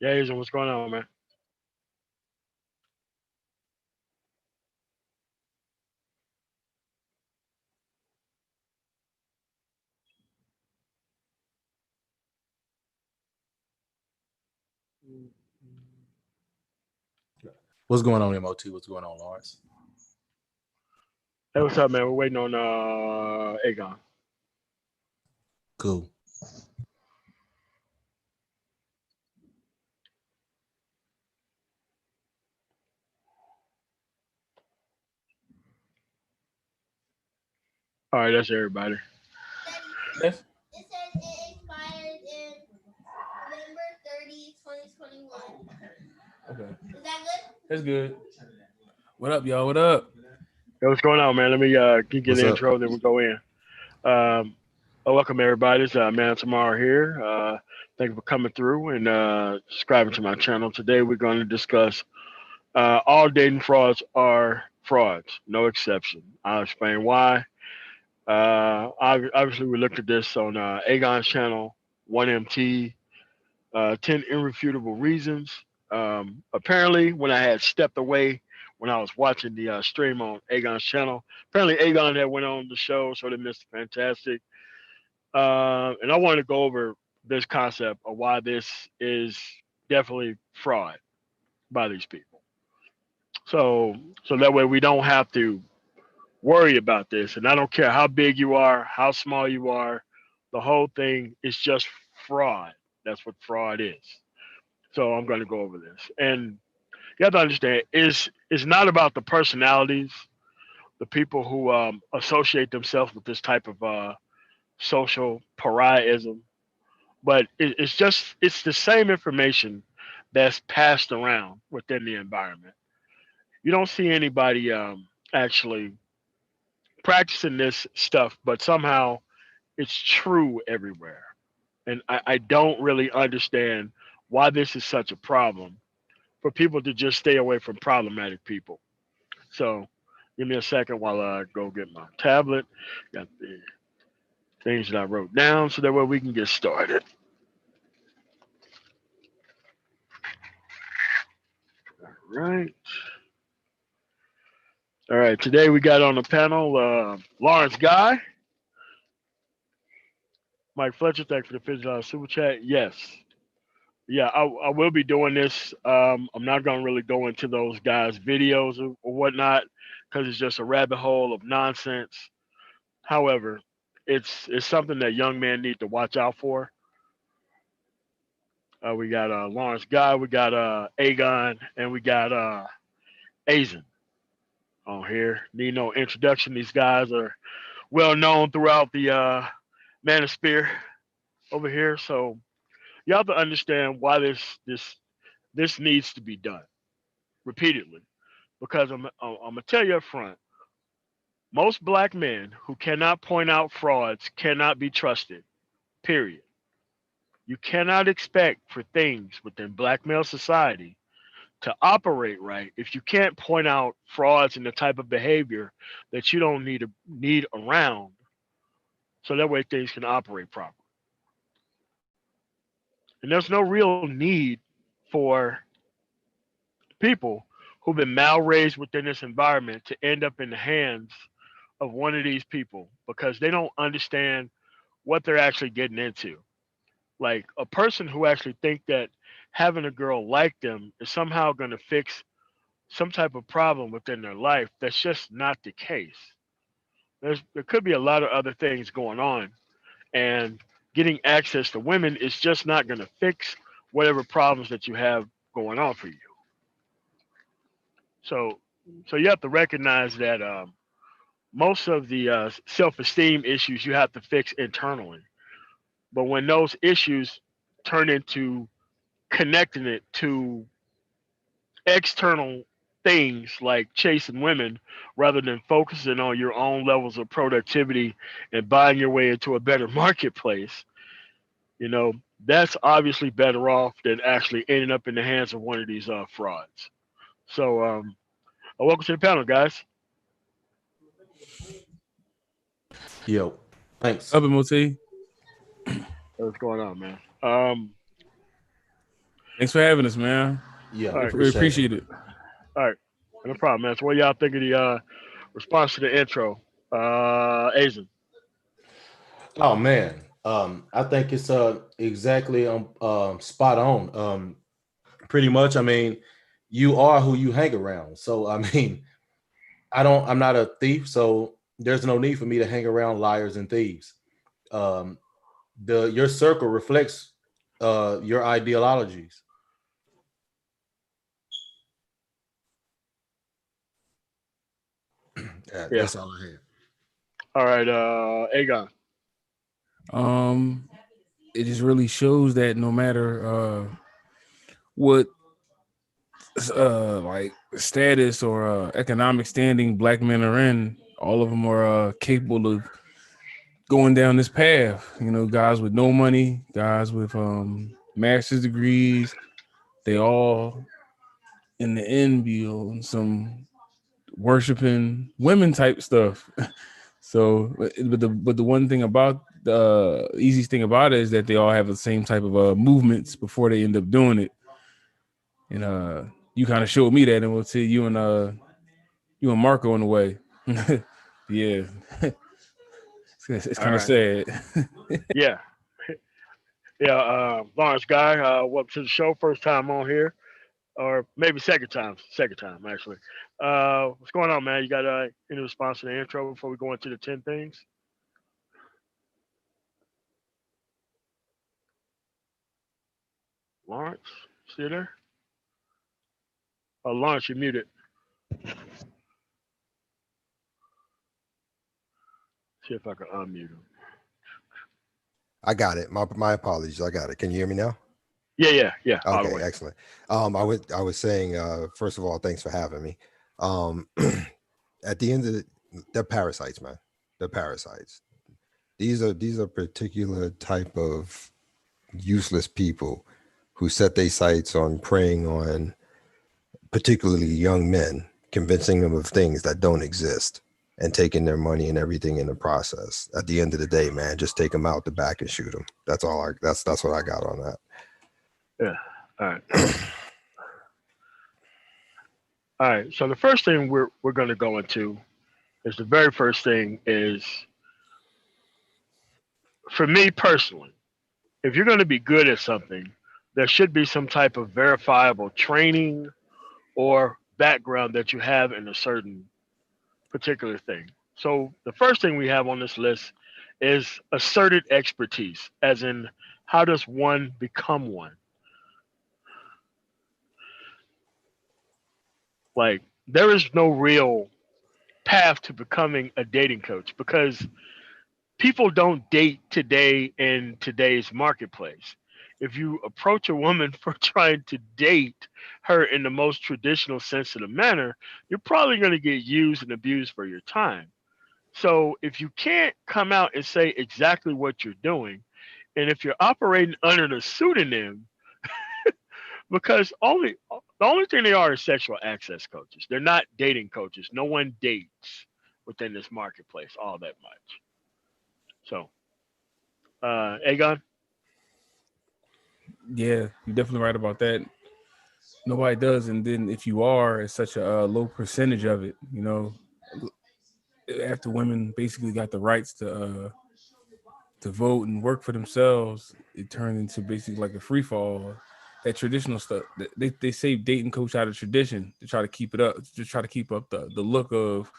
Yeah, Asian, what's going on, man? What's going on, MOT? What's going on, Lawrence? Hey, what's up, man? We're waiting on Aegon. Cool. All right, that's everybody. Yes. It says it expired in November 30, 2021. Okay. Is that good? That's good. What up, y'all? What up? Hey, what's going on, man? Let me get What's the up? intro, then we go in. Welcome everybody. It's Man Tomorrow here. Thank you for coming through and subscribing to my channel. Today we're going to discuss all dating frauds are frauds, no exception. I'll explain why. Obviously, we looked at this on Aegon's channel, 1MT, 10 Irrefutable Reasons. Apparently, when I had stepped away, when I was watching the stream on Aegon's channel, apparently Aegon had went on the show, so they missed fantastic. And I wanted to go over this concept of why this is definitely fraud by these people. So that way we don't have to worry about this. And I don't care how big you are, how small you are, the whole thing is just fraud. That's what fraud is. So I'm going to go over this. And you have to understand, it's not about the personalities, the people who associate themselves with this type of social pariahism, but it's the same information that's passed around within the environment. You don't see anybody actually practicing this stuff, but somehow it's true everywhere. And I don't really understand why this is such a problem for people to just stay away from problematic people. So give me a second while I go get my tablet. Got the things that I wrote down so that way we can get started. All right. All right. Today we got on the panel Lawrence Guy, Mike Fletcher. Thanks for the $50 super chat. Yes. Yeah, I will be doing this. I'm not going to really go into those guys' videos or whatnot because it's just a rabbit hole of nonsense. However, it's something that young men need to watch out for. We got Lawrence Guy, we got Aegon, and we got Asian on here. Need no introduction. These guys are well known throughout the manosphere over here. So you have to understand why this needs to be done repeatedly. Because I'm gonna tell you up front, most black men who cannot point out frauds cannot be trusted. Period. You cannot expect for things within black male society to operate right if you can't point out frauds and the type of behavior that you don't need around so that way things can operate properly. And there's no real need for people who've been mal-raised within this environment to end up in the hands of one of these people because they don't understand what they're actually getting into. Like a person who actually think that having a girl like them is somehow going to fix some type of problem within their life, that's just not the case. There could be a lot of other things going on, and getting access to women is just not going to fix whatever problems that you have going on for you. So, so you have to recognize that most of the self-esteem issues you have to fix internally. But when those issues turn into connecting it to external things like chasing women rather than focusing on your own levels of productivity and buying your way into a better marketplace, you know, that's obviously better off than actually ending up in the hands of one of these frauds. So, welcome to the panel, guys. Yo, thanks. Up MOT. What's going on, man? Thanks for having us, man. All right. We appreciate it. All right. No problem, man. So what y'all think of the response to the intro? Asian. Oh man, I think it's exactly spot on. Pretty much. I mean, you are who you hang around. So I mean, I'm not a thief, so there's no need for me to hang around liars and thieves. Um, your circle reflects your ideologies. Yeah. That's all I have. All right. Aegon. It just really shows that no matter what like status or economic standing black men are in, all of them are capable of going down this path. You know, guys with no money, guys with master's degrees, they all in the end be on some worshiping women type stuff. So, but the one thing about the easiest thing about it is that they all have the same type of movements before they end up doing it. And you kind of showed me that, and we'll see you and Marco in the way. Yeah, it's All kind of right. sad. Yeah. Yeah. Lawrence Guy. Welcome to the show. First time on here, or maybe second time. Second time actually. What's going on, man? You got any response to the intro before we go into the 10 things? Lawrence, still there? Oh, Lawrence, you muted. See if I can unmute him. I got it. My apologies. I got it. Can you hear me now? Yeah. All the Okay, way. excellent. I was saying, first of all, thanks for having me. At the end of they're parasites, man. They're parasites. These are particular type of useless people who set their sights on preying on particularly young men, convincing them of things that don't exist and taking their money and everything in the process. At the end of the day, man, just take them out the back and shoot them. That's all. That's what I got on that. Yeah. All right. All right. So the first thing we're going to go into is the very first thing is, for me personally, if you're going to be good at something, there should be some type of verifiable training or background that you have in a certain particular thing. So the first thing we have on this list is asserted expertise, as in how does one become one? Like, there is no real path to becoming a dating coach because people don't date today in today's marketplace. If you approach a woman for trying to date her in the most traditional sense of the manner, you're probably going to get used and abused for your time. So if you can't come out and say exactly what you're doing, and if you're operating under the pseudonym, because the only thing they are is sexual access coaches. They're not dating coaches. No one dates within this marketplace all that much. So, Aegon. Yeah, you're definitely right about that. Nobody does, and then if you are, it's such a low percentage of it. You know, after women basically got the rights to vote and work for themselves, it turned into basically like a free fall. That traditional stuff, they say dating coach out of tradition to try to keep it up, to try to keep up the look of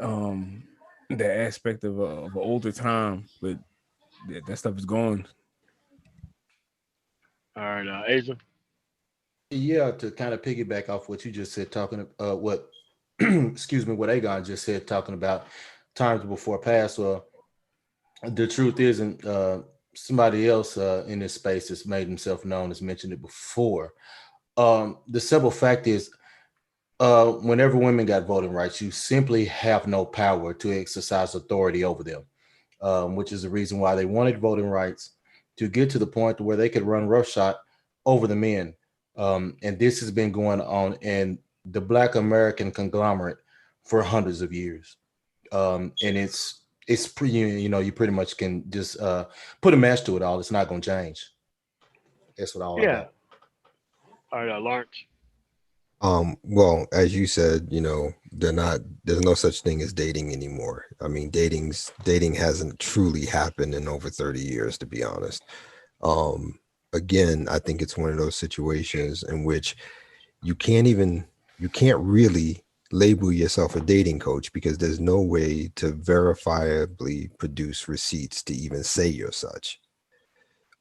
um that aspect of an older time, but that stuff is gone. All right, Asia. Yeah, to kind of piggyback off what you just said, talking what excuse me, what Aegon just said, talking about times before past. Well, the truth isn't somebody else in this space has made himself known, has mentioned it before. The simple fact is, whenever women got voting rights, you simply have no power to exercise authority over them, which is the reason why they wanted voting rights, to get to the point where they could run roughshod over the men. And this has been going on in the Black American conglomerate for hundreds of years. And it's pretty, you pretty much can just put a match to it all. It's not going to change. That's what all I Yeah, got. All right, Lawrence. Well, as you said, there's no such thing as dating anymore. I mean, dating hasn't truly happened in over 30 years, to be honest. Again, I think it's one of those situations in which you can't really label yourself a dating coach because there's no way to verifiably produce receipts to even say you're such.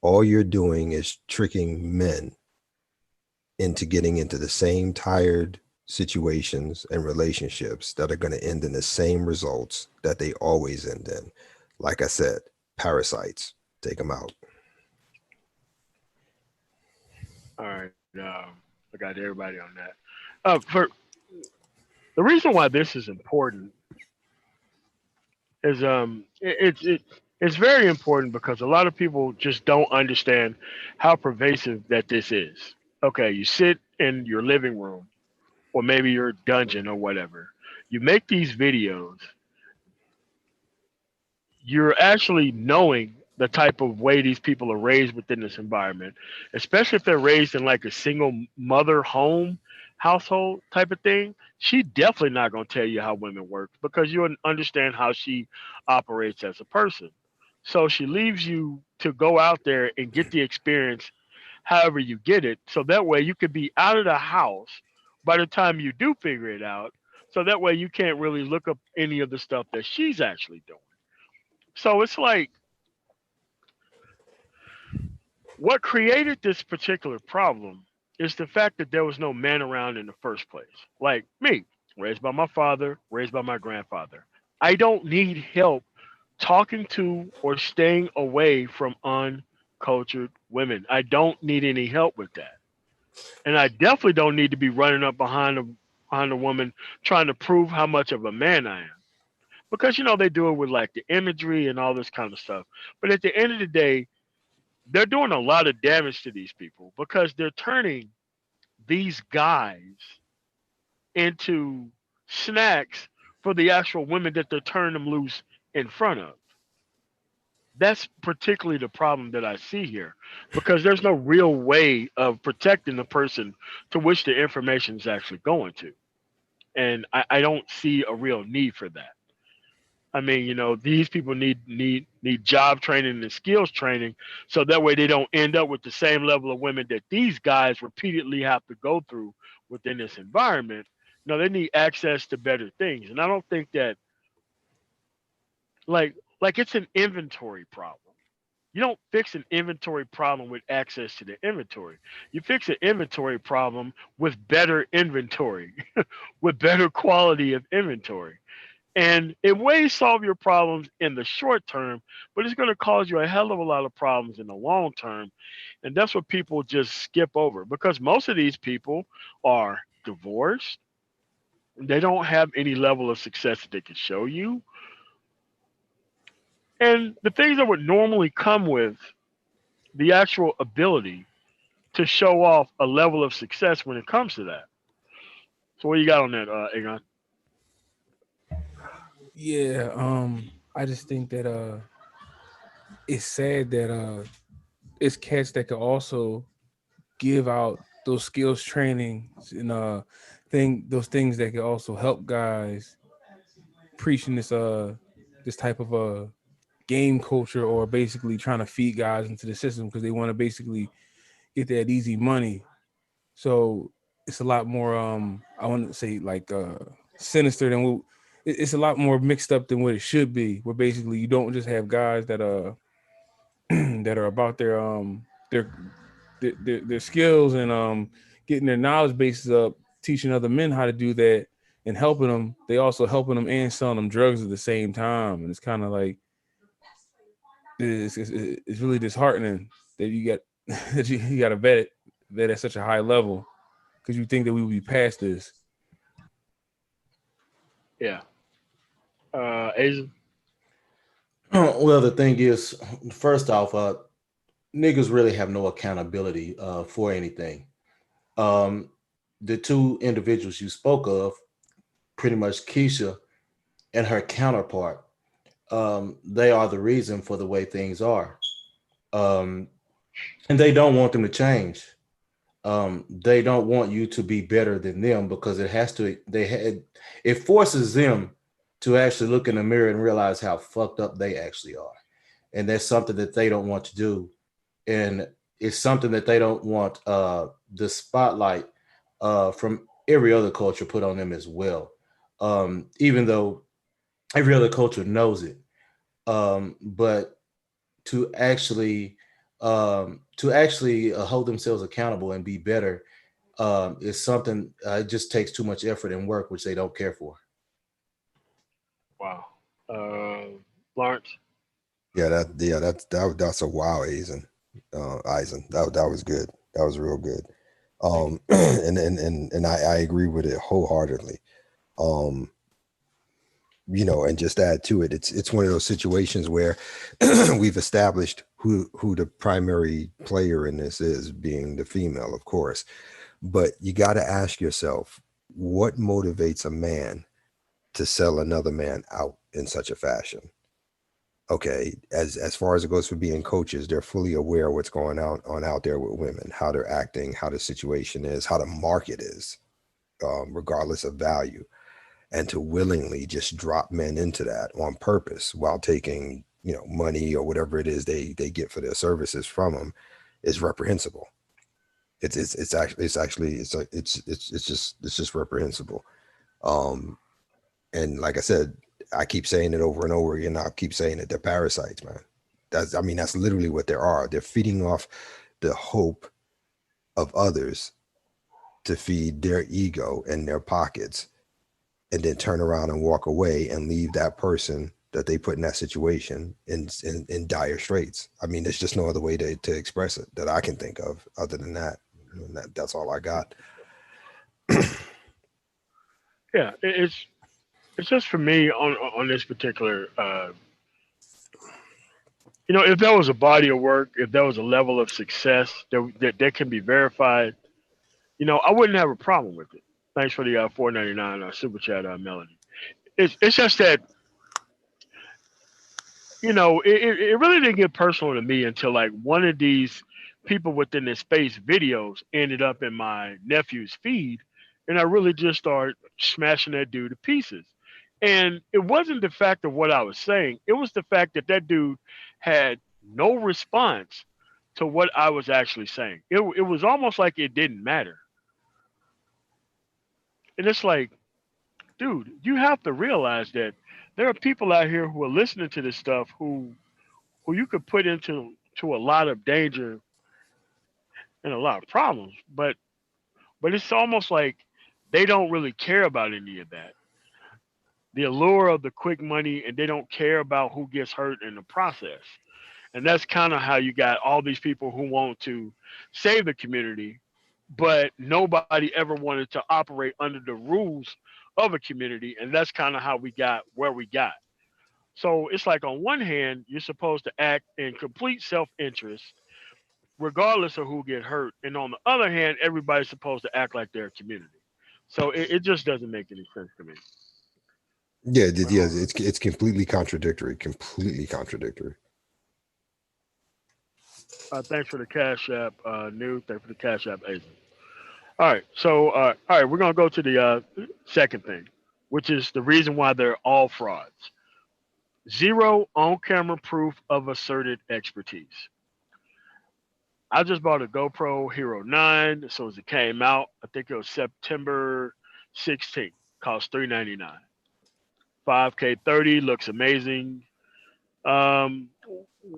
All you're doing is tricking men into getting into the same tired situations and relationships that are going to end in the same results that they always end in. Like I said, parasites, take them out. All right. I got everybody on that. For the reason why this is important is it's very important because a lot of people just don't understand how pervasive that this is. Okay, you sit in your living room or maybe your dungeon or whatever. You make these videos. You're actually knowing the type of way these people are raised within this environment, especially if they're raised in like a single mother home household type of thing. She definitely not going to tell you how women work because you understand how she operates as a person. So she leaves you to go out there and get the experience however you get it. So that way you could be out of the house by the time you do figure it out. So that way you can't really look up any of the stuff that she's actually doing. So it's like what created this particular problem is the fact that there was no man around in the first place. Like me, raised by my father, raised by my grandfather. I don't need help talking to or staying away from uncultured women. I don't need any help with that. And I definitely don't need to be running up behind a woman trying to prove how much of a man I am. Because they do it with like the imagery and all this kind of stuff. But at the end of the day, they're doing a lot of damage to these people because they're turning these guys into snacks for the actual women that they're turning them loose in front of. That's particularly the problem that I see here because there's no real way of protecting the person to which the information is actually going to. And I don't see a real need for that. I mean, these people need job training and skills training, so that way they don't end up with the same level of women that these guys repeatedly have to go through within this environment. No, they need access to better things, and I don't think that like it's an inventory problem. You don't fix an inventory problem with access to the inventory. You fix an inventory problem with better inventory, with better quality of inventory. And it may solve your problems in the short term, but it's going to cause you a hell of a lot of problems in the long term. And that's what people just skip over because most of these people are divorced. They don't have any level of success that they can show you. And the things that would normally come with the actual ability to show off a level of success when it comes to that. So, what you got on that, Egon? Yeah, I just think that it's sad that it's cats that could also give out those skills training and those things that could also help guys preaching this type of game culture or basically trying to feed guys into the system because they want to basically get that easy money. So it's a lot more I want to say like sinister than what it's a lot more mixed up than what it should be. Where basically you don't just have guys that that are about their their skills and getting their knowledge bases up, teaching other men how to do that and helping them. They also helping them and selling them drugs at the same time, and it's kind of like it's really disheartening that you got that you got to vet at such a high level because you think that we would be past this. Yeah. Asian? Well, the thing is, first off, niggas really have no accountability for anything. The two individuals you spoke of, pretty much Keisha and her counterpart, they are the reason for the way things are. And they don't want them to change. they don't want you to be better than them because it forces them to actually look in the mirror and realize how fucked up they actually are. And that's something that they don't want to do. And it's something that they don't want the spotlight from every other culture put on them as well. Even though every other culture knows it. But to actually hold themselves accountable and be better is something it just takes too much effort and work, which they don't care for. Wow. Lawrence. Yeah, that's a wow, Eisen. Eisen. That was good. That was real good. And I agree with it wholeheartedly. And just add to it, it's one of those situations where we've established who the primary player in this is, being the female, of course. But you got to ask yourself, what motivates a man to sell another man out in such a fashion? Okay, as far as it goes for being coaches, they're fully aware of what's going on out there with women, how they're acting, how the situation is, how the market is, regardless of value, and to willingly just drop men into that on purpose while taking money or whatever it is they get for their services from them is reprehensible. It's just reprehensible. And like I said, I keep saying it over and over again. I keep saying it. They're parasites, man. That's literally what they are. They're feeding off the hope of others to feed their ego and their pockets, and then turn around and walk away and leave that person that they put in that situation in dire straits. I mean, there's just no other way to express it that I can think of other than that. And that's all I got. Yeah, it's just for me on this particular. If there was a body of work, if there was a level of success that can be verified, I wouldn't have a problem with it. Thanks for the 4.99 super chat, Melody. It's just that it really didn't get personal to me until like one of these people within this space videos ended up in my nephew's feed, and I really just started smashing that dude to pieces. And it wasn't the fact of what I was saying; it was the fact that that dude had no response to what I was actually saying. It was almost like it didn't matter. And it's like, dude, you have to realize that there are people out here who are listening to this stuff who you could put into a lot of danger and a lot of problems. But it's almost like they don't really care about any of that. The allure of the quick money, and they don't care about who gets hurt in the process. And that's kind of how you got all these people who want to save the community, but nobody ever wanted to operate under the rules of a community. And that's kind of how we got where we got. So it's like on one hand, you're supposed to act in complete self-interest, regardless of who get hurt, and on the other hand, everybody's supposed to act like they're a community. So it just doesn't make any sense to me. Yeah, But yeah, it's completely contradictory. Completely contradictory. thanks for the cash app, new. Thanks for the cash app, agent. All right, so all right, we're gonna go to the second thing, which is the reason why they're all frauds. Zero on-camera proof of asserted expertise. I just bought a GoPro Hero 9 as soon as it came out. I think it was September 16th. Cost $399. 5K 30 looks amazing. Um,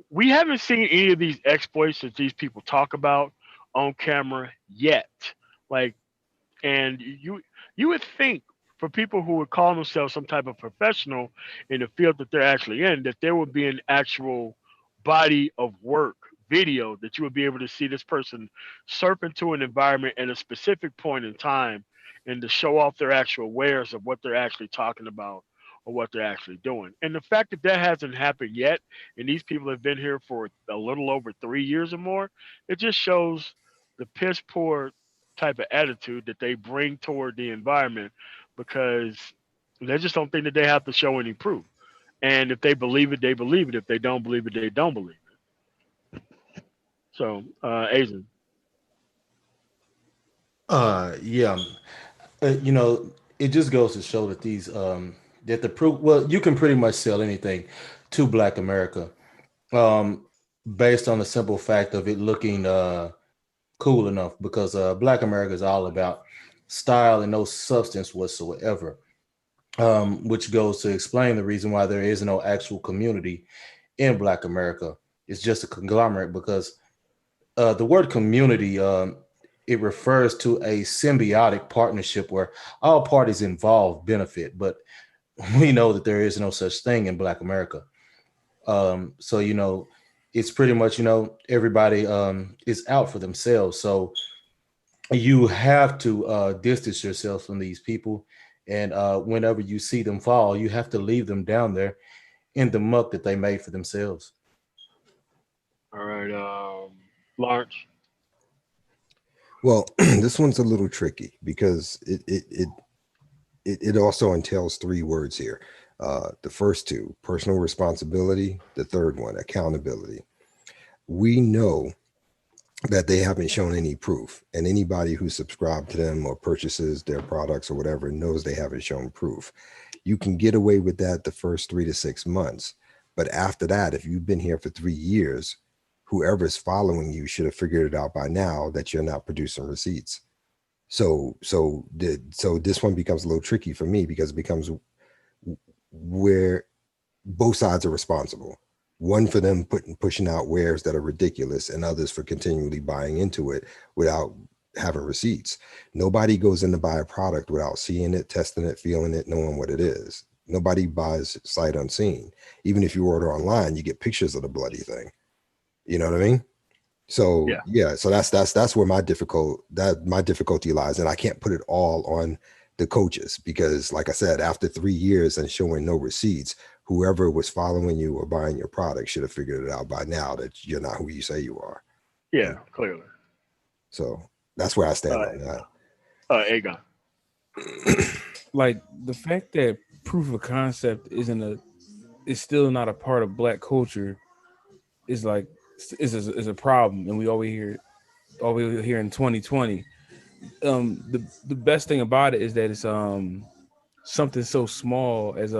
we haven't seen any of these exploits that these people talk about on camera yet. Like, and you would think for people who would call themselves some type of professional in the field that they're actually in, that there would be an actual body of work video that you would be able to see this person surf into an environment at a specific point in time and to show off their actual wares of what they're actually talking about or what they're actually doing. And the fact that that hasn't happened yet, and these people have been here for a little over 3 years or more, it just shows the piss poor type of attitude that they bring toward the environment because they just don't think that they have to show any proof. And if they believe it, they believe it. If they don't believe it, they don't believe it. So, Asian. Yeah. You know, it just goes to show that these that the proof. Well, you can pretty much sell anything to Black America, um, based on the simple fact of it looking cool enough. Because Black America is all about style and no substance whatsoever. Which goes to explain the reason why there is no actual community in Black America. It's just a conglomerate because the word community it refers to a symbiotic partnership where all parties involved benefit, but we know that there is no such thing in Black America. So you know, it's pretty much everybody is out for themselves. So you have to distance yourself from these people, and whenever you see them fall, you have to leave them down there in the muck that they made for themselves. All right, Lawrence. Well, this one's a little tricky because it also entails three words here. The first two, personal responsibility. The third one, accountability. We know that they haven't shown any proof, and anybody who subscribed to them or purchases their products or whatever knows they haven't shown proof. You can get away with that the first 3 to 6 months, but after that, if you've been here for 3 years, whoever's following you should have figured it out by now that you're not producing receipts. So this one becomes a little tricky for me because it becomes where both sides are responsible. One for them pushing out wares that are ridiculous, and others for continually buying into it without having receipts. Nobody goes in to buy a product without seeing it, testing it, feeling it, knowing what it is. Nobody buys sight unseen. Even if you order online, you get pictures of the bloody thing. You know what I mean? So Yeah. yeah, so that's where my difficulty lies, and I can't put it all on the coaches because, like I said, after 3 years and showing no receipts, whoever was following you or buying your product should have figured it out by now that you're not who you say you are. Yeah, And clearly. so that's where I Uh, stand on that. Aegon. Like the fact that proof of concept is still not a part of Black culture is like is a problem, and we always hear in 2020. The best thing about it is that it's something so small as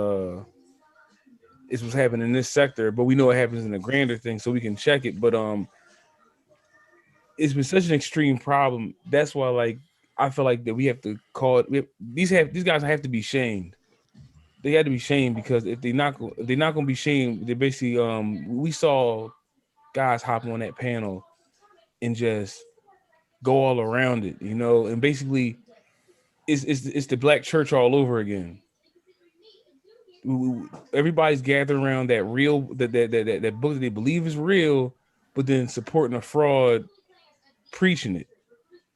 it's what's happening in this sector, but we know it happens in a grander thing, so we can check it. But it's been such an extreme problem. That's why, like, I feel like that we have to call it. These guys have to be shamed. They had to be shamed because if they're not gonna be shamed, they basically we saw guys hop on that panel and just go all around it, and basically it's the Black church all over again. Everybody's gathered around that real that book that they believe is real, but then supporting a fraud, preaching it,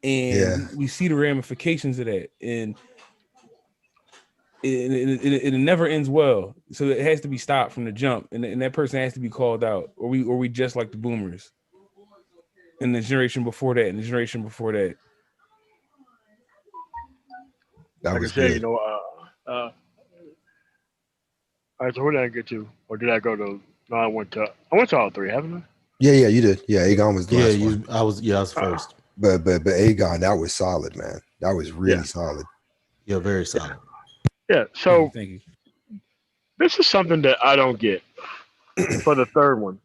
and Yeah, we see the ramifications of that, and it never ends well. So it has to be stopped from the jump, and that person has to be called out, or we just like the boomers, and the generation before that, and the generation before that. that Like I was said, good. all right, so who did I get to? Or did I go to? No, I went to all three, haven't I? Yeah, you did. Yeah, Aegon was the Yeah, last one. I was Uh, first. But Aegon, that was solid, man. That was yeah, really solid. Yeah, very yeah, solid. yeah. Thank you, So thank you. this is something that I don't get for the third one.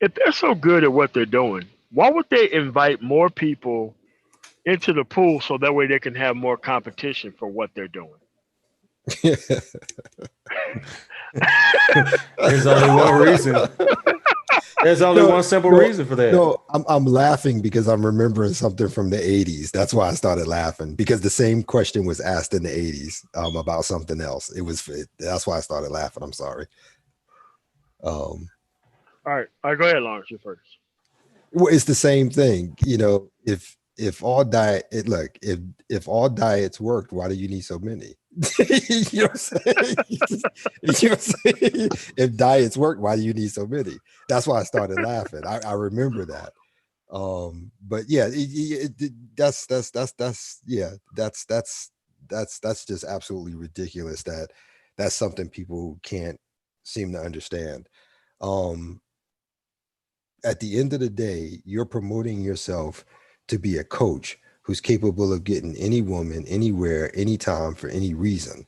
If they're so good at what they're doing, why would they invite more people into the pool so that way they can have more competition for what they're doing? There's only one reason. There's only No, one simple no, reason for that. no. I'm laughing because I'm remembering something from the '80s. That's why I started laughing because the same question was asked in the '80s about something else. That's why I started laughing. I'm sorry. Um, All right, go ahead, Lawrence. You first. well, it's the same thing. If all diet it look if all diets worked, why do you need so many? You know what I'm saying? You know what I'm saying? If diets work, why do you need so many? That's why I started laughing. I remember that. But yeah, that's yeah, that's just absolutely ridiculous that that's something people can't seem to understand. Um, at the end of the day, you're promoting yourself to be a coach who's capable of getting any woman, anywhere, anytime, for any reason.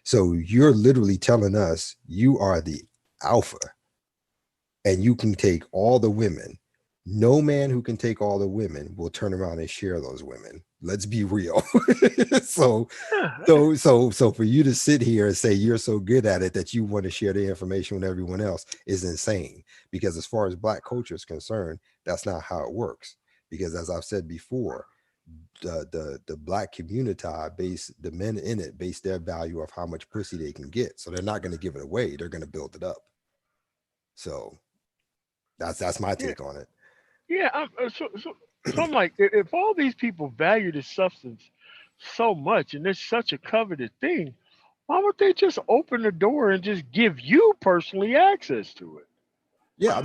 So you're literally telling us you are the alpha and you can take all the women. No man who can take all the women will turn around and share those women. Let's be real. so for you to sit here and say you're so good at it that you want to share the information with everyone else is insane. Because as far as Black culture is concerned, that's not how it works. Because as I've said before, the Black community the men in it base their value of how much pussy they can get. So they're not going to give it away. They're going to build it up. So that's my take on it. Yeah, so I'm like, if all these people value this substance so much and it's such a coveted thing, why would they just open the door and just give you personally access to it? Yeah,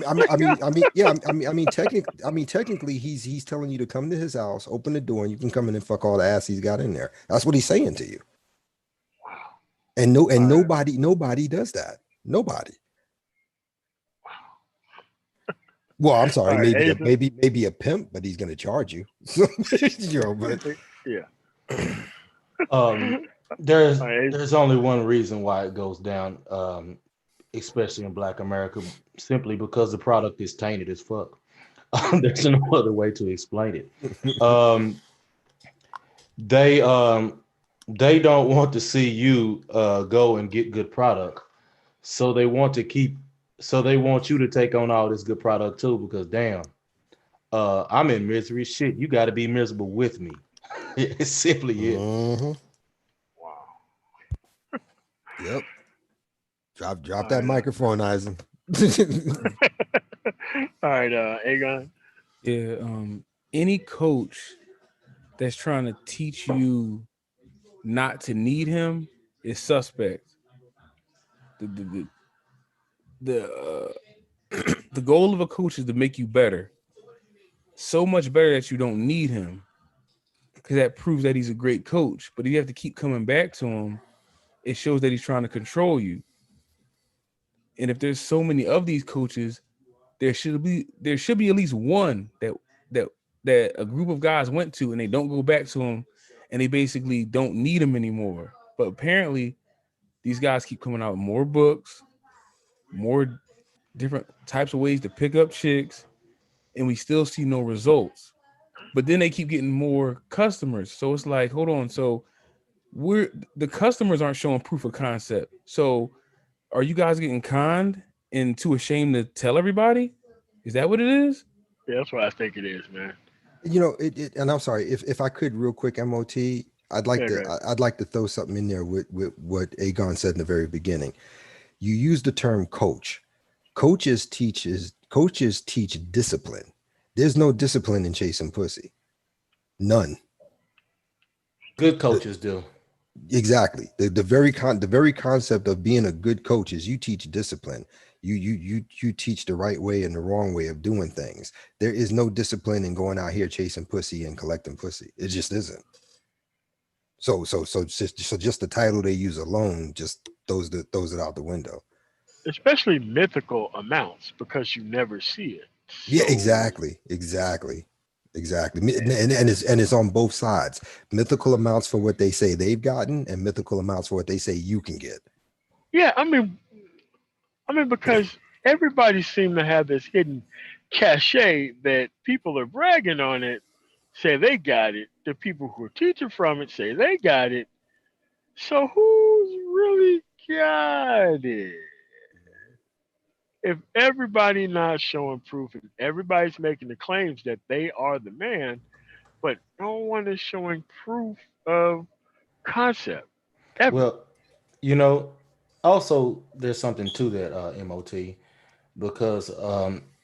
technically, he's telling you to come to his house, open the door, and you can come in and fuck all the ass he's got in there. That's what he's saying to you. Wow. And nobody does that. Nobody. Well, I'm sorry, All right, maybe a pimp, but he's gonna charge you. But yeah. There's All right, there's only one reason why it goes down, especially in Black America, simply because the product is tainted as fuck. There's no other way to explain it. They don't want to see you go and get good product, so they want you to take on all this good product too. Because damn, I'm in misery. Shit, you got to be miserable with me. It's simply it. Mm-hmm. wow. Yep. Drop All that right, microphone, Eisen. all right, Aegon. Yeah, any coach that's trying to teach you not to need him is suspect. The goal of a coach is to make you better, so much better that you don't need him, because that proves that he's a great coach. But if you have to keep coming back to him, it shows that he's trying to control you. And if there's so many of these coaches, there should be at least one that a group of guys went to and they don't go back to him, and they basically don't need him anymore. But apparently these guys keep coming out with more books, more different types of ways to pick up chicks, and we still see no results. But then they keep getting more customers. So it's like, hold on. So the customers aren't showing proof of concept. So are you guys getting conned and too ashamed to tell everybody? Is that what it is? Yeah, that's what I think it is, man. And I'm sorry if I could real quick, MOT. Yeah, go ahead. I'd like to throw something in there with what Aegon said in the very beginning. You use the term coach. Coaches teach discipline. There's no discipline in chasing pussy. None. Good coaches do. Exactly. The very concept of being a good coach is you teach discipline. You teach the right way and the wrong way of doing things. There is no discipline in going out here chasing pussy and collecting pussy. It just isn't. So just the title they use alone just throws it out the window. Especially mythical amounts because you never see it. Yeah, So, exactly. And it's on both sides. Mythical amounts for what they say they've gotten, and mythical amounts for what they say you can get. yeah, I mean, because everybody seems to have this hidden cachet that people are bragging on it, say they got it. The people who are teaching from it say they got it. So who's really got it? If everybody not showing proof and everybody's making the claims that they are the man, but no one is showing proof of concept ever. Well, also there's something to that, MOT, because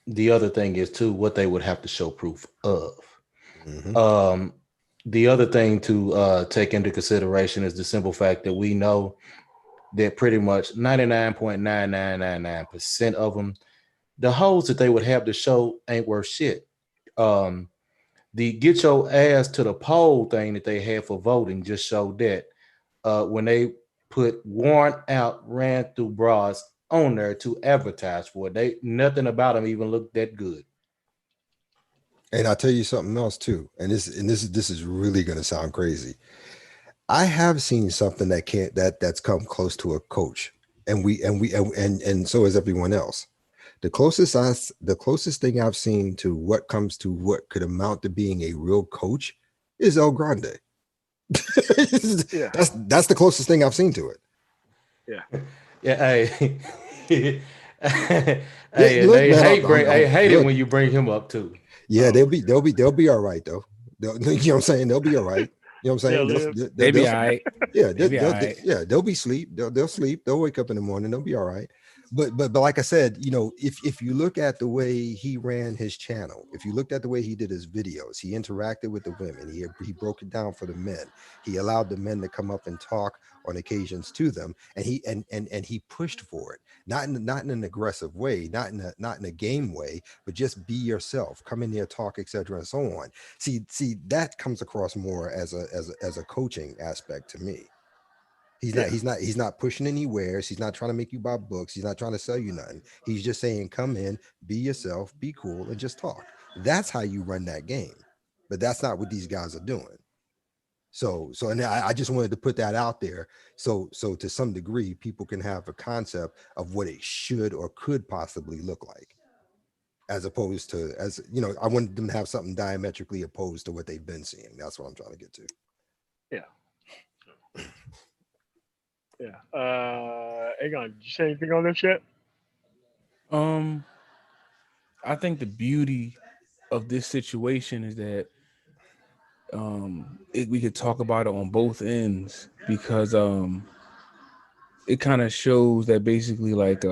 the other thing is too what they would have to show proof of. Mm-hmm. The other thing to take into consideration is the simple fact that we know that pretty much 99.9999% of them, the hoes that they would have to show ain't worth shit. The get your ass to the poll thing that they had for voting just showed that when they put worn out, ran through bras on there to advertise for it, they nothing about them even looked that good. And I'll tell you something else too. And this is really going to sound crazy. I have seen something that's come close to a coach, and so has everyone else. The closest thing I've seen to what comes to what could amount to being a real coach is El Grande. Yeah. That's the closest thing I've seen to it. Yeah. Yeah, hey. Yeah, look, man, I hate it look. when you bring him up too. Yeah, they'll be all right though. You know what I'm saying? They'll be all right. You know what I'm saying? They be all right. Yeah, They be all right. they'll be sleep. They'll sleep. They'll wake up in the morning. They'll be all right. But like I said, you know, if you look at the way he ran his channel, if you looked at the way he did his videos, he interacted with the women. He broke it down for the men. He allowed the men to come up and talk on occasions to them, and he pushed for it, not in an aggressive way, not in a game way, but just be yourself, come in there, talk, etc., and so on. See, that comes across more as a coaching aspect to me. He's not pushing anywhere. He's not trying to make you buy books. He's not trying to sell you nothing. He's just saying, come in, be yourself, be cool, and just talk. That's how you run that game. But that's not what these guys are doing. So and I just wanted to put that out there. So to some degree, people can have a concept of what it should or could possibly look like. As opposed to, as you know, I want them to have something diametrically opposed to what they've been seeing. That's what I'm trying to get to. Yeah. Yeah. Aegon, did you say anything on this yet? I think the beauty of this situation is that we could talk about it on both ends, because it kind of shows that basically like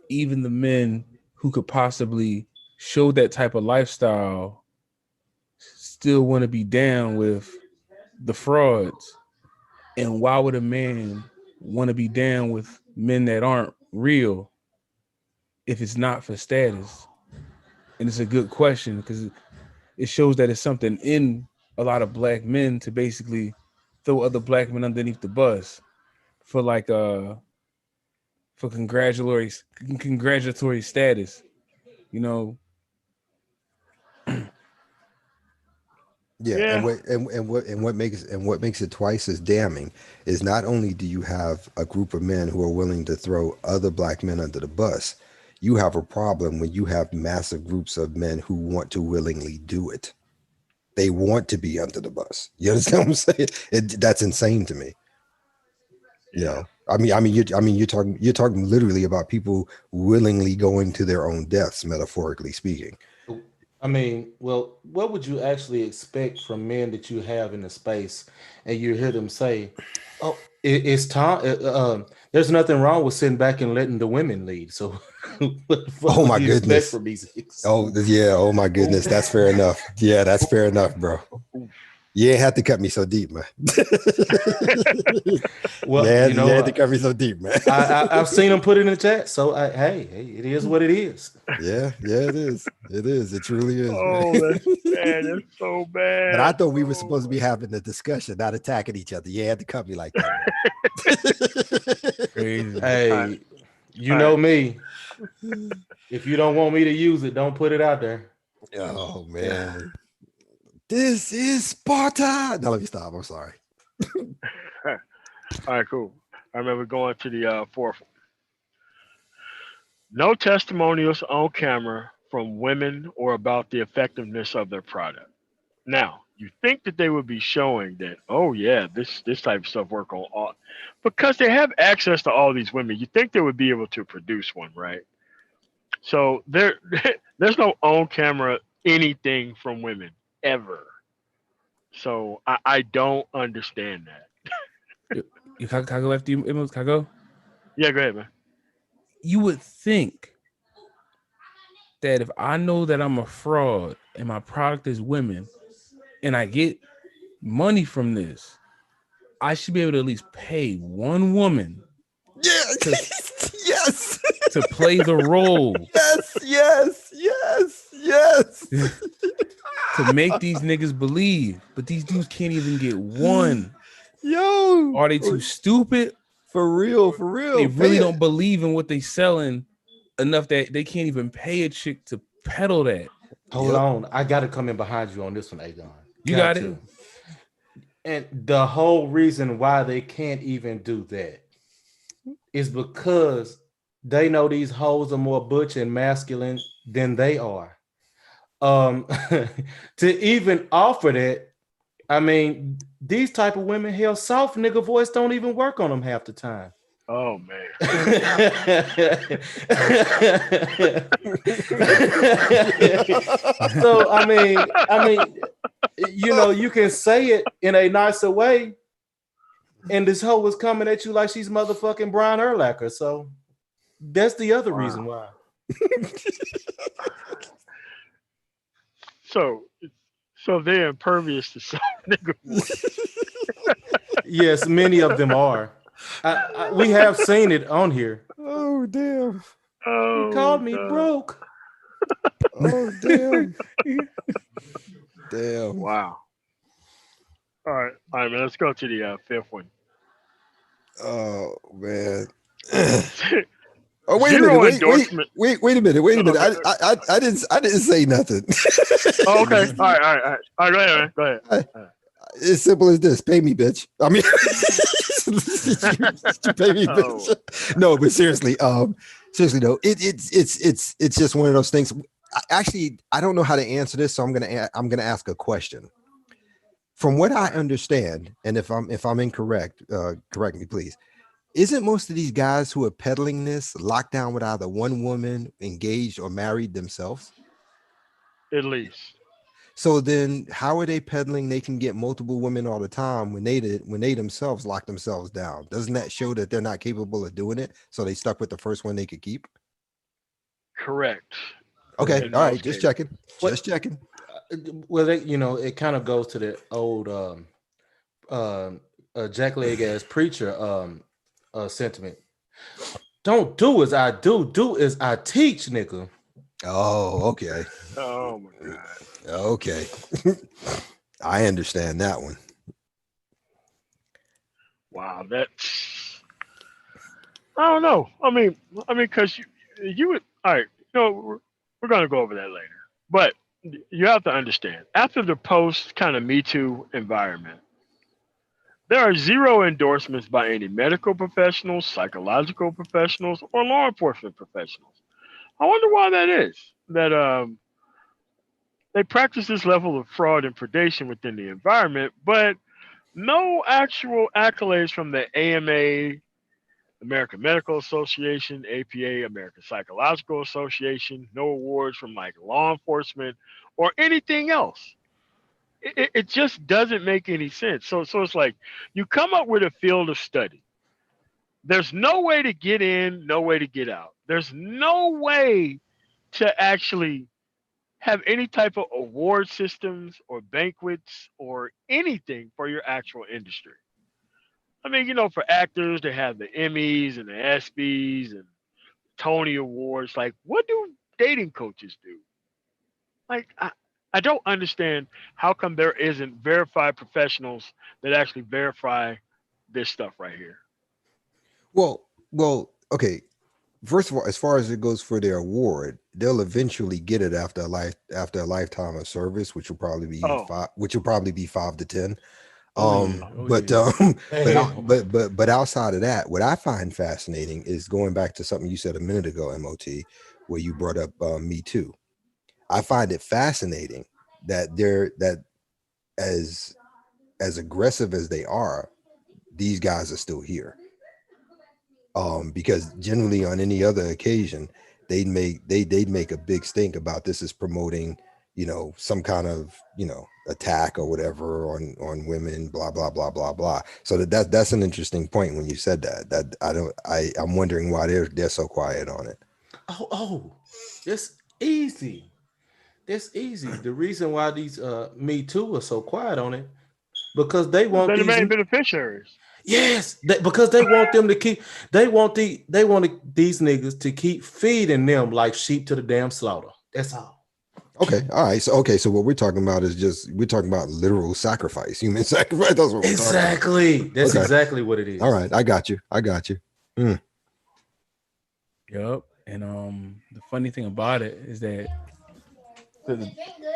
even the men who could possibly show that type of lifestyle still want to be down with the frauds. And why would a man want to be down with men that aren't real if it's not for status? And it's a good question, because it shows that it's something in a lot of black men to basically throw other black men underneath the bus for like for congratulatory status, you know. Yeah, and what makes it twice as damning is not only do you have a group of men who are willing to throw other black men under the bus, you have a problem when you have massive groups of men who want to willingly do it. They want to be under the bus. You understand what I'm saying? That's insane to me. You know, you're talking literally about people willingly going to their own deaths, metaphorically speaking. I mean, well, what would you actually expect from men that you have in the space, and you hear them say, "Oh, it's time." There's nothing wrong with sitting back and letting the women lead. So, what the fuck Oh my would you expect goodness! from these niggas? Oh yeah! Oh my goodness! That's fair enough. Yeah, that's fair enough, bro. You ain't have to cut me so deep, man. Well, yeah, you know, you had to cut me so deep, man. I've seen them put it in the chat. So, hey, it is what it is. Yeah, it is. It is. It truly is. Oh, man. that's bad. It's so bad. But I thought we were supposed to be having a discussion, not attacking each other. You had to cut me like that. Crazy. Hey, you know me. If you don't want me to use it, don't put it out there. Oh man. This is Sparta. No, let me stop. I'm sorry. All right, cool. I remember going to the fourth one. No testimonials on camera from women or about the effectiveness of their product. Now, you think that they would be showing that, oh yeah, this type of stuff work on all, because they have access to all these women. You think they would be able to produce one, right? So there's no on camera anything from women ever. So I don't can Can I go after you, Emma? Can I go? Yeah, go ahead, man. You would think that if I know that I'm a fraud and my product is women and I get money from this, I should be able to at least pay one woman yes. to play the role. Yes. To make these niggas believe. But these dudes can't even get one. Yo. Are they too stupid? For real. They really don't believe in what they selling enough that they can't even pay a chick to peddle that. Hold on. I got to come in behind you on this one, Agon. You got it. And the whole reason why they can't even do that is because they know these hoes are more butch and masculine than they are. To even offer that, I mean, these type of women, hell, soft nigga voice don't even work on them half the time. Oh man. So I mean, you know, you can say it in a nicer way, and this hoe was coming at you like she's motherfucking Brian Urlacher. So that's the other reason why. So they're impervious to soft nigga voice. Yes, many of them are. We have seen it on here. Oh damn! Oh, He called me God. broke. Oh damn! Damn! Wow. All right, man. Let's go to the fifth one. Oh man! Oh wait a Zero minute! endorsement. Wait a minute! Wait a minute! Okay. I didn't say nothing. Oh, okay. All right. Go ahead, man. Go ahead. It's simple as this: pay me, bitch. I mean, you pay me, bitch. No, but seriously though, it's just one of those things. I don't know how to answer this, so I'm gonna ask a question. From what I understand, and if I'm incorrect, correct me, please. Isn't most of these guys who are peddling this locked down with either one woman, engaged, or married themselves? At least. So then how are they peddling they can get multiple women all the time when they themselves lock themselves down? Doesn't that show that they're not capable of doing it? So they stuck with the first one they could keep? Correct. Okay. All right. Just checking. Just checking. Well, it kind of goes to the old jackleg ass preacher sentiment. Don't do as I do as I teach, nigga. Oh, okay. Oh my God. Okay. I understand that one. Wow, I don't know. I mean, because you would. All right. We're gonna go over that later. But you have to understand, after the post kind of Me Too environment, there are zero endorsements by any medical professionals, psychological professionals, or law enforcement professionals. I wonder why that is. That they practice this level of fraud and predation within the environment, but no actual accolades from the AMA, American Medical Association, APA, American Psychological Association, no awards from like law enforcement or anything else. It just doesn't make any sense. So it's like you come up with a field of study. There's no way to get in, no way to get out. There's no way to actually have any type of award systems or banquets or anything for your actual industry. I mean, for actors, they have the Emmys and the ESPYs and Tony Awards. Like, what do dating coaches do? Like, I don't understand how come there isn't verified professionals that actually verify this stuff right here. Well, okay. First of all, as far as it goes for their award, they'll eventually get it after a lifetime of service, which will probably be 5 to 10. But outside of that, what I find fascinating is going back to something you said a minute ago, MOT, where you brought up Me Too. I find it fascinating that as aggressive as they are, these guys are still here. Because generally on any other occasion, they'd make a big stink about this is promoting, some kind of, attack or whatever on women, blah, blah, blah, blah, blah. So that's an interesting point when you said that I'm wondering why they're so quiet on it. Oh, it's easy. It's easy. The reason why these Me Too are so quiet on it, because they want They're the these main beneficiaries. Yes, because they want them to keep. They want these niggas to keep feeding them like sheep to the damn slaughter. That's all. Okay, all right. So what we're talking about is we're talking about literal sacrifice, human sacrifice. That's what we're exactly. Talking about. That's exactly what it is. All right, I got you. Yep. And the funny thing about it is that Was the drink good?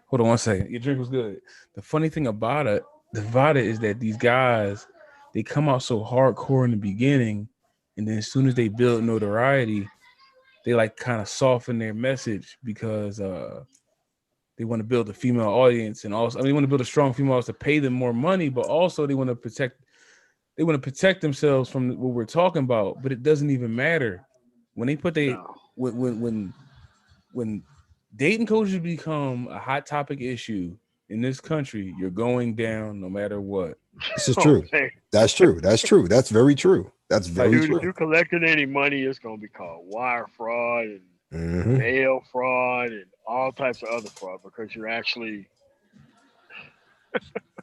Hold on one second. Your drink was good. The funny thing about it is that these guys, they come out so hardcore in the beginning, and then as soon as they build notoriety, they like kind of soften their message because they want to build a female audience, and also they want to build a strong female audience to pay them more money, but also they want to protect themselves from what we're talking about. But it doesn't even matter when they put when dating coaches become a hot topic issue in this country, you're going down no matter what. This is true. Man. That's true. That's true. That's very true. That's very Dude, true. if you collecting any money, it's gonna be called wire fraud and Mhm. mail fraud and all types of other fraud because you're actually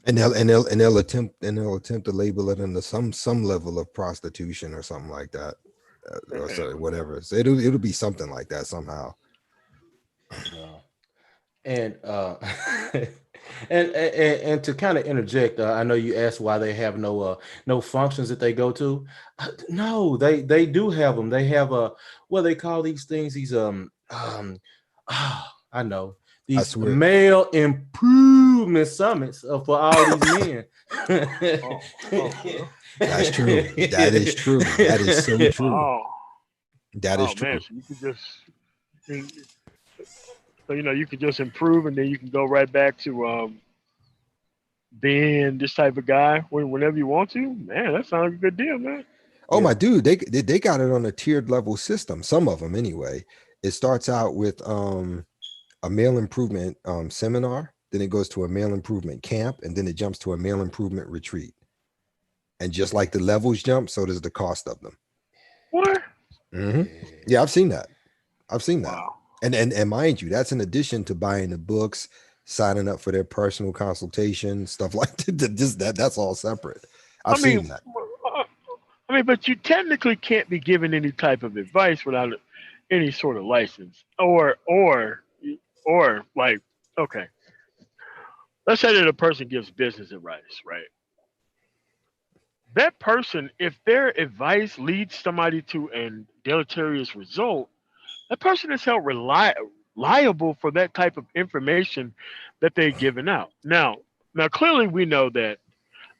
And they'll attempt to label it under some level of prostitution or something like that, or so, whatever. So it'll be something like that somehow. And and to kind of interject, I know you asked why they have no functions that they go to. No, they do have them. They have what they call these things. These I know these swear. male improvement summits for all these men. That's true. That is true. That is so true. That is true. Man, so you could just you could just improve and then you can go right back to being this type of guy whenever you want to. Man, that sounds like a good deal, man. Oh, my dude, they got it on a tiered level system. Some of them anyway. It starts out with a male improvement seminar, then it goes to a male improvement camp, and then it jumps to a male improvement retreat. And just like the levels jump, so does the cost of them. What? Mm-hmm. Yeah, I've seen that. Wow. And mind you, that's in addition to buying the books, signing up for their personal consultation, stuff like that. That's all separate. I've seen that. But you technically can't be given any type of advice without any sort of license, or like, okay, let's say that a person gives business advice, right? That person, if their advice leads somebody to a deleterious result, that person is held liable for that type of information that they've given out. Now, clearly we know that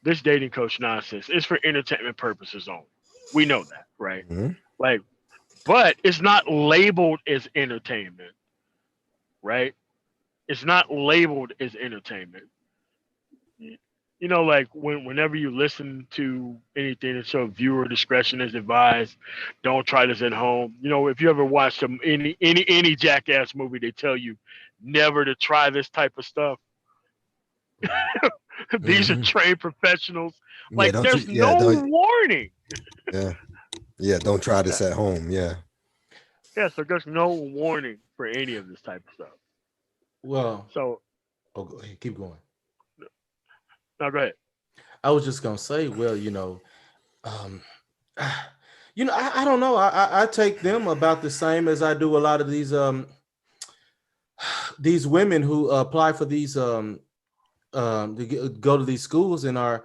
this dating coach nonsense is for entertainment purposes only. We know that, right? Mm-hmm. Like, but it's not labeled as entertainment, right? It's not labeled as entertainment. Like whenever you listen to anything that shows viewer discretion is advised, don't try this at home. If you ever watch any Jackass movie, they tell you never to try this type of stuff. These are trained professionals. Like, there's no warning. Yeah, don't try this at home. Yeah, so there's no warning for any of this type of stuff. Well, so go ahead, keep going. No, go ahead. I was just gonna say, well, I don't know. I take them about the same as I do a lot of these women who apply for these to go to these schools and are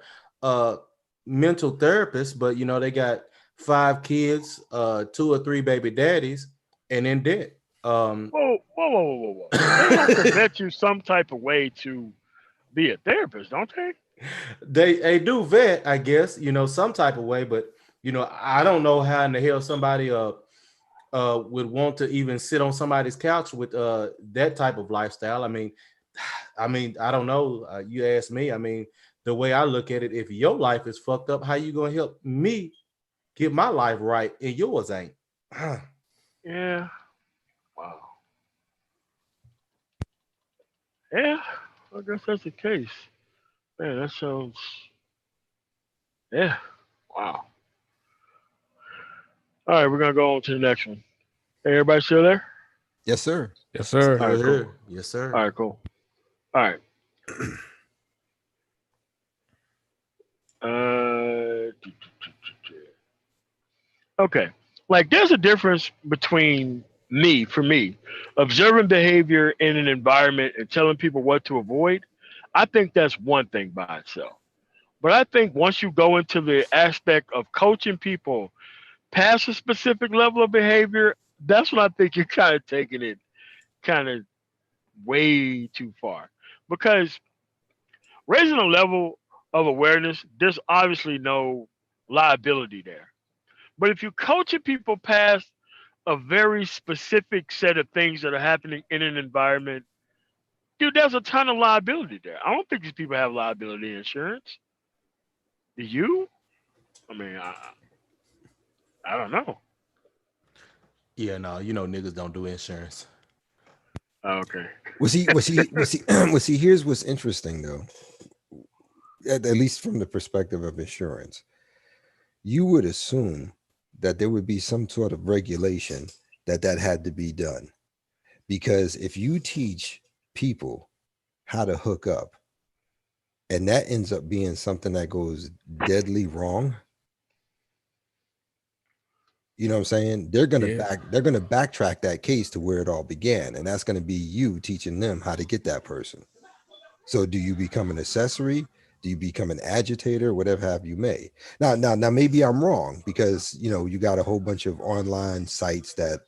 mental therapists, but they got 5 kids, 2 or 3 baby daddies, and in debt. Whoa. They have to vet you some type of way to be a therapist, don't they? They do vet, I guess, some type of way, but I don't know how in the hell somebody would want to even sit on somebody's couch with that type of lifestyle. I mean, I don't know. You ask me. I mean, the way I look at it, if your life is fucked up, how you gonna help me get my life right and yours ain't? Yeah. Wow. Yeah, I guess that's the case. Man, that sounds. Yeah. Wow. All right, we're gonna go on to the next one. Hey, everybody still there? Yes, sir. Yes, sir. All right, cool. Yes, sir. All right, cool. All right. Okay. Like, there's a difference between for me, observing behavior in an environment and telling people what to avoid. I think that's one thing by itself. But I think once you go into the aspect of coaching people past a specific level of behavior, that's when I think you're kind of taking it kind of way too far because raising a level of awareness, there's obviously no liability there. But if you're coaching people past a very specific set of things that are happening in an environment, dude, there's a ton of liability there. I don't think these people have liability insurance. Do you? I mean, I don't know. Yeah, no, niggas don't do insurance. Okay. Here's what's interesting though, at least from the perspective of insurance. You would assume that there would be some sort of regulation that had to be done. Because if you teach people how to hook up and that ends up being something that goes deadly wrong, you know what I'm saying? They're gonna backtrack that case to where it all began, and that's gonna be you teaching them how to get that person. So do you become an accessory? Do you become an agitator? Whatever have you may. Now, maybe I'm wrong because you got a whole bunch of online sites that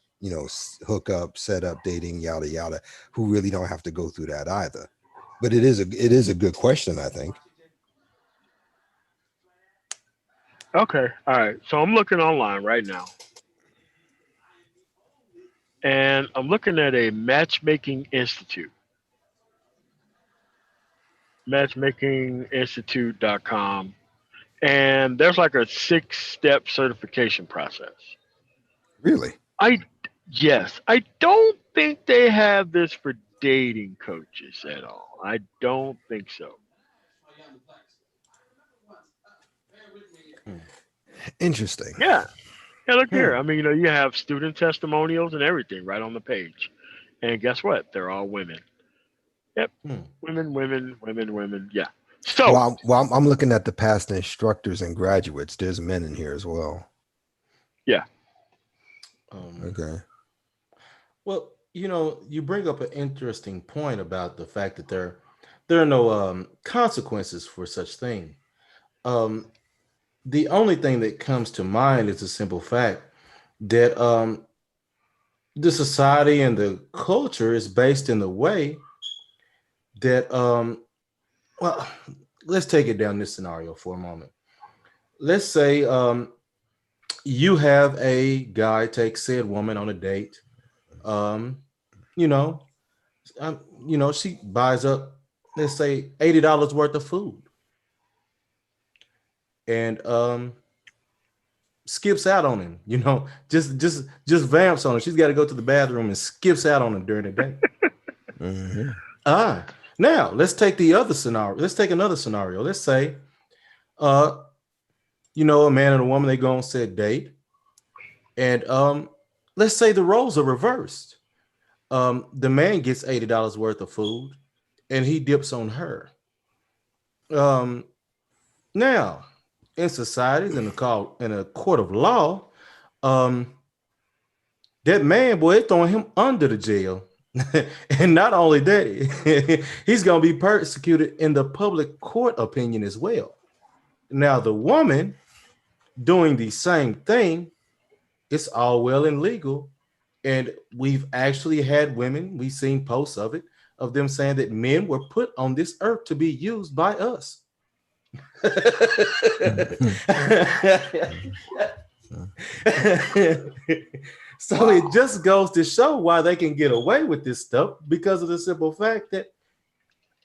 hook up, set up, dating, yada yada, who really don't have to go through that either. But it is a good question, I think. Okay. All right. So I'm looking online right now, and I'm looking at a matchmaking institute. Matchmakinginstitute.com. And there's like a 6-step certification process. Really? I Yes, I don't think they have this for dating coaches at all. I don't think so. Interesting. Yeah. Yeah, look Hmm. here. I mean, you have student testimonials and everything right on the page. And guess what? They're all women. Yep. Hmm. Women, women, women, women. Yeah. Well, So, I'm looking at the past instructors and graduates. There's men in here as well. yeah. Okay. Well, you bring up an interesting point about the fact that there are no consequences for such thing. Um, the only thing that comes to mind is the simple fact that the society and the culture is based in the way that well, let's take it down this scenario for a moment. Let's say you have a guy take said woman on a date. Um, you know, she buys up, let's say, $80 worth of food, and skips out on him. Just vamps on him. She's got to go to the bathroom and skips out on him during the day. Mm-hmm. Now let's take the other scenario. Let's take another scenario. Let's say, a man and a woman, they go on said date, and let's say the roles are reversed. The man gets $80 worth of food, and he dips on her. Um, Now, in societies, in a court of law, um, that man, boy, they throwing him under the jail. And not only that, he's gonna be persecuted in the public court opinion as well. Now, the woman doing the same thing, it's all well and legal. And we've actually had women, we've seen posts of them saying that men were put on this earth to be used by us. So it just goes to show why they can get away with this stuff, because of the simple fact that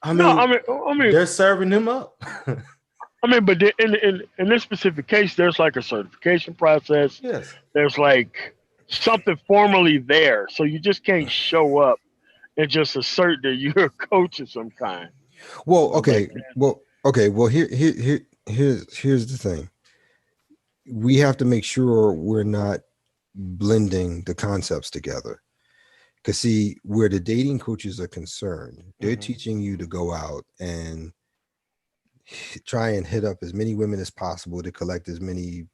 No, I mean, they're serving them up. but in this specific case, there's like a certification process. Yes. There's like something formally there, so you just can't show up and just assert that you're a coach of some kind. Well, okay. Well, here's the thing. We have to make sure we're not blending the concepts together. Because see, where the dating coaches are concerned, they're teaching you to go out and try and hit up as many women as possible to collect as many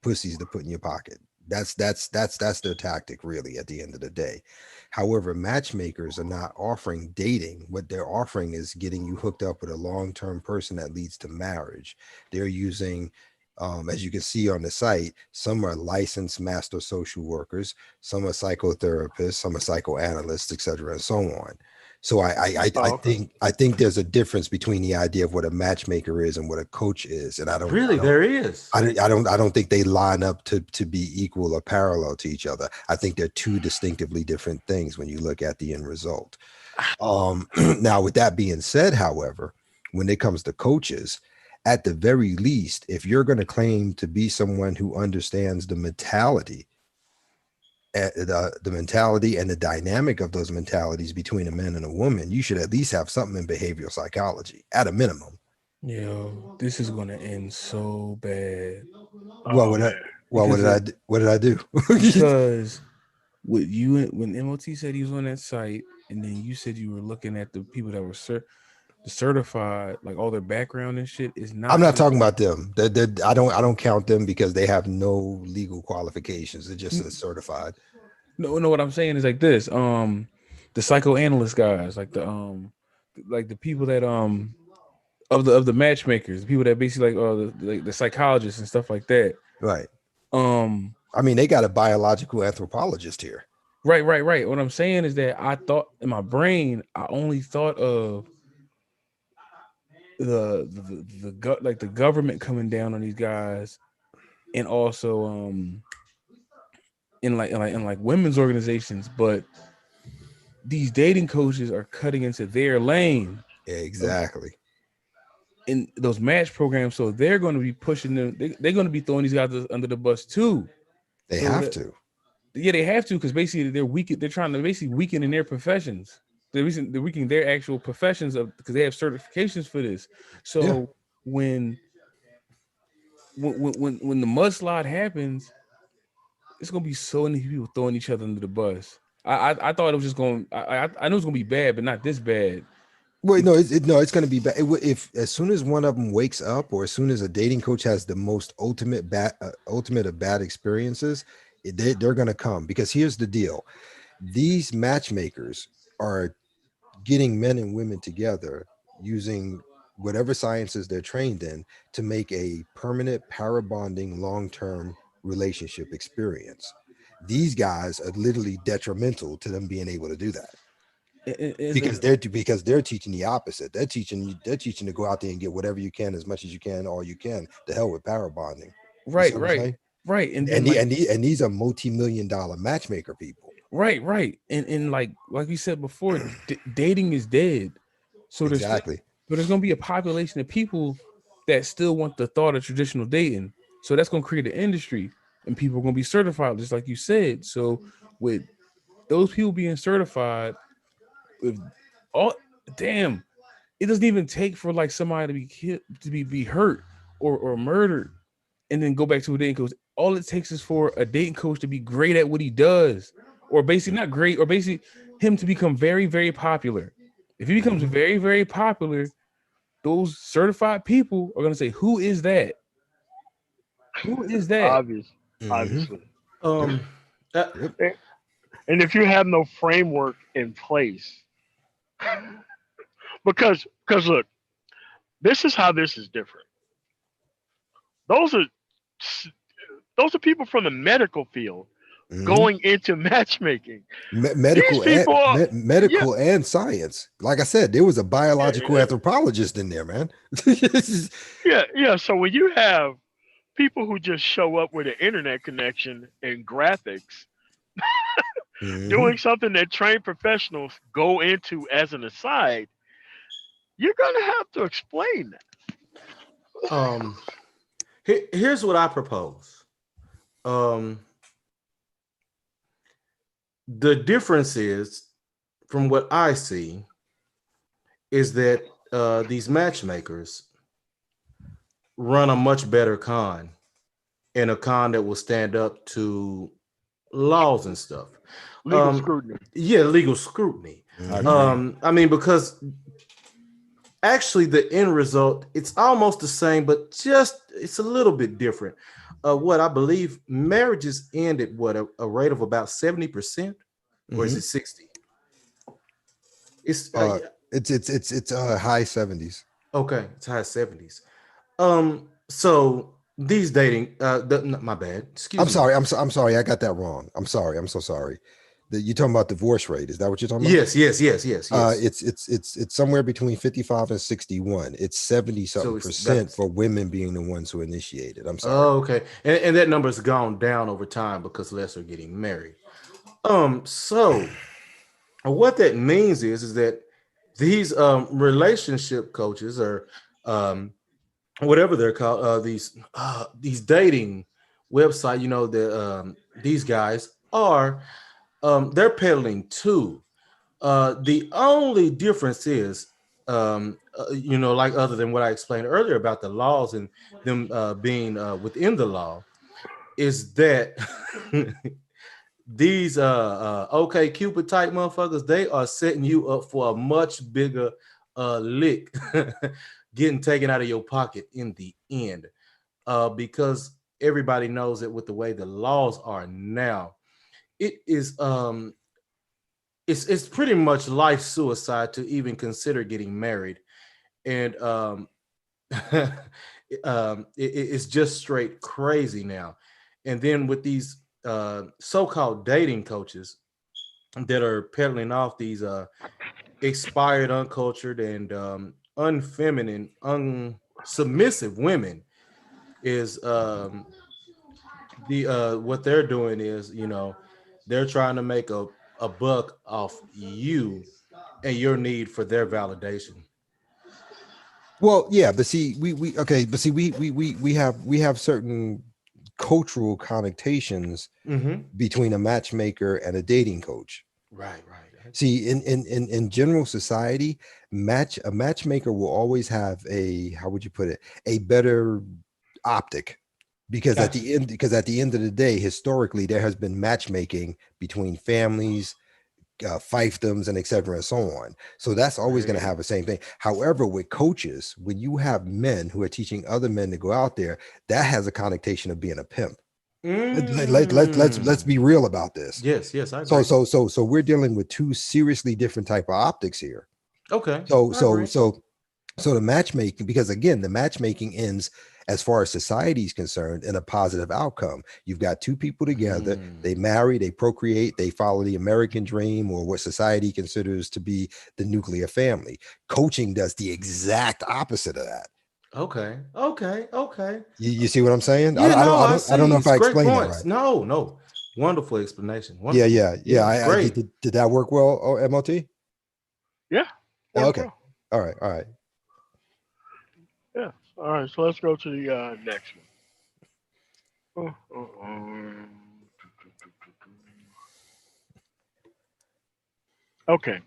pussies to put in your pocket. That's their tactic, really, at the end of the day. However, matchmakers are not offering dating. What they're offering is getting you hooked up with a long-term person that leads to marriage. They're using, as you can see on the site, some are licensed master social workers, some are psychotherapists, some are psychoanalysts, etc., and so on. So I Oh, okay. think there's a difference between the idea of what a matchmaker is and what a coach is, and Really, there is. I don't think they line up to be equal or parallel to each other. I think they're two distinctively different things when you look at the end result. Now, with that being said, however, when it comes to coaches, at the very least, if you're going to claim to be someone who understands the mentality, the mentality and the dynamic of those mentalities between a man and a woman, you should at least have something in behavioral psychology at a minimum. Yo, this is gonna end so bad. Well, Oh man. what did I do? Because with you, when MOT said he was on that site, and then you said you were looking at the people that were certified, like all their background and shit, is not. I'm not talking about them. I don't count them because they have no legal qualifications. They're just certified. No, what I'm saying is like this. The psychoanalyst guys, like the people that of the matchmakers, the people that basically like the psychologists and stuff like that. Right. Um, I mean, they got a biological anthropologist here. right. What I'm saying is that I thought in my brain, I only thought of the government coming down on these guys, and also in like women's organizations, but these dating coaches are cutting into their lane. Exactly. In those match programs, so they're going to be pushing them. They're going to be throwing these guys under the bus too. They So have to. Yeah, they have to, because basically they're weak. They're trying to basically weaken in their professions. They're weakening their actual professions because they have certifications for this. So Yeah. when the mudslide happens, it's gonna be so many people throwing each other under the bus. I thought it was just going. I knew it was gonna be bad, but not this bad. Well, no, it's going to be bad. If as soon as one of them wakes up, or as soon as a dating coach has the most ultimate of bad experiences, they're going to come. Because here's the deal: these matchmakers are getting men and women together using whatever sciences they're trained in to make a permanent parabonding long-term relationship experience. These guys are literally detrimental to them being able to do that. Because they're teaching the opposite. They're teaching to go out there and get whatever you can, as much as you can, all you can. The hell with power bonding. Right. And these are multi-million-dollar matchmaker people. Right. And like we said before, dating is dead. So Exactly. there's going to be a population of people that still want the thought of traditional dating. So that's going to create an industry, and people are going to be certified, just like you said. So with those people being certified, with all it doesn't even take for like somebody to be killed, to be hurt or murdered, and then go back to a dating coach. All it takes is for a dating coach to be great at what he does, or basically not great, or basically him to become very, very popular. If he becomes very, very popular, those certified people are going to say, "Who is that? Who is that?" Obviously. Um, uh, And if you have no framework in place, because look, this is how this is different. Those are people from the medical field going into matchmaking. Medical These people are, medical and science. Like I said, there was a biological anthropologist in there, man. yeah. So when you have people who just show up with an internet connection and graphics, doing something that trained professionals go into as an aside, you're gonna have to explain that. Here's what I propose. The difference is, from what I see, is that these matchmakers run a much better con, and a con that will stand up to laws and stuff. Legal scrutiny. Yeah, legal scrutiny. I mean, because actually the end result, it's almost the same, but just it's a little bit different. What I believe, marriages end at a rate of about 70%, or is it 60? It's high 70s. Okay, it's high 70s. So these dating, my bad. Excuse me. I'm sorry. I got that wrong. I'm sorry. I'm so sorry. You're talking about divorce rate. Is that what you're talking about? Yes. It's somewhere between 55 and 61. It's 70 something percent for women being the ones who initiated. I'm sorry. Oh, okay. And that number's gone down over time because less are getting married. So what that means is that these relationship coaches or whatever they're called, these dating website, you know, these guys are they're peddling too. The only difference is, you know, like other than what I explained earlier about the laws and them being within the law, is that these okay Cupid type motherfuckers, they are setting you up for a much bigger lick getting taken out of your pocket in the end, because everybody knows that with the way the laws are now, it is it's pretty much life suicide to even consider getting married, and it's just straight crazy now. And then with these so-called dating coaches that are peddling off these expired, uncultured, and unfeminine, unsubmissive women, is what they're doing is, you know, they're trying to make a buck off you and your need for their validation. Well, yeah, but see, we have certain cultural connotations between a matchmaker and a dating coach. Right. See, in general society, a matchmaker will always have how would you put it, a better optic, because at the end of the day, historically, there has been matchmaking between families, fiefdoms, and etc. and so on. So that's always going to have the same thing. However, with coaches, when you have men who are teaching other men to go out there, that has a connotation of being a pimp. Let's be real about this. Yes, I agree. So we're dealing with two seriously different type of optics here. Okay. So the matchmaking, because again, the matchmaking ends, as far as society is concerned, in a positive outcome. You've got two people together, they marry, they procreate, they follow the American dream, or what society considers to be the nuclear family. Coaching does the exact opposite of that. Okay. You see what I'm saying? Yeah, I don't know if I explained that right. No. Wonderful explanation. Yeah. Did that work well, MOT? Yeah. Okay. Well. All right. Yeah. All right. So let's go to the next one. Okay.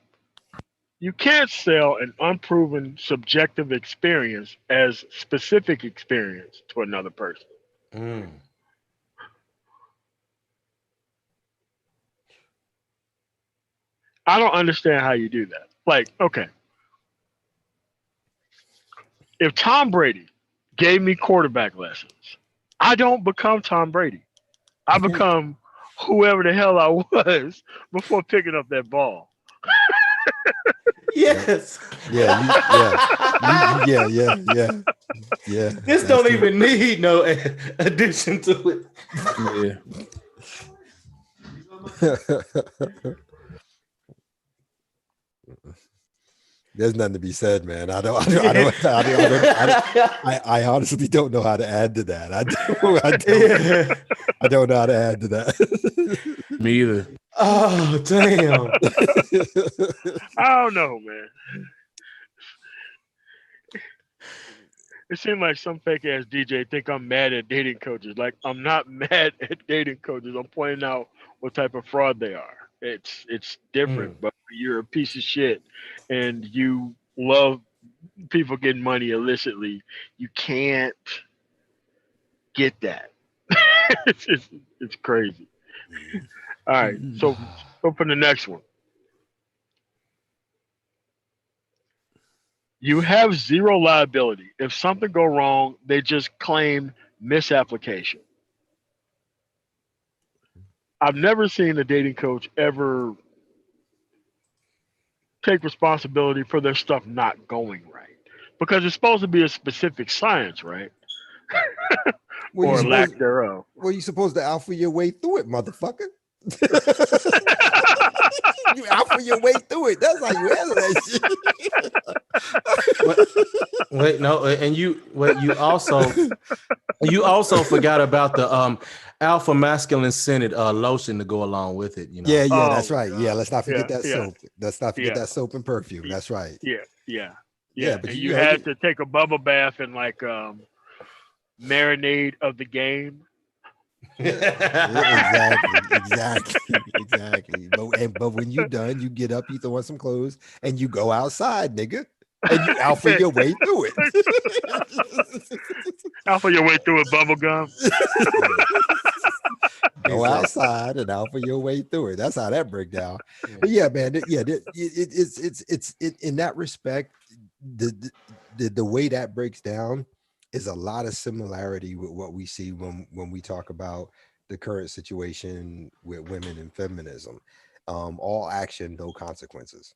You can't sell an unproven subjective experience as specific experience to another person. I don't understand how you do that. Like, okay, if Tom Brady gave me quarterback lessons, I don't become Tom Brady. I become whoever the hell I was before picking up that ball. Yes. Yeah. This don't even need no addition to it. Yeah. There's nothing to be said, man. I honestly don't know how to add to that. I don't know how to add to that. Me either. Oh, damn. I don't know, man. It seems like some fake ass DJ think I'm mad at dating coaches. Like, I'm not mad at dating coaches. I'm pointing out what type of fraud they are. It's different, but you're a piece of shit and you love people getting money illicitly. You can't get that. It's crazy. All right, so go for the next one. You have zero liability. If something go wrong, they just claim misapplication. I've never seen a dating coach ever take responsibility for their stuff not going right, because it's supposed to be a specific science, right? Or lack thereof. Well, you're supposed to alpha your way through it, motherfucker. You alpha your way through it. That's how you handle that shit. Wait, no, and you also forgot about the alpha masculine scented lotion to go along with it. You know. Yeah, that's Oh right. Yeah, God. let's not forget that Yeah. soap. Let's not forget Yeah. that soap and perfume. Yeah. That's right. Yeah. Yeah, Yeah. but And you you know, had to take a bubble bath and like marinade of the game. exactly. But when you done, you get up, you throw on some clothes, and you go outside, nigga, and you alpha your way through it. Alpha your way through a bubble gum. Go He's like, outside and alpha your way through it. That's how that break down. But yeah, man, it's in that respect, the way that breaks down is a lot of similarity with what we see when we talk about the current situation with women and feminism. All action, no consequences.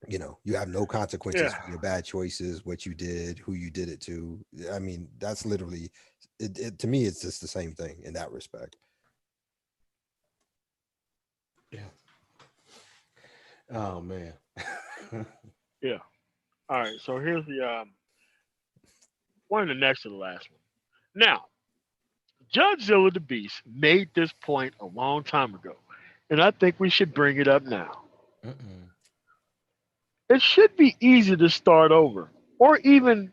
You know, you have no consequences Yeah. for your bad choices, what you did, who you did it to. I mean, that's literally to me, it's just the same thing in that respect. yeah. Oh man. Yeah. All right. So here's the one of the next to the last one. Now, Judge Zilla the Beast made this point a long time ago, and I think we should bring it up now. Mm-mm. It should be easy to start over, or even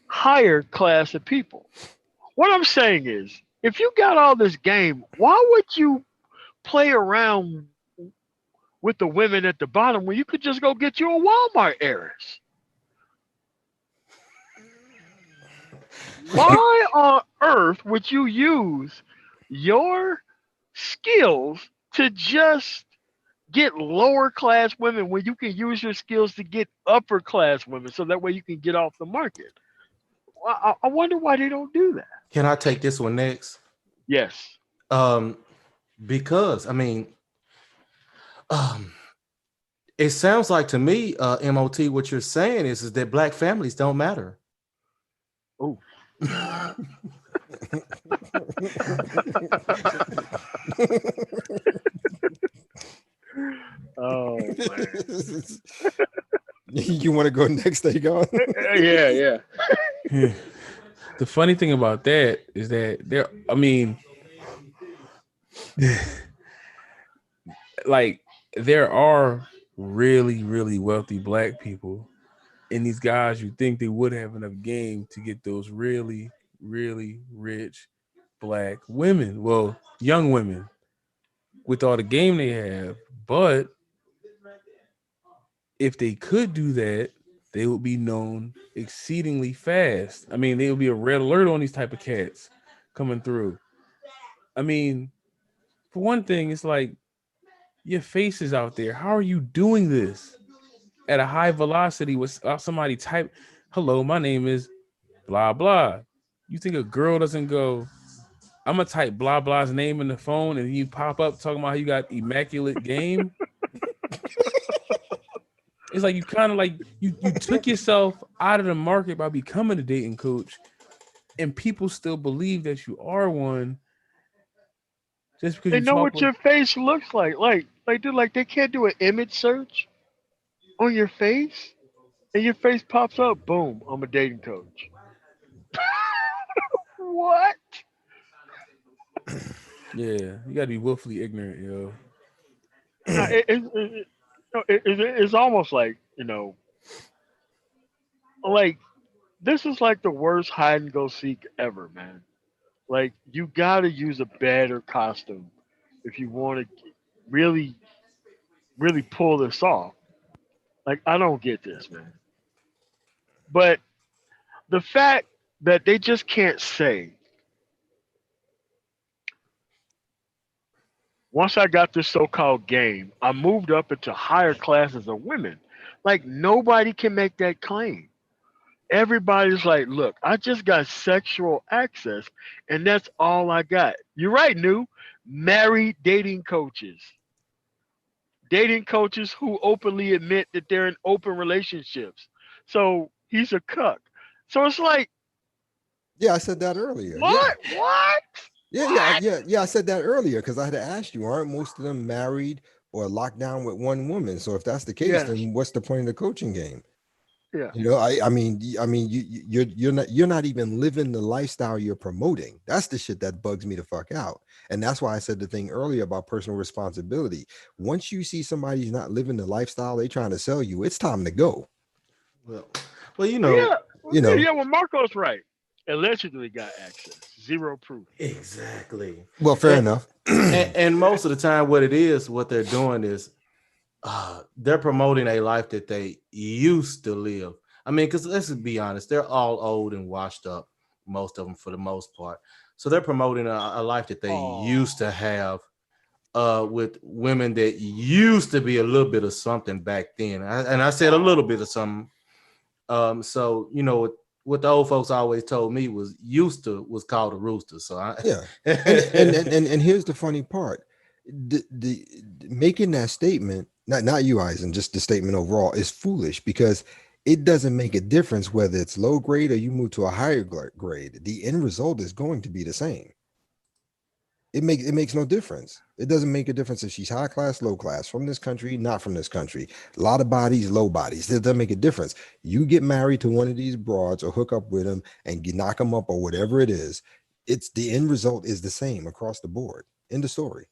higher class of people. What I'm saying is, if you got all this game, why would you play around with the women at the bottom when you could just go get you a Walmart heiress? Why on earth would you use your skills to just get lower class women when you can use your skills to get upper class women so that way you can get off the market? I wonder why they don't do that. Can I take this one next? Yes. Um, because I mean, um, it sounds like to me, MOT, what you're saying is that black families don't matter. Oh. Oh man. You want to go next? There you go. Yeah. Yeah. The funny thing about that is that I mean, like there are really, really wealthy black people, and these guys, you think they would have enough game to get those really, really rich black women, well, young women, with all the game they have. But if they could do that, they would be known exceedingly fast. I mean, there would be a red alert on these type of cats coming through. I mean, for one thing, it's like your face is out there. How are you doing this at a high velocity with somebody type, hello, my name is blah, blah. You think a girl doesn't go, I'm going to type blah, blah's name in the phone and you pop up talking about how you got immaculate game? It's like you kind of like, you took yourself out of the market by becoming a dating coach, and people still believe that you are one just because They you know talk what with. your face looks like. Like they can't do an image search on your face, and your face pops up. Boom! I'm a dating coach. What? Yeah, you got to be willfully ignorant, yo. No, it's almost like like this is like the worst hide and go seek ever, man. Like you got to use a better costume if you want to really, really pull this off. Like I don't get this, man. But the fact that they just can't say once I got this so-called game, I moved up into higher classes of women. Like nobody can make that claim. Everybody's like, look, I just got sexual access and that's all I got. You're right, New. Married dating coaches. Dating coaches who openly admit that they're in open relationships. So he's a cuck. So it's like, Yeah, I said that earlier. Yeah. what? What? Yeah. I said that earlier because I had to ask you, aren't most of them married or locked down with one woman? So if that's the case, Yes. then what's the point of the coaching game? Yeah. You know, you're not even living the lifestyle you're promoting. That's the shit that bugs me the fuck out. And that's why I said the thing earlier about personal responsibility. Once you see somebody's not living the lifestyle they trying to sell you, it's time to go. Well, well, Yeah. You know. Yeah. Well, Marco's right. Allegedly got access. Zero proof. exactly. Well, fair And, enough. and most of the time, what they're doing is they're promoting a life that they used to live. I mean, because let's be honest, they're all old and washed up, most of them for the most part. So they're promoting a life that they used to have with women that used to be a little bit of something back then. And I said a little bit of something. So you know what the old folks always told me was used to was called a rooster. So Yeah, and here's the funny part: the making that statement, not you, Eisen, just the statement overall is foolish because it doesn't make a difference whether it's low grade or you move to a higher grade. The end result is going to be the same. It makes no difference. It doesn't make a difference if she's high class, low class, from this country, not from this country. A lot of bodies, low bodies. It doesn't make a difference. You get married to one of these broads or hook up with them and you knock them up or whatever it is. It's the end result is the same across the board. End of story.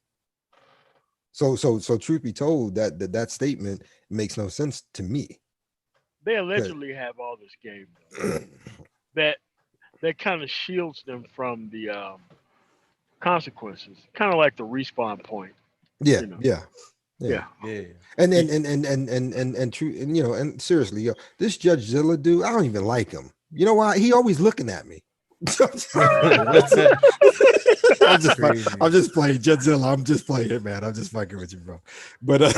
So truth be told, that statement makes no sense to me. They 'Cause- allegedly have all this game though, that kind of shields them from the consequences. Kind of like the respawn point. yeah, You know. yeah. Yeah. yeah. And true, and you know, and seriously, yo, this Judge Zilla dude, I don't even like him. You know why? He always looking at me. Crazy. I'm just playing Judge Zilla. I'm just playing it, man. I'm just fucking with you, bro. But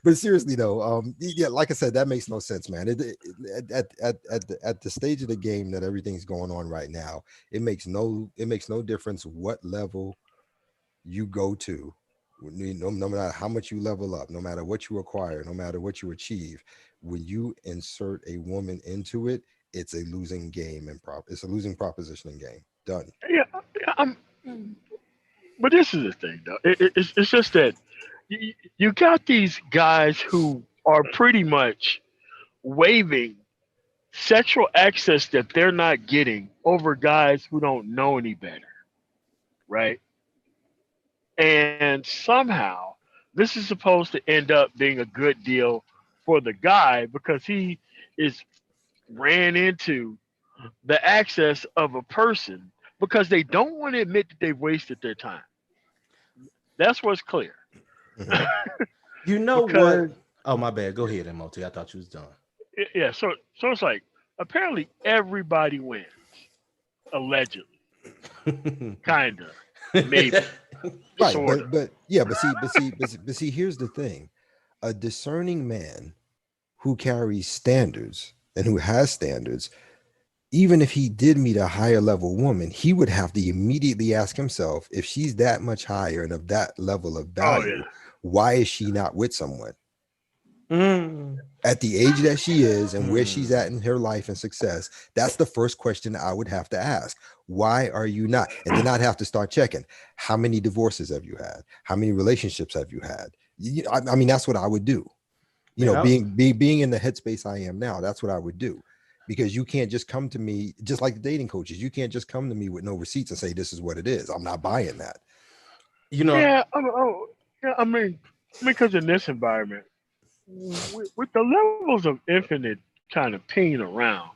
but seriously though, yeah, like I said, that makes no sense, man. At the stage of the game that everything's going on right now, it makes no difference what level you go to, no matter how much you level up, no matter what you acquire, no matter what you achieve. When you insert a woman into it, it's a losing game it's a losing proposition and game. Done. Yeah. But this is the thing though. It's just that you got these guys who are pretty much waiving sexual access that they're not getting over guys who don't know any better, right? And somehow this is supposed to end up being a good deal for the guy because he is ran into the access of a person because they don't want to admit that they've wasted their time. That's what's clear. Mhm. You know Because what? Oh, my bad. Go ahead, MOT. I thought you was done. yeah, so it's like apparently everybody wins, allegedly, kinda, maybe, Right, sort of. but yeah, but see, here's the thing: a discerning man who carries standards and who has standards, even if he did meet a higher level woman, he would have to immediately ask himself, if she's that much higher and of that level of Oh value, yeah, why is she not with someone Mm. at the age that she is and where she's Mm. at in her life and success? That's the first question I would have to ask. Why are you not? And then I'd have to start checking. How many divorces have you had? How many relationships have you had? I mean, that's what I would do. You Man, know, being in the headspace I am now, that's what I would do. Because you can't just come to me, just like the dating coaches, you can't just come to me with no receipts and say, this is what it is. I'm not buying that. you know, yeah. Yeah. Because in this environment, with the levels of infinite kind of pinging around,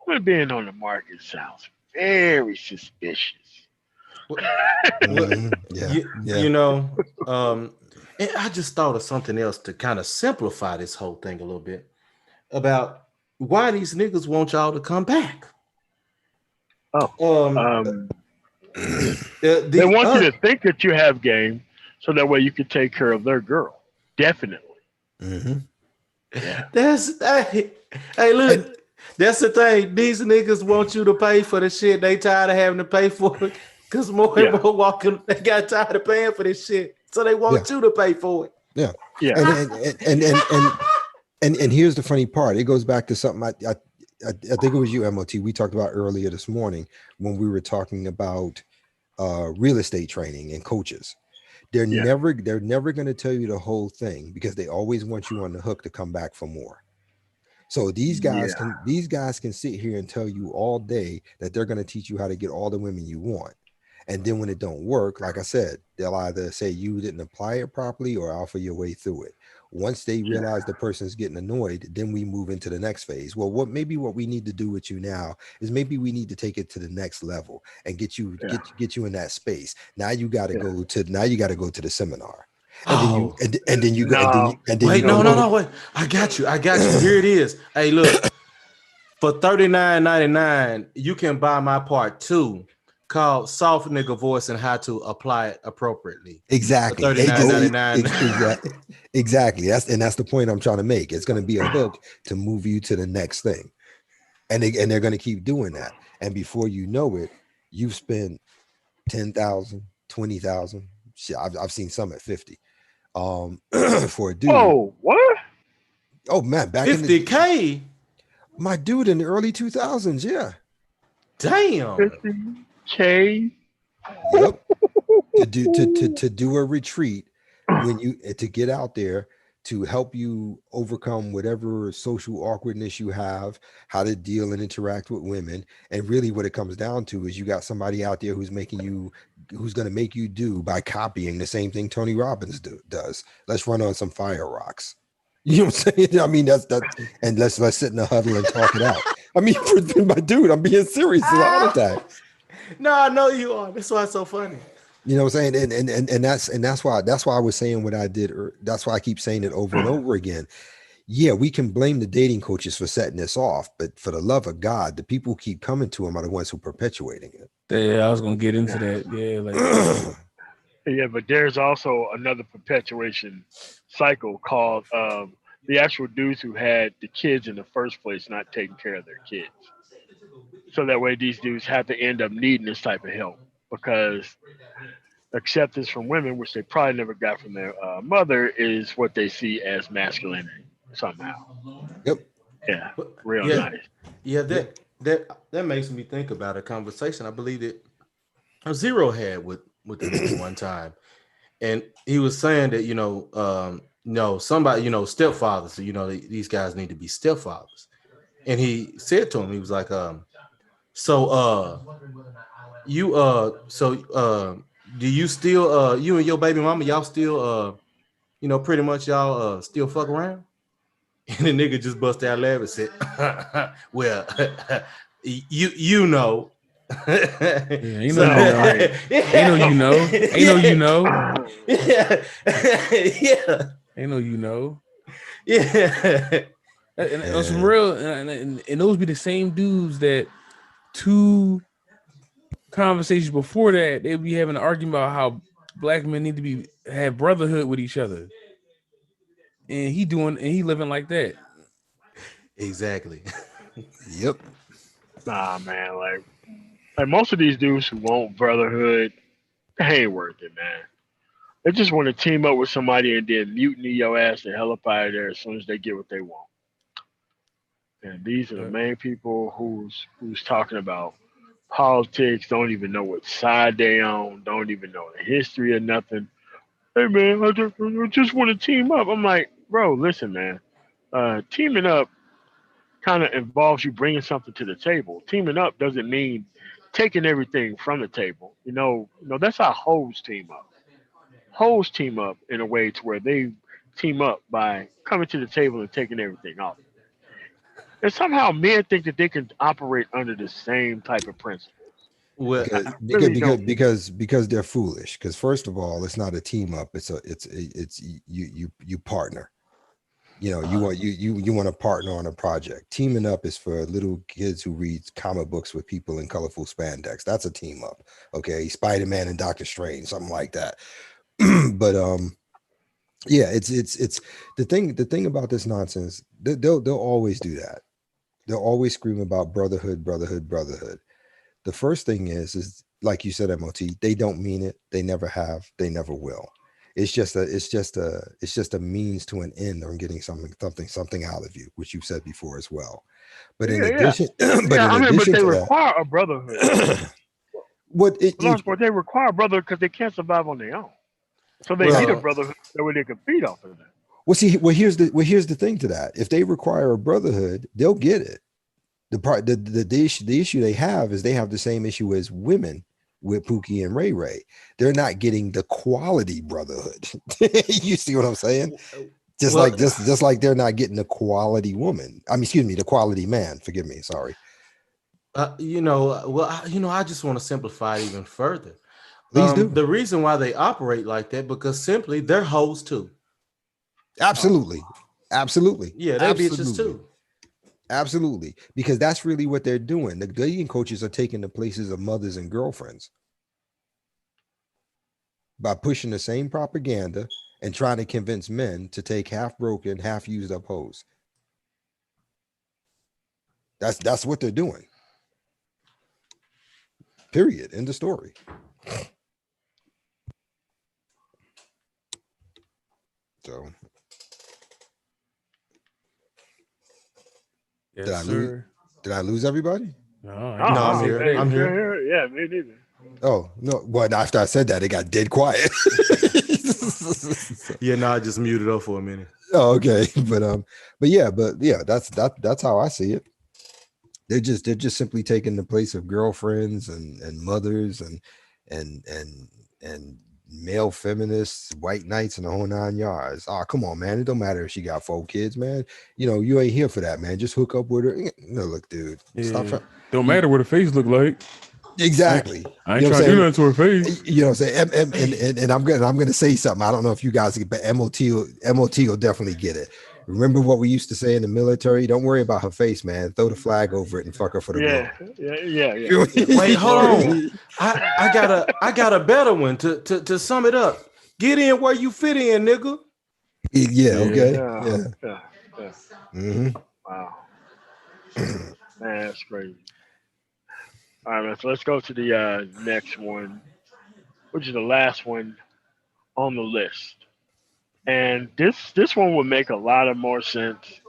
women being on the market sounds very suspicious. what, Yeah. you know, and I just thought of something else to kind of simplify this whole thing a little bit about why these niggas want y'all to come back. Oh, Um, they want you to think that you have game, so that way you can take care of their girl. Definitely. Mhm. Yeah. Hey, look, that's the thing. These niggas want you to pay for the shit they tired of having to pay for it. Cause more and Yeah. more walking, they got tired of paying for this shit. So they want you to pay for it. Yeah. Yeah. And here's the funny part. It goes back to something I think it was you, MOT. We talked about earlier this morning when we were talking about real estate training and coaches. They're Yeah. never going to tell you the whole thing because they always want you on the hook to come back for more. So Yeah. these guys can sit here and tell you all day that they're going to teach you how to get all the women you want. And then when it don't work, like I said, they'll either say you didn't apply it properly or alpha your way through it. Once they Yeah. realize the person's getting annoyed, then we move into the next phase. Well, what we need to do with you now is maybe we need to take it to the next level and get you Yeah. get you in that space. Now you got to Yeah. go to the seminar. And then you Oh, and then you go No. and then you wait, go no, wait. I got you. Here it is. Hey, look, for $39.99, you can buy my part 2 called Soft Nigga Voice and How to Apply It Appropriately. For exactly. $39.99. Exactly. That's the point I'm trying to make. It's going to be a hook to move you to the next thing. And they're going to keep doing that. And before you know it, you've spent 10,000, 20,000. Shit, I've seen some at 50. For a dude. Oh, what? Oh man, back in the 50K. my dude in the early 2000s, yeah. Damn. 50K. Yep. To do a retreat when you to get out there to help you overcome whatever social awkwardness you have, how to deal and interact with women. And really what it comes down to is you got somebody out there who's going to make you do by copying the same thing Tony Robbins does. Let's run on some fire rocks. You know what I'm saying? I mean, that's and let's sit in a huddle and talk it out. I mean, my dude, I'm being serious. It's a heart attack. No, I know you are. That's why it's so funny. You know what I'm saying? And that's why I was saying what I did. That's why I keep saying it over and over again. Yeah, we can blame the dating coaches for setting this off, but for the love of God, the people who keep coming to them are the ones who are perpetuating it. Yeah, I was gonna get into that. Yeah, like Yeah, but there's also another perpetuation cycle called the actual dudes who had the kids in the first place not taking care of their kids. So that way these dudes have to end up needing this type of help because acceptance from women, which they probably never got from their mother, is what they see as masculinity somehow. Yep. Yeah, But real yeah, nice. yeah, Yep. that makes me think about a conversation I believe that Zero had with the nigga one time. And he was saying that, no, somebody, stepfathers, these guys need to be stepfathers. And he said to him, he was like, so do you still you and your baby mama, y'all still pretty much y'all still fuck around? And the nigga just bust out laughing and said, well, you know. ain't So, no you know. Ain't no you know. Ain't no you know. Yeah. Yeah. Ain't no you know. Yeah. And on some real, and those be the same dudes that 2 conversations before that they be having an argument about how black men need to have brotherhood with each other, and he living like that. Exactly. Yep. Nah, man, like most of these dudes who want brotherhood, they ain't worth it, man. They just want to team up with somebody and then mutiny your ass the hell up out of there as soon as they get what they want. And these are the main people who's talking about politics, don't even know what side they on, don't even know the history or nothing. Hey man, I just want to team up. I'm like, bro, listen, man. Teaming up kind of involves you bringing something to the table. Teaming up doesn't mean taking everything from the table. That's how hoes team up. Hoes team up in a way to where they team up by coming to the table and taking everything off. And somehow men think that they can operate under the same type of principles. Well, I really don't. Because they're foolish. Because first of all, it's not a team up. It's you partner. You want to partner on a project. Teaming up is for little kids who read comic books with people in colorful spandex. That's a team up. Okay, Spider-Man and Doctor Strange, something like that. But yeah, it's the thing about this nonsense. They'll always do that. They'll always scream about brotherhood. The first thing is like you said, MOT, they don't mean it. They never have. They never will. It's just a means to an end on getting something out of you, which you've said before as well. But in addition, but they to require a brotherhood. that, They require a brother because they can't survive on their own. So they need a brotherhood that way they can feed off of that. here's the thing to that. If they require a brotherhood, they'll get it. The issue they have is they have the same issue as women with Pookie and Ray Ray. They're not getting the quality brotherhood. You see what I'm saying? Just like they're not getting the quality woman. I mean, excuse me, the quality man. Forgive me. Sorry. I just want to simplify it even further. Please do. The reason why they operate like that, because simply they're hoes too. Absolutely. Yeah, they bitches too. Absolutely. Because that's really what they're doing. The dating coaches are taking the places of mothers and girlfriends by pushing the same propaganda and trying to convince men to take half broken, half used up hoes. That's what they're doing. Period. End of story. So Yes, did I lose everybody? No, I'm here. I'm here. Yeah, me neither. Oh no! Well, after I said that, it got dead quiet. I just muted up for a minute. Oh, okay, but yeah, that's how I see it. They're just simply taking the place of girlfriends and mothers and male feminists, white knights, and the whole 9 yards. Oh, come on, man! It don't matter if she got 4 kids, man. You ain't here for that, man. Just hook up with her. No, look, dude. Yeah. Don't matter what her face look like. Exactly. I ain't trying to do nothing to her face. You know what I'm saying? And I'm gonna say something. I don't know if you guys get, but MOT will definitely get it. Remember what we used to say in the military? Don't worry about her face, man. Throw the flag over it and fuck her for the Yeah. Wait, hold on. I got a better one to sum it up. Get in where you fit in, nigga. Yeah. Okay. Yeah. Mm-hmm. Wow. Man, that's crazy. All right, so let's go to the next one, which is the last one on the list. And this one would make a lot of more sense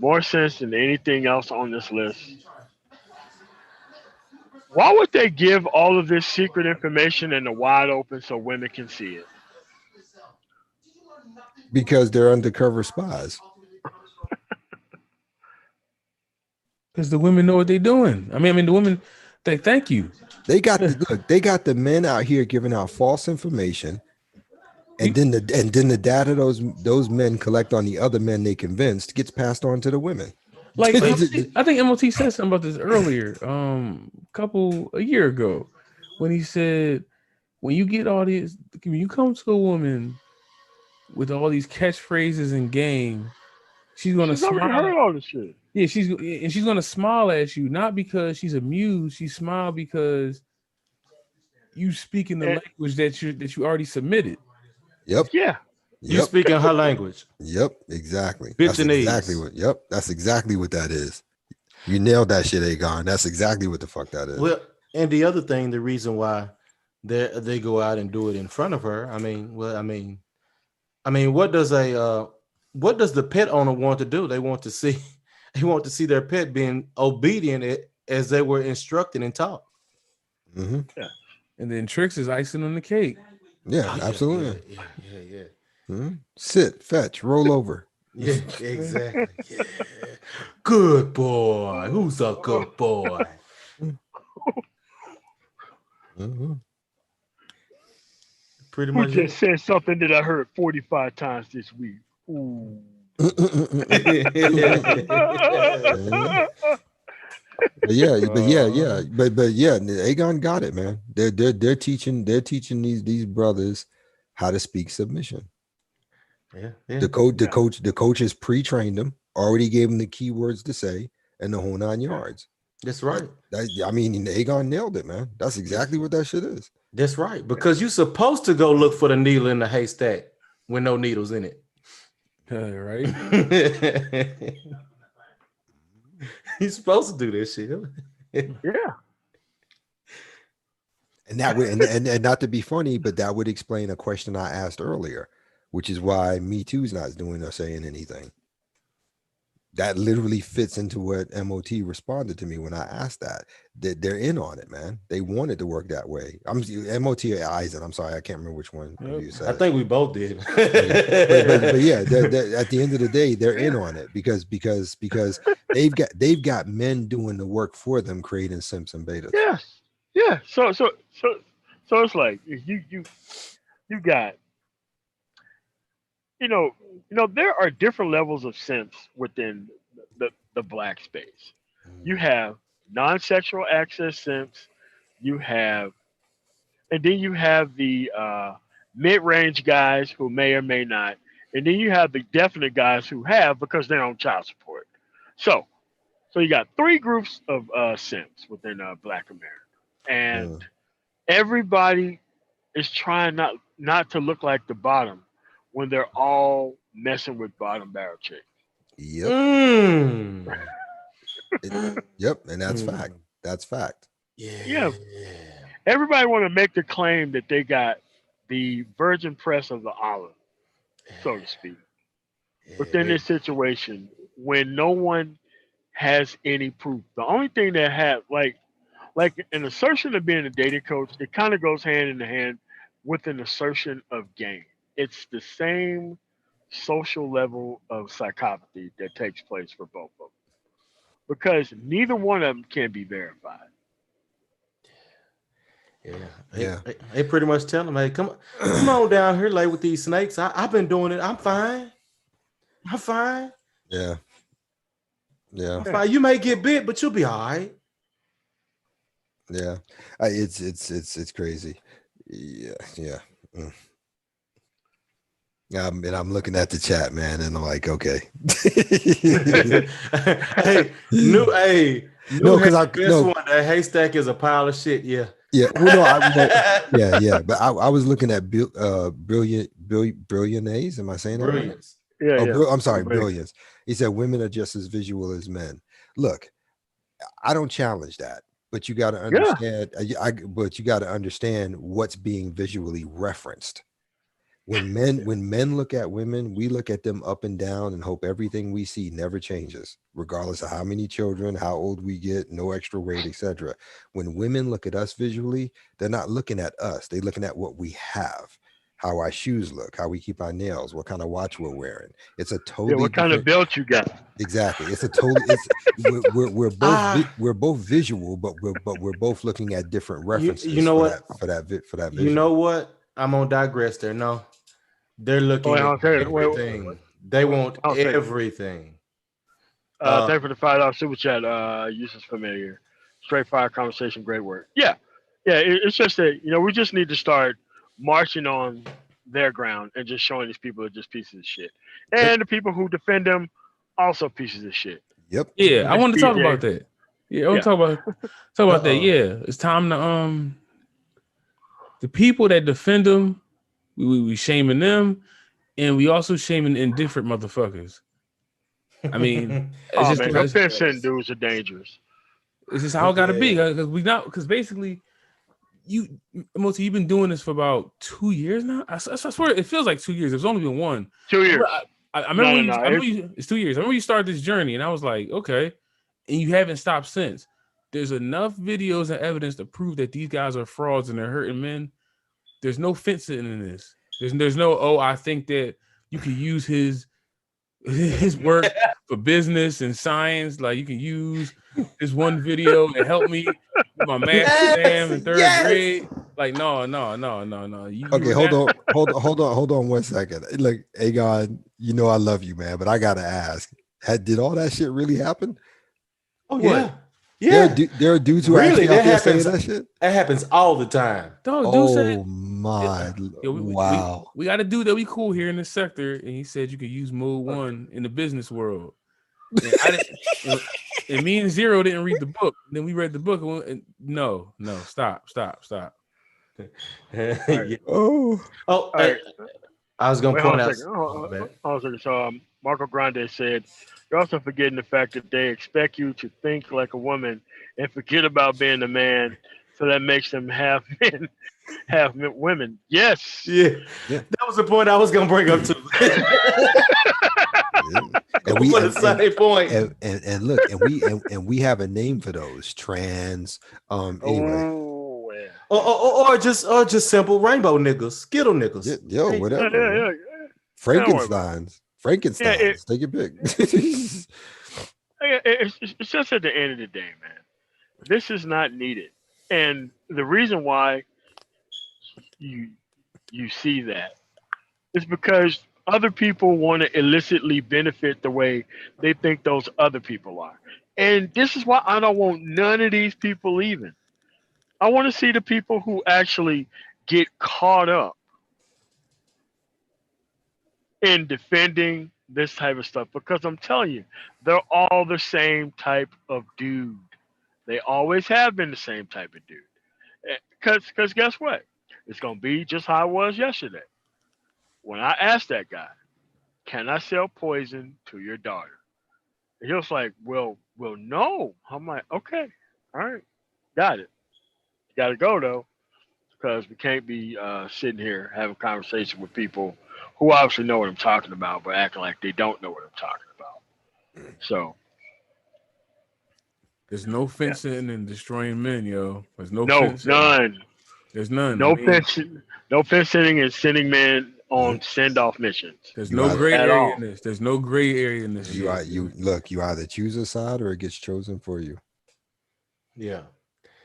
than anything else on this list. Why would they give all of this secret information in the wide open so women can see it? Because they're undercover spies. Because the women know what they're doing. I mean, the women, they thank you. They got the men out here giving out false information, and then the data those men collect on the other men they convinced gets passed on to the women. Like I think MOT said something about this earlier, a year ago, when he said, when you come to a woman with all these catchphrases and game, she's gonna smile. Heard all this shit. Yeah, she's gonna smile at you, not because she's amused. She smiled because you speak in the language that you already submitted. Yep. Yeah. You speak in her language. Yep. Exactly. That's exactly what that is. You nailed that shit, Aegon. That's exactly what the fuck that is. Well, and the other thing, the reason why they go out and do it in front of her. I mean, what does the pet owner want to do? They want to see their pet being obedient as they were instructed and taught. Mm-hmm. Yeah. And then tricks is icing on the cake. Yeah, absolutely. Yeah. Mm-hmm. Sit, fetch, roll over. Yeah, exactly. Yeah. Good boy. Who's a good boy? Mm-hmm. Pretty Who much. just said something that I heard 45 times this week? Ooh. But yeah, Aegon got it, man. They're teaching these brothers how to speak submission. Yeah. The coach has pre-trained them, already gave them the keywords to say, and the whole 9 yards. That's right. Aegon nailed it, man. That's exactly what that shit is. That's right. Because you're supposed to go look for the needle in the haystack with no needles in it. Right? You're supposed to do this shit. Yeah. And that would, and not to be funny, but that would explain a question I asked earlier, which is why Me Too's not doing or saying anything. That literally fits into what MOT responded to me when I asked that. They're in on it, man. They want it to work that way. I'm MOT or Eisen. I'm sorry, I can't remember which one of you said. I think we both did. but yeah, they're, at the end of the day, they're in on it because they've got men doing the work for them, creating simps and betas. Yes. Yeah. So it's like you got there are different levels of simps within the black space. You have non-sexual access simps. You have, and then you have the mid-range guys who may or may not, and then you have the definite guys who have because they're on child support. So you got three groups of simps within Black America, and everybody is trying not to look like the bottom when they're all messing with bottom barrel chicks. Yep. Yep, and that's fact. That's fact. Yeah. Everybody want to make the claim that they got the virgin press of the olive, so to speak, within this situation when no one has any proof. The only thing that have like an assertion of being a dating coach, it kind of goes hand in hand with an assertion of game. It's the same social level of psychopathy that takes place for both of them because neither one of them can be verified. They pretty much tell them, hey, come on down here, lay with these snakes. I've been doing it. I'm fine. Yeah. I'm fine. You may get bit, but you'll be all right. Yeah. It's crazy. Yeah. And I'm looking at the chat, man, and I'm like, okay. No, because one. That haystack is a pile of shit. Yeah. Yeah. Well, no, But I was looking at brilliance. Am I saying that? Brilliance. Right? I'm sorry, brilliance. He said women are just as visual as men. Look, I don't challenge that, but you got to understand. But you got to understand what's being visually referenced. When men look at women, we look at them up and down and hope everything we see never changes, regardless of how many children, how old we get, no extra weight, etc. When women look at us visually, they're not looking at us. They're looking at what we have, how our shoes look, how we keep our nails, what kind of watch we're wearing. It's a totally what kind of belt you got. Exactly. It's a totally. We're both visual, but we're both looking at different references. You know what? For that visual. You know what? I'm gonna digress there. No. They're looking at everything. They want everything. Thank you for the $5 super chat. Uses familiar. Straight fire conversation. Great work. Yeah. It's just that we just need to start marching on their ground and just showing these people are just pieces of shit, and the people who defend them also pieces of shit. Yep. Yeah, I want to talk about that. Yeah, I want to talk about that. Yeah, it's time to the people that defend them. We shaming them, and we also shaming indifferent motherfuckers. I mean, offensive dudes are dangerous. It's just how it gotta be because basically you've been doing this for about 2 years now. I swear it feels like 2 years. It's only been 1. 2 years. I remember it's 2 years. I remember you started this journey, and I was like, okay, and you haven't stopped since. There's enough videos and evidence to prove that these guys are frauds and they're hurting men. There's no fencing in this. There's no, I think that you can use his work for business and science. Like you can use this one video to help me with my math exam in 3rd grade. Like, no. Okay, hold on 1 second. Look, Aegon, I love you, man, but I gotta ask, did all that shit really happen? Oh, yeah. Yeah, there are dudes who really out there saying that shit. That happens all the time. My! Wow. We got a dude that we cool here in this sector, and he said you could use mode 1 in the business world. And me and Zero didn't read the book. Then we read the book, and no, stop. Right. I was gonna point out. So Marco Grande said, "You're also forgetting the fact that they expect you to think like a woman and forget about being a man. So that makes them half men, half women. Yes. Yeah, Yeah. that was the point I was gonna bring up too. And we For the same point. and look, and we have a name for those trans. Anyway, Oh, yeah. Or just simple rainbow niggas, skittle niggas. yo, Hey, whatever. Yeah, Man. yeah. Don't worry about it. Frankenstein's. Take your pick. It's just at the end of the day, man. This is not needed, and the reason why you you see that is because other people want to illicitly benefit the way they think those other people are, and this is why I don't want none of these people leaving. I want to see the people who actually get caught up in defending this type of stuff because I'm telling you, they're all the same type of dude. They always have been the same type of dude. Because guess what? It's going to be just how it was yesterday. When I asked that guy, can I sell poison to your daughter? And he was like, well, no. I'm like, okay, all right, got it. Got to go though, because we can't be sitting here having conversation with people who obviously know what I'm talking about, but acting like they don't know what I'm talking about. So There's no yeah, fencing and destroying men, yo. There's no no, fencing. none, There's none. I no mean, fencing, no fencing, and sending men on send off missions there's You no either gray at area in all. this. There's no gray area in this shit. you look, you either choose a side or it gets chosen for you. Yeah.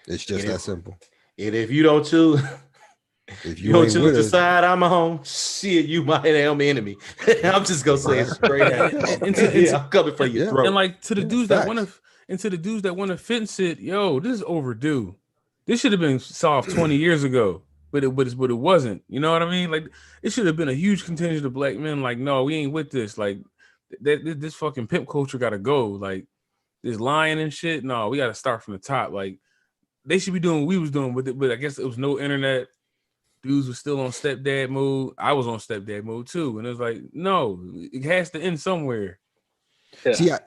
It's just And that if, simple. and if you don't choose, If you you don't ain't choose with the us, side I'm on, shit, you my damn enemy. I'm just gonna say it straight out. Yeah, I'm coming for your yeah, throat. And like to the yeah, dudes that want facts. to, and to the dudes that want to fence it, yo, this is overdue. This should have been solved 20 years ago, but it wasn't. You know what I mean? Like it should have been a huge contingent of black men. Like, no, we ain't with this. Like this fucking pimp culture got to go. Like this lying and shit. No, we got to start from the top. Like they should be doing what we was doing with it, but I guess it was no internet. Dudes was still on stepdad mode. I was on stepdad mode too, and it was like, no, it has to end somewhere. Yeah.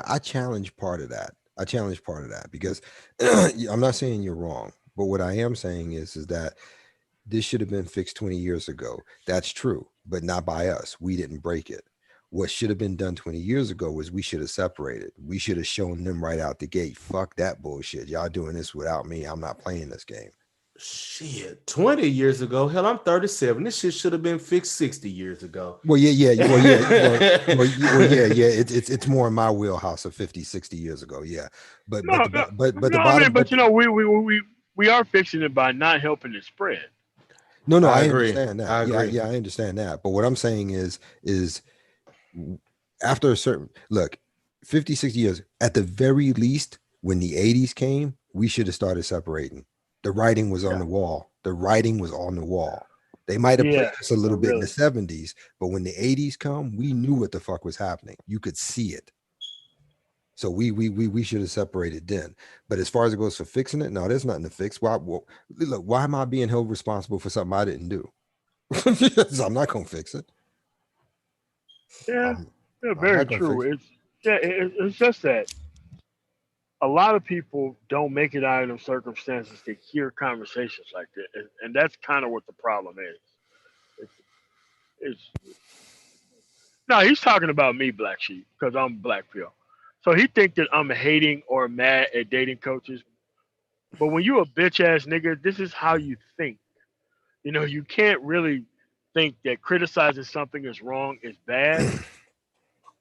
I challenge part of that. I challenge part of that because I'm not saying you're wrong, but what I am saying is that this should have been fixed 20 years ago. That's true, but not by us. We didn't break it. What should have been done 20 years ago was we should have separated. We should have shown them right out the gate. Fuck that bullshit. Y'all doing this without me. I'm not playing this game. Shit, 20 years ago. Hell, I'm 37. This shit should have been fixed 60 years ago. Well, yeah. Yeah. It's more in my wheelhouse of 50, 60 years ago. Yeah. But No, no, the no. I mean, bottom, but you know, we are fixing it by not helping it spread. no, I I agree. understand that. I agree. Yeah, I understand that. But what I'm saying is after a certain look, 50, 60 years, at the very least, when the 80s came, we should have started separating. The writing was on the wall. The writing was on the wall. They might have played us a little bit in the 70s, but when the 80s come, we knew what the fuck was happening. You could see it. So we should have separated then. But as far as it goes for fixing it, no, there's nothing to fix. Look, why am I being held responsible for something I didn't do? So I'm not gonna fix it. Yeah, I'm very not gonna true. fix It's just that a lot of people don't make it out of them circumstances to hear conversations like that, and that's kind of what the problem is. It's no, he's talking about me, Black Sheep, because I'm Black Pill. So he think that I'm hating or mad at dating coaches. But when you a bitch ass nigga, this is how you think. You know, you can't really think that criticizing something is wrong is bad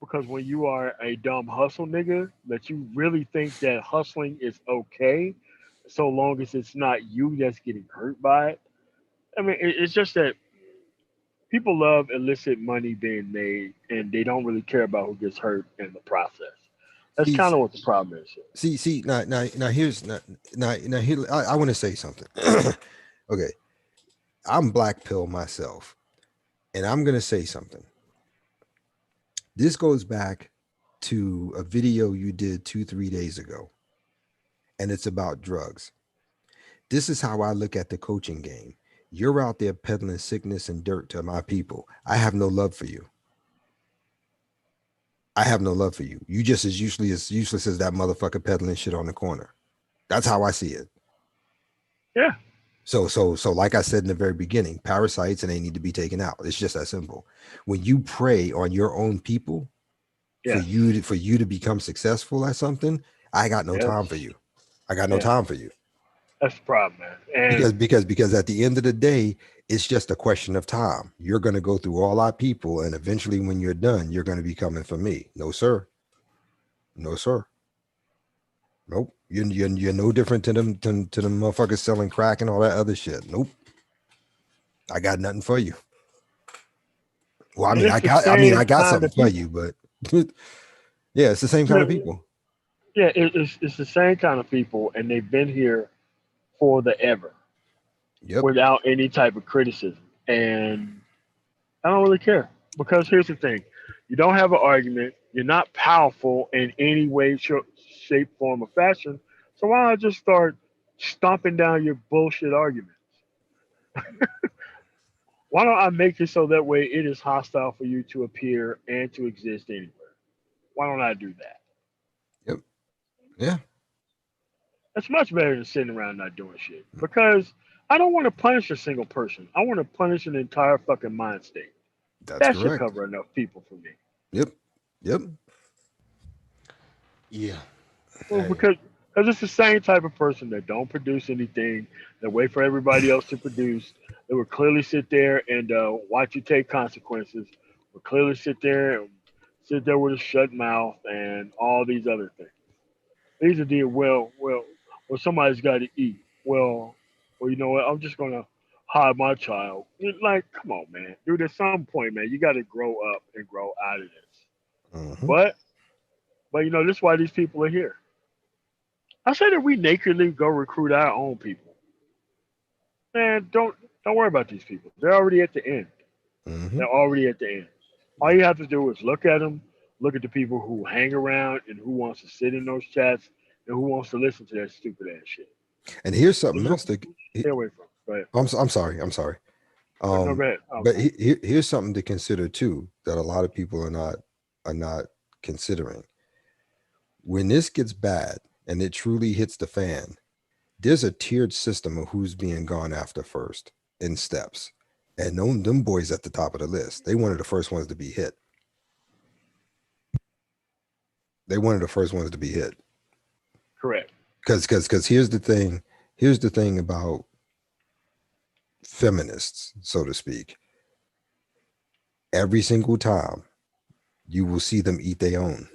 because when you are a dumb hustle nigga, that you really think that hustling is okay, so long as it's not you that's getting hurt by it. I mean, it's just that people love illicit money being made, and they don't really care about who gets hurt in the process. That's See, kind of what the problem is. see, now here's now here I want to say something. Okay, I'm Black Pill myself, and I'm gonna say something. This goes back to a video you did 2-3 days ago, and it's about drugs. This is how I look at the coaching game. You're out there peddling sickness and dirt to my people. I have no love for you. I have no love for you. You just as useless as that motherfucker peddling shit on the corner. That's how I see it. Yeah. So like I said in the very beginning, parasites and they need to be taken out. It's just that simple. When you prey on your own people for Yes. you to become successful at something, I got no time for Yes. you. I got no Yeah. time for you. That's the problem, man. And Because at the end of the day, it's just a question of time. You're going to go through all our people, and eventually, when you're done, you're going to be coming for me. No, sir. No, sir. Nope. You're no different to them motherfuckers selling crack and all that other shit. Nope. I got nothing for you. Well, I mean, it's the same I got kind something of for people. you, but yeah, it's the same kind Yeah, of people. yeah, it's the same kind of people, and they've been here for the ever Yep. without any type of criticism. And I don't really care because here's the thing: you don't have an argument. You're not powerful in any way, shape, form, or fashion. So why not just start stomping down your bullshit arguments? Why don't I make it so that way it is hostile for you to appear and to exist anywhere? Why don't I do that? Yep. Yeah. That's much better than sitting around not doing shit. Because I don't want to punish a single person. I want to punish an entire fucking mind state. That's That should correct. cover enough people for me. Yep. Yep. Yeah. Well, Hey. because it's the same type of person that don't produce anything, that wait for everybody else to produce, that will clearly sit there and watch you take consequences, will clearly sit there with a shut mouth and all these other things. These are the well, somebody's got to eat. Well, you know what? I'm just gonna hide my child. Like, come on, man, dude. At some point, man, you got to grow up and grow out of this. Mm-hmm. But you know, this is why these people are here. I say that we nakedly go recruit our own people. Man, don't worry about these people. They're already at the end. Mm-hmm. They're already at the end. All you have to do is look at them, look at the people who hang around and who wants to sit in those chats and who wants to listen to that stupid ass shit. And here's something Those are else the to. people to stay away from. Right? I'm sorry. I'm sorry. No, go ahead. Oh, But here's something to consider too that a lot of people are not considering. When this gets bad and it truly hits the fan, there's a tiered system of who's being gone after first in steps. And them boys at the top of the list, they wanted the first ones to be hit. They wanted the first ones to be hit. correct. Because here's the thing about feminists, so to speak. Every single time you will see them eat their own.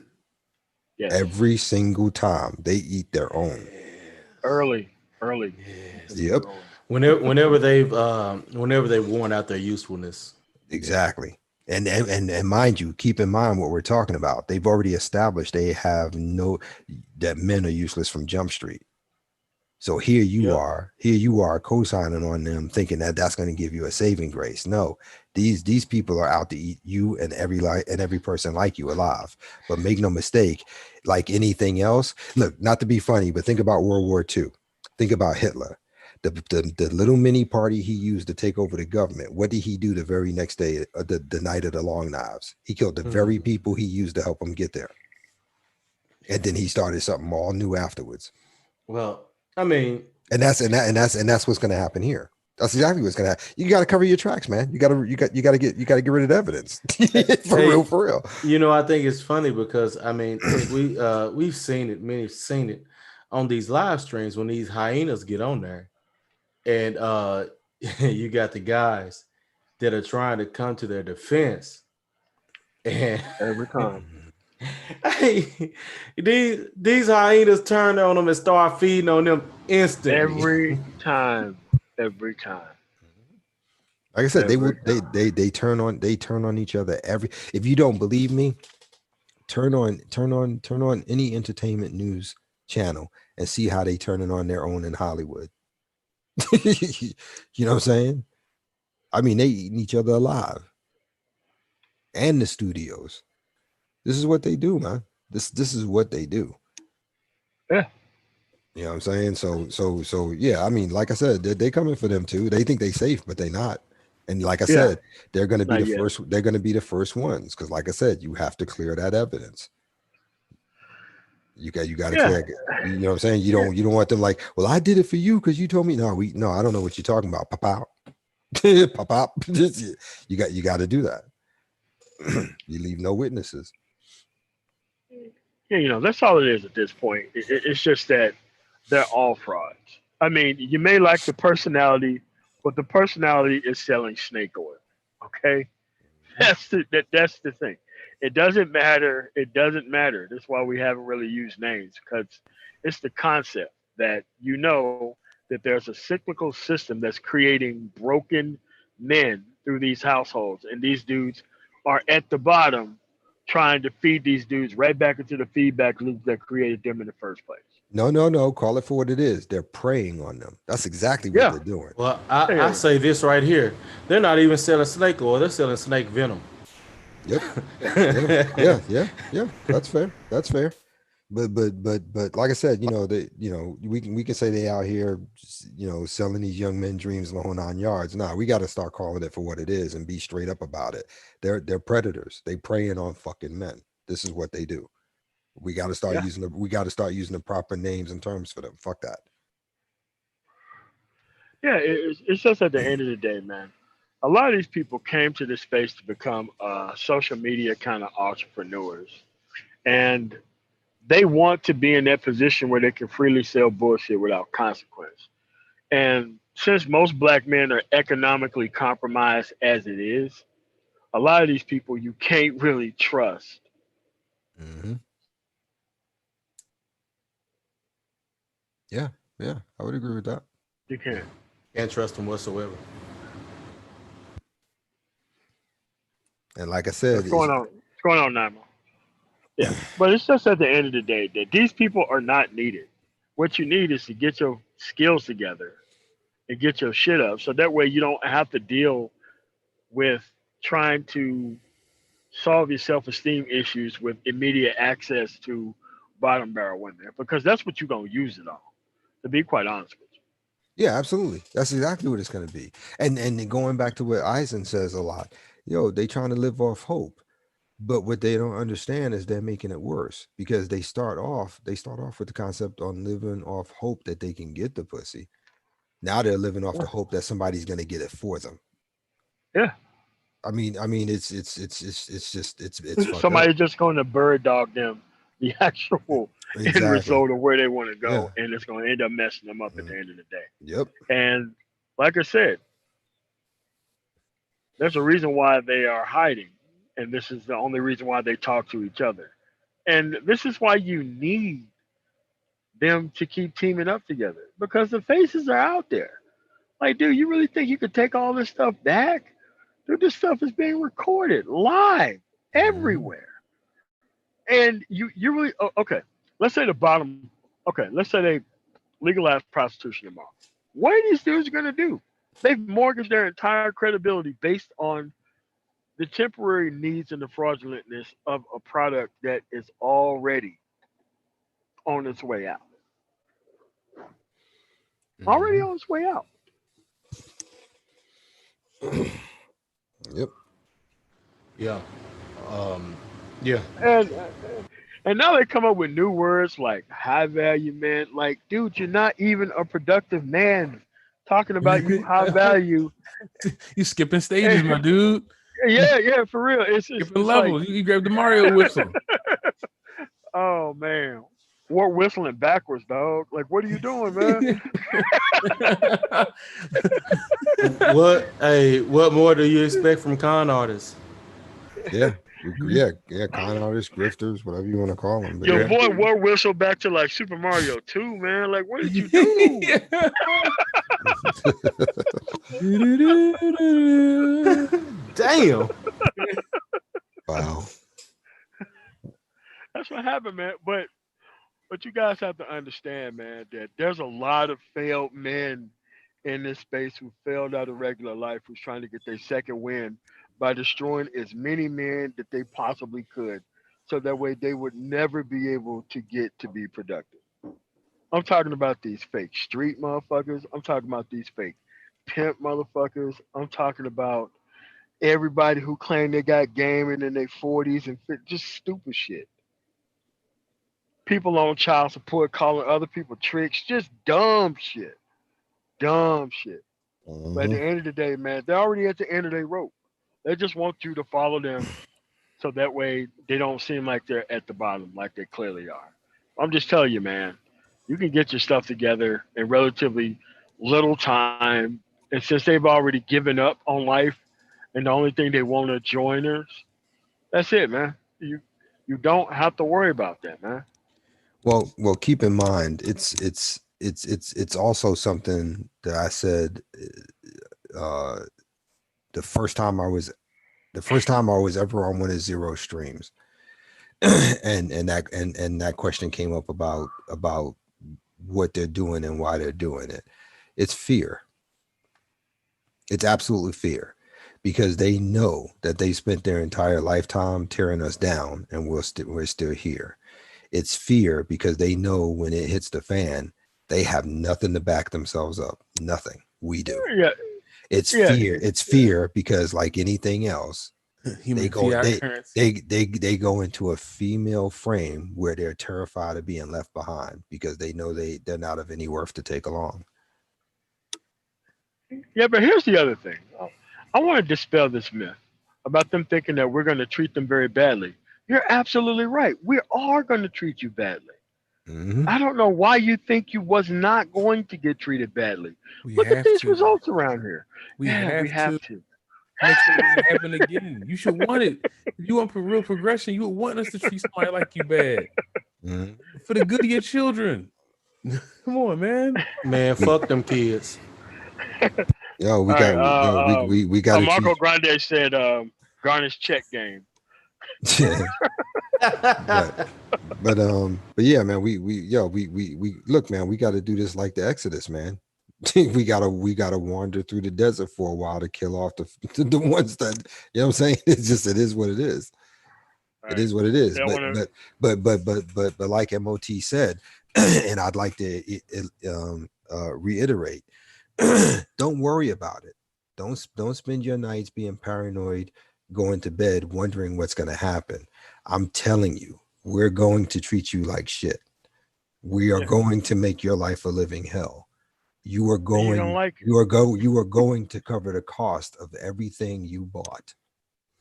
Yes. Every single time they eat their own. Early. Yep. Whenever they've worn out their usefulness. Exactly. And mind you, keep in mind what we're talking about. They've already established that men are useless from Jump Street. So here you are co-signing on them, thinking that that's going to give you a saving grace. No, these people are out to eat you and every person like you alive. But make no mistake, like anything else, look, not to be funny, but think about World War II. Think about Hitler, the little mini party he used to take over the government. What did he do the very next day, the night of the long knives? He killed the very people he used to help him get there. And then he started something all new afterwards. Well, I mean, and that's what's going to happen here. That's exactly what's going to happen. You got to cover your tracks, man. You got to get rid of the evidence. for real. You know, I think it's funny because I mean, we've seen it on these live streams when these hyenas get on there, and you got the guys that are trying to come to their defense, and Every time. hey, these hyenas turn on them and start feeding on them instantly. Every time. Like I said, they turn on each other if you don't believe me, turn on any entertainment news channel and see how they turn it on their own in Hollywood. You know what I'm saying? I mean, they eating each other alive. And the studios. This is what they do, man. This is what they do. Yeah. You know what I'm saying? So yeah, I mean, like I said, they coming for them too. They think they safe, but they not. And like I said, they're going to be first. They're going to be the first ones because, like I said, you have to clear that evidence. You got to Yeah. click. You know what I'm saying? You don't want them like, well, I did it for you because you told me. No, I don't know what you're talking about. Pop out. Pop out. You got to do that. You leave no witnesses. Yeah, that's all it is at this point. It's just that they're all frauds. I mean, you may like the personality, but the personality is selling snake oil. Okay, that's the thing. It doesn't matter. It doesn't matter. That's why we haven't really used names, because it's the concept that that there's a cyclical system that's creating broken men through these households, and these dudes are at the bottom trying to feed these dudes right back into the feedback loop that created them in the first place. No. Call it for what it is. They're preying on them. That's exactly what Yeah. they're doing. Well, I say this right here. They're not even selling snake oil. They're selling snake venom. Yep. Yeah. That's fair. But like I said, we can say they out here, selling these young men dreams in the whole 9 yards. Nah, we got to start calling it for what it is and be straight up about it. They're predators. They preying on fucking men. This is what they do. We got to start using the proper names and terms for them. Fuck that. Yeah, it's just at the end of the day, man. A lot of these people came to this space to become social media kind of entrepreneurs, and they want to be in that position where they can freely sell bullshit without consequence. And since most black men are economically compromised as it is, a lot of these people you can't really trust. Mm-hmm. Yeah, I would agree with that. You can't. Can't trust them whatsoever. And like I said, What's going on? What's going on, Nima? Yeah, but it's just at the end of the day that these people are not needed. What you need is to get your skills together and get your shit up, so that way you don't have to deal with trying to solve your self-esteem issues with immediate access to bottom barrel women, because that's what you're gonna use it on. To be quite honest with you. yeah, absolutely. That's exactly what it's going to be. And then going back to what Eisen says a lot, they trying to live off hope. But what they don't understand is they're making it worse, because they start off with the concept on living off hope that they can get the pussy. Now they're living off the hope that somebody's going to get it for them. Yeah. I mean, it's fucked Somebody's up. just going to bird dog them the actual end Exactly. result of where they want to go, Yeah. and it's going to end up messing them up at the end of the day. Yep. And like I said, there's a reason why they are hiding, and this is the only reason why they talk to each other. And this is why you need them to keep teaming up together, because the faces are out there. Like, dude, you really think you could take all this stuff back? Dude, this stuff is being recorded live everywhere. And you really okay. Let's say the bottom. Okay, let's say they legalize prostitution tomorrow. What are these dudes gonna do? They've mortgaged their entire credibility based on the temporary needs and the fraudulentness of a product that is already on its way out. Already on its way out. Yep. Yeah. Yeah. And now they come up with new words like high value man. Like, dude, you're not even a productive man. Talking about you high value. You skipping stages, my dude. Yeah, for real. It's Skipping levels. like, you grab the Mario whistle. oh man. We're whistling backwards, dog. Like, what are you doing, man? What more do you expect from con artists? Yeah. Con artists, grifters, whatever you want to call them. Your boy wore whistle back to like Super Mario 2, man. Like, what did you do? Damn. Wow. That's what happened, man. But you guys have to understand, man, that there's a lot of failed men in this space who failed out of regular life, who's trying to get their second win by destroying as many men that they possibly could, so that way they would never be able to get to be productive. I'm talking about these fake street motherfuckers. I'm talking about these fake pimp motherfuckers. I'm talking about everybody who claim they got gaming in their 40s and just stupid shit. people on child support, calling other people tricks, just dumb shit. Dumb shit. But at Mhm. the end of the day, man, they're already at the end of their rope. They just want you to follow them so that way they don't seem like they're at the bottom like they clearly are. I'm just telling you, man, you can get your stuff together in relatively little time. And since they've already given up on life and the only thing they want are joiners, that's it, man. You don't have to worry about that, man. Well, keep in mind, it's also something that I said uh, the first time I was ever on one of zero streams, and that question came up about what they're doing and why they're doing it. It's fear. It's absolutely fear, because they know that they spent their entire lifetime tearing us down, and we're still here. It's fear because they know when it hits the fan, they have nothing to back themselves up. Nothing. We do. Yeah, It's yeah, fear. It's fear because, like anything else, they Human go fiat they currency. they go into a female frame where they're terrified of being left behind because they know they're not of any worth to take along. yeah. But here's the other thing. I want to dispel this myth about them thinking that we're going to treat them very badly. You're absolutely right. We are going to treat you badly. Hmm. I don't know why you think you was not going to get treated badly. We Look at have these to. results around here. We Yeah, we have have to to. make sure it doesn't happen again. You should want it. If you want real progression, you would want us to treat somebody like you bad Hmm. for the good of your children. Come on, man. Man, fuck them kids. Yo, we All right. got yo, we got to Marco treat. Grande said garnish check game. but but yeah, man, we look, man, we got to do this like the Exodus, man. we gotta wander through the desert for a while to kill off the ones that, you know what I'm saying. It is what it is. All It right. is what it is. They don't But want to. like MOT said, and I'd like to reiterate, don't worry about it. Don't spend your nights being paranoid, going to bed wondering what's going to happen. I'm telling you, we're going to treat you like shit. We are Yeah. going to make your life a living hell. You are And you don't going like it. you are going to cover the cost of everything you bought,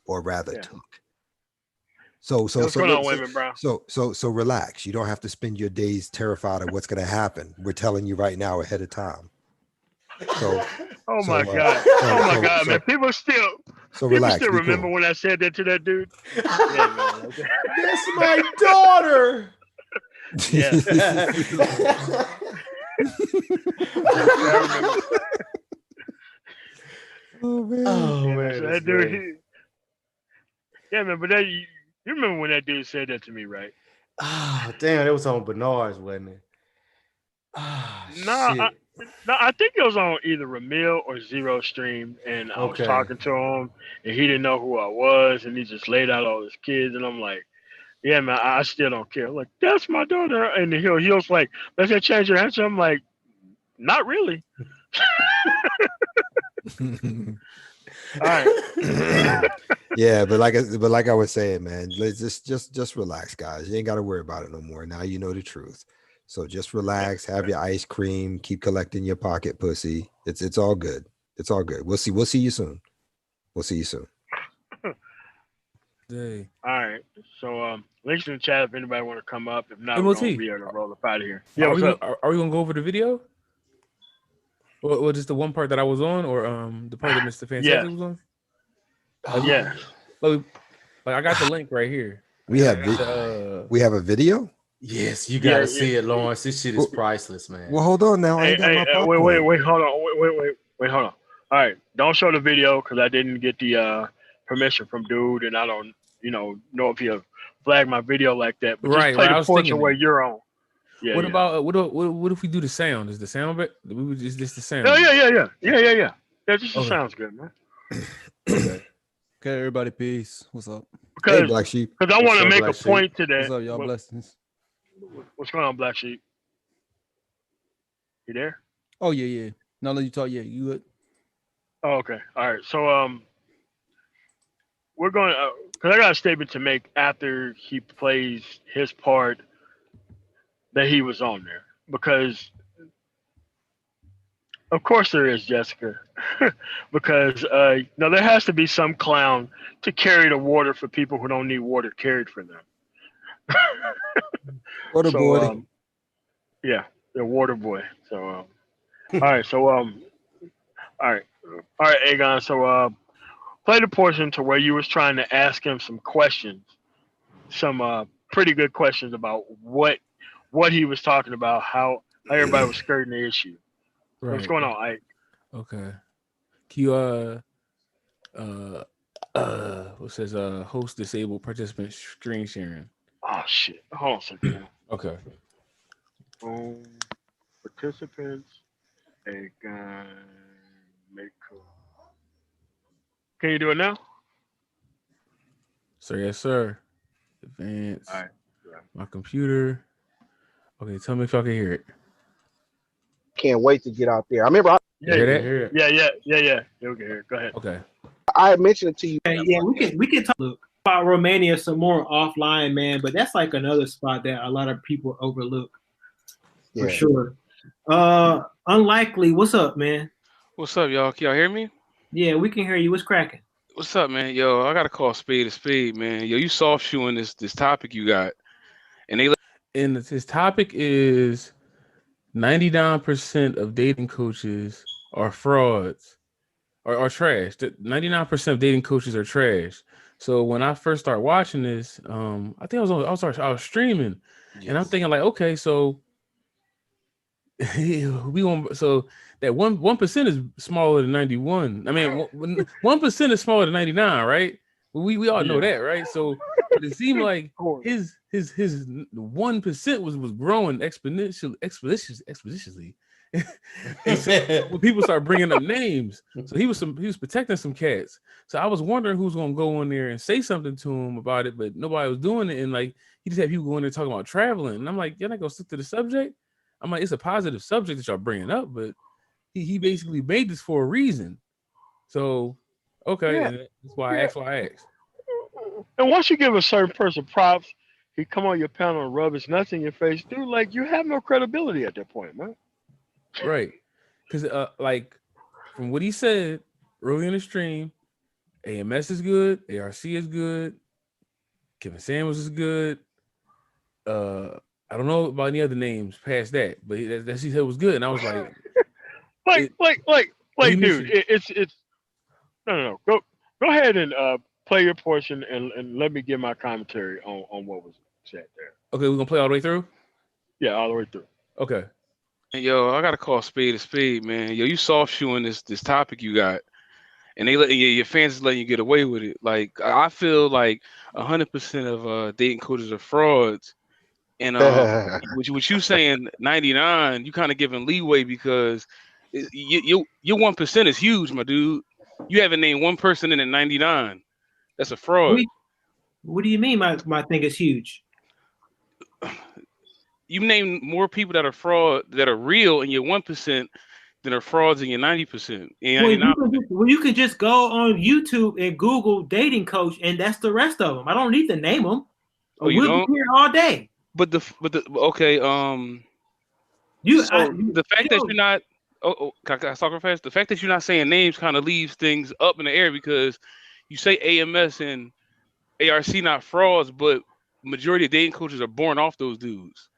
or rather Yeah. took. So Hey, what's going on, Women Brown? so relax. You don't have to spend your days terrified of what's going to happen. We're telling you right now ahead of time. So Oh so my God. Oh my God, man. People still relax. Be remember cool. when I said that to that dude. Yeah, man. That's my daughter. Yeah. Yeah, I remember. Oh man. Oh Yeah, man. man, So that's that dude. great. Yeah, man. But you remember when that dude said that to me, right? Ah, damn, it was on Bernard's, wasn't it? Ah, No, shit. no, I think it was on either Ramil or Zero Stream, and I was Okay. talking to him, and he didn't know who I was, and he just laid out all his kids, and I'm like, yeah, man, I still don't care. I'm like, that's my daughter, and he was like, does that change your answer? I'm like, not really. All right. Yeah, but like I was saying, man, let's just relax, guys. You ain't got to worry about it no more. Now you know the truth. So just relax, have your ice cream, keep collecting your pocket pussy. It's all good. It's all good. We'll see you soon. We'll see you soon. Hey. All right. So links in the chat if anybody want to come up. If not, MOT, we are gonna roll up out of here. Yeah, are what's we up? are we gonna go over the video? Or just the one part that I was on, or the part that Mr. Yeah. Fantastic was on? Yeah. Like I got the link right here. We have we have a video. Yes, you gotta Yeah, see it, Lawrence. This shit is priceless, man. Well, hold on now. I ain't got my popcorn. Wait, hold on. Wait, hold on. All right, don't show the video because I didn't get the permission from dude, and I don't, know if he'll flag my video like that. But just Right. play I the was portion thinking where that. you're on. Yeah. What yeah. about what if we do the sound? Is the sound is this the sound? Oh, yeah. Yeah, this just sounds good, man. Okay. Okay, everybody, peace. What's up? Hey, Because Black Sheep. I want What's to up, make Black a Sheep? point to that. What's up, y'all? Blessings. What's going on, Black Sheep? You there? Oh yeah. Now that you talk, yeah, you good? Oh, okay. All right. So we're going because I got a statement to make after he plays his part that he was on there because, of course, there is, Jessica, because there has to be some clown to carry the water for people who don't need water carried for them. Water So boy. yeah, the water boy. So all right, so all right, Aegon. So play the portion to where you was trying to ask him some questions, some pretty good questions about what he was talking about, how everybody was skirting the issue. What's Right. going on, Ike? Okay. Can you what says host disabled participant screen sharing? Oh shit! Hold on a second. Now. Okay. Participants, Aegon, make. Can you do it now? Sir, yes, sir. Advance. All right. Yeah. My computer. Okay, tell me if y'all can hear it. Can't wait to get out there. I remember You hear that? Hear it. Yeah. You can hear it. Go ahead. Okay. I mentioned it to you. Yeah, we can talk about Romania some more offline, man. But that's like another spot that a lot of people overlook for sure. Unlikely. What's up, man? What's up, y'all? Can y'all hear me? Yeah, we can hear you. What's cracking? What's up, man? Yo, I gotta call spade a spade, man. Yo, you soft shoeing this topic you got, and his topic is 99% of dating coaches are frauds or trash. 99% of dating coaches are trash. So when I first started watching this, I think I was streaming, and I'm thinking like, okay, so so that 1% is smaller than 91. I mean, 1% is smaller than 99, right? We all know that, right? So it seemed like his 1% was growing exponentially. When people start bringing up names, so he was protecting some cats. So I was wondering who's gonna go in there and say something to him about it, but nobody was doing it. And like he just had people going there talking about traveling, and I'm like, you're not gonna stick to the subject. I'm like, it's a positive subject that y'all bringing up, but he basically made this for a reason. So okay, and that's why I asked. And once you give a certain person props, he come on your panel and rub his nuts in your face, dude. Like you have no credibility at that point, man. Right, because like from what he said early in the stream, AMS is good, ARC is good, Kevin Samuels is good. I don't know about any other names past that, but that he said was good, and I was like, dude, it's no. Go ahead and play your portion and let me give my commentary on what was said there. Okay, we're gonna play all the way through. Yeah, all the way through. Okay. Yo, I gotta call spade a spade, man. Yo, you soft shoeing this topic you got, and they let your fans is letting you get away with it. Like I feel like 100% of dating coaches are frauds. And what you saying 99, you kind of giving leeway because your 1% is huge, my dude. You haven't named one person in at 99. That's a fraud. What do you mean my thing is huge? You name more people that are fraud that are real in your 1% than are frauds in your 90%. Well, you can just go on YouTube and Google dating coach, and that's the rest of them. I don't need to name them. Oh, you don't? We'll be here all day. But the okay, the fact that you're not can I talk real fast? The fact that you're not saying names kind of leaves things up in the air because you say AMS and ARC not frauds, but majority of dating coaches are born off those dudes.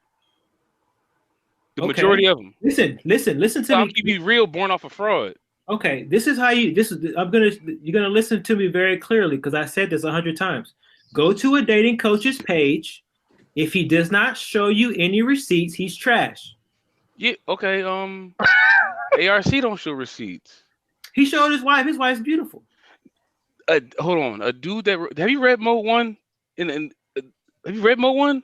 The majority of them. Listen to me. Keep you real, born off a fraud. Okay, this is how you're gonna listen to me very clearly because I said this 100 times. Go to a dating coach's page. If he does not show you any receipts, he's trash. Yeah, okay. ARC don't show receipts. He showed his wife. His wife's beautiful. Hold on. A dude that have you read Mode 1? Have you read Mode 1?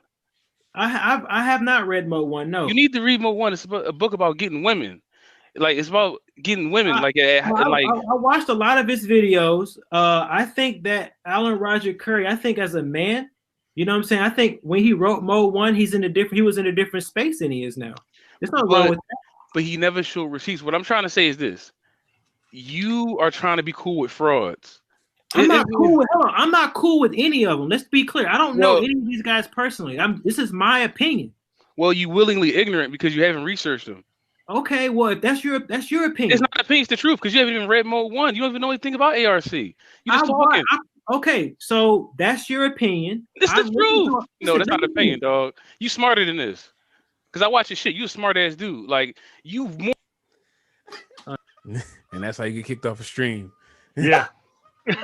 I have not read Mode 1. No. You need to read Mode 1. It's a book about getting women. Like it's about getting women. I watched a lot of his videos. I think that Alan Roger Curry. I think as a man. You know what I'm saying? I think when he wrote Mode 1, he was in a different space than he is now. There's nothing wrong with that. But he never showed receipts. What I'm trying to say is this. You are trying to be cool with frauds. I'm not cool with any of them. Let's be clear. I don't know any of these guys personally. This is my opinion. Well, you willingly ignorant because you haven't researched them. Okay, well, if that's your opinion. It's not opinion, it's the truth because you haven't even read Mode 1. You don't even know anything about ARC. You just talking. Okay, so that's your opinion. This is the truth. No, that's let not me opinion, finish. dog. You smarter than this. Because I watch your shit. You a smart ass dude. Like, you more. And that's how you get kicked off a stream. Yeah. All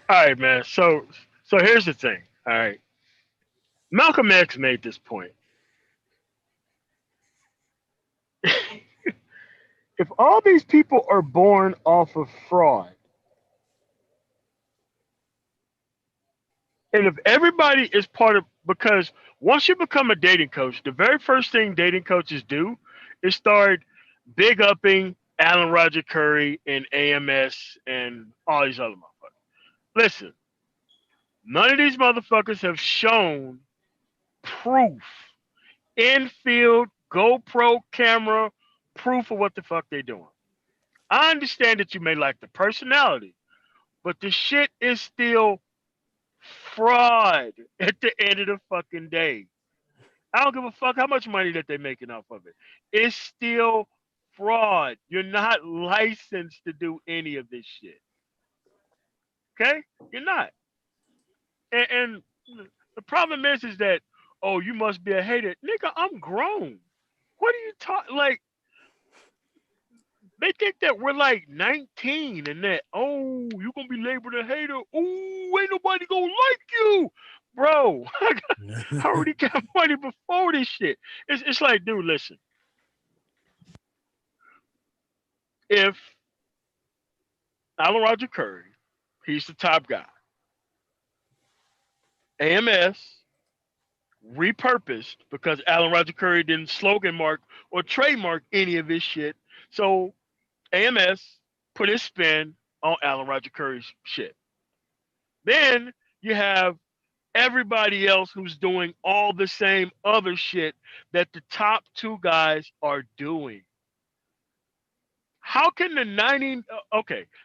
right, man. So here's the thing. All right. Malcolm X made this point. If all these people are born off of fraud, and if everybody is part of, because once you become a dating coach, the very first thing dating coaches do is start big upping Alan Roger Curry and AMS and all these other motherfuckers. Listen, none of these motherfuckers have shown proof, infield, GoPro camera, proof of what the fuck they're doing. I understand that you may like the personality, but the shit is still fraud at the end of the fucking day. I don't give a fuck how much money that they're making off of it. It's still fraud. You're not licensed to do any of this shit. Okay? You're not. And the problem is that, oh, you must be a hater. Nigga, I'm grown. What are you talking? Like, they think that we're like 19 and that, oh, you're going to be labeled a hater. Oh, ain't nobody going to like you. Bro, I already got money before this shit. It's like, dude, listen. If Alan Roger Curry, he's the top guy. AMS repurposed because Alan Roger Curry didn't slogan mark or trademark any of his shit. So AMS put his spin on Alan Roger Curry's shit. Then you have everybody else who's doing all the same other shit that the top two guys are doing. How can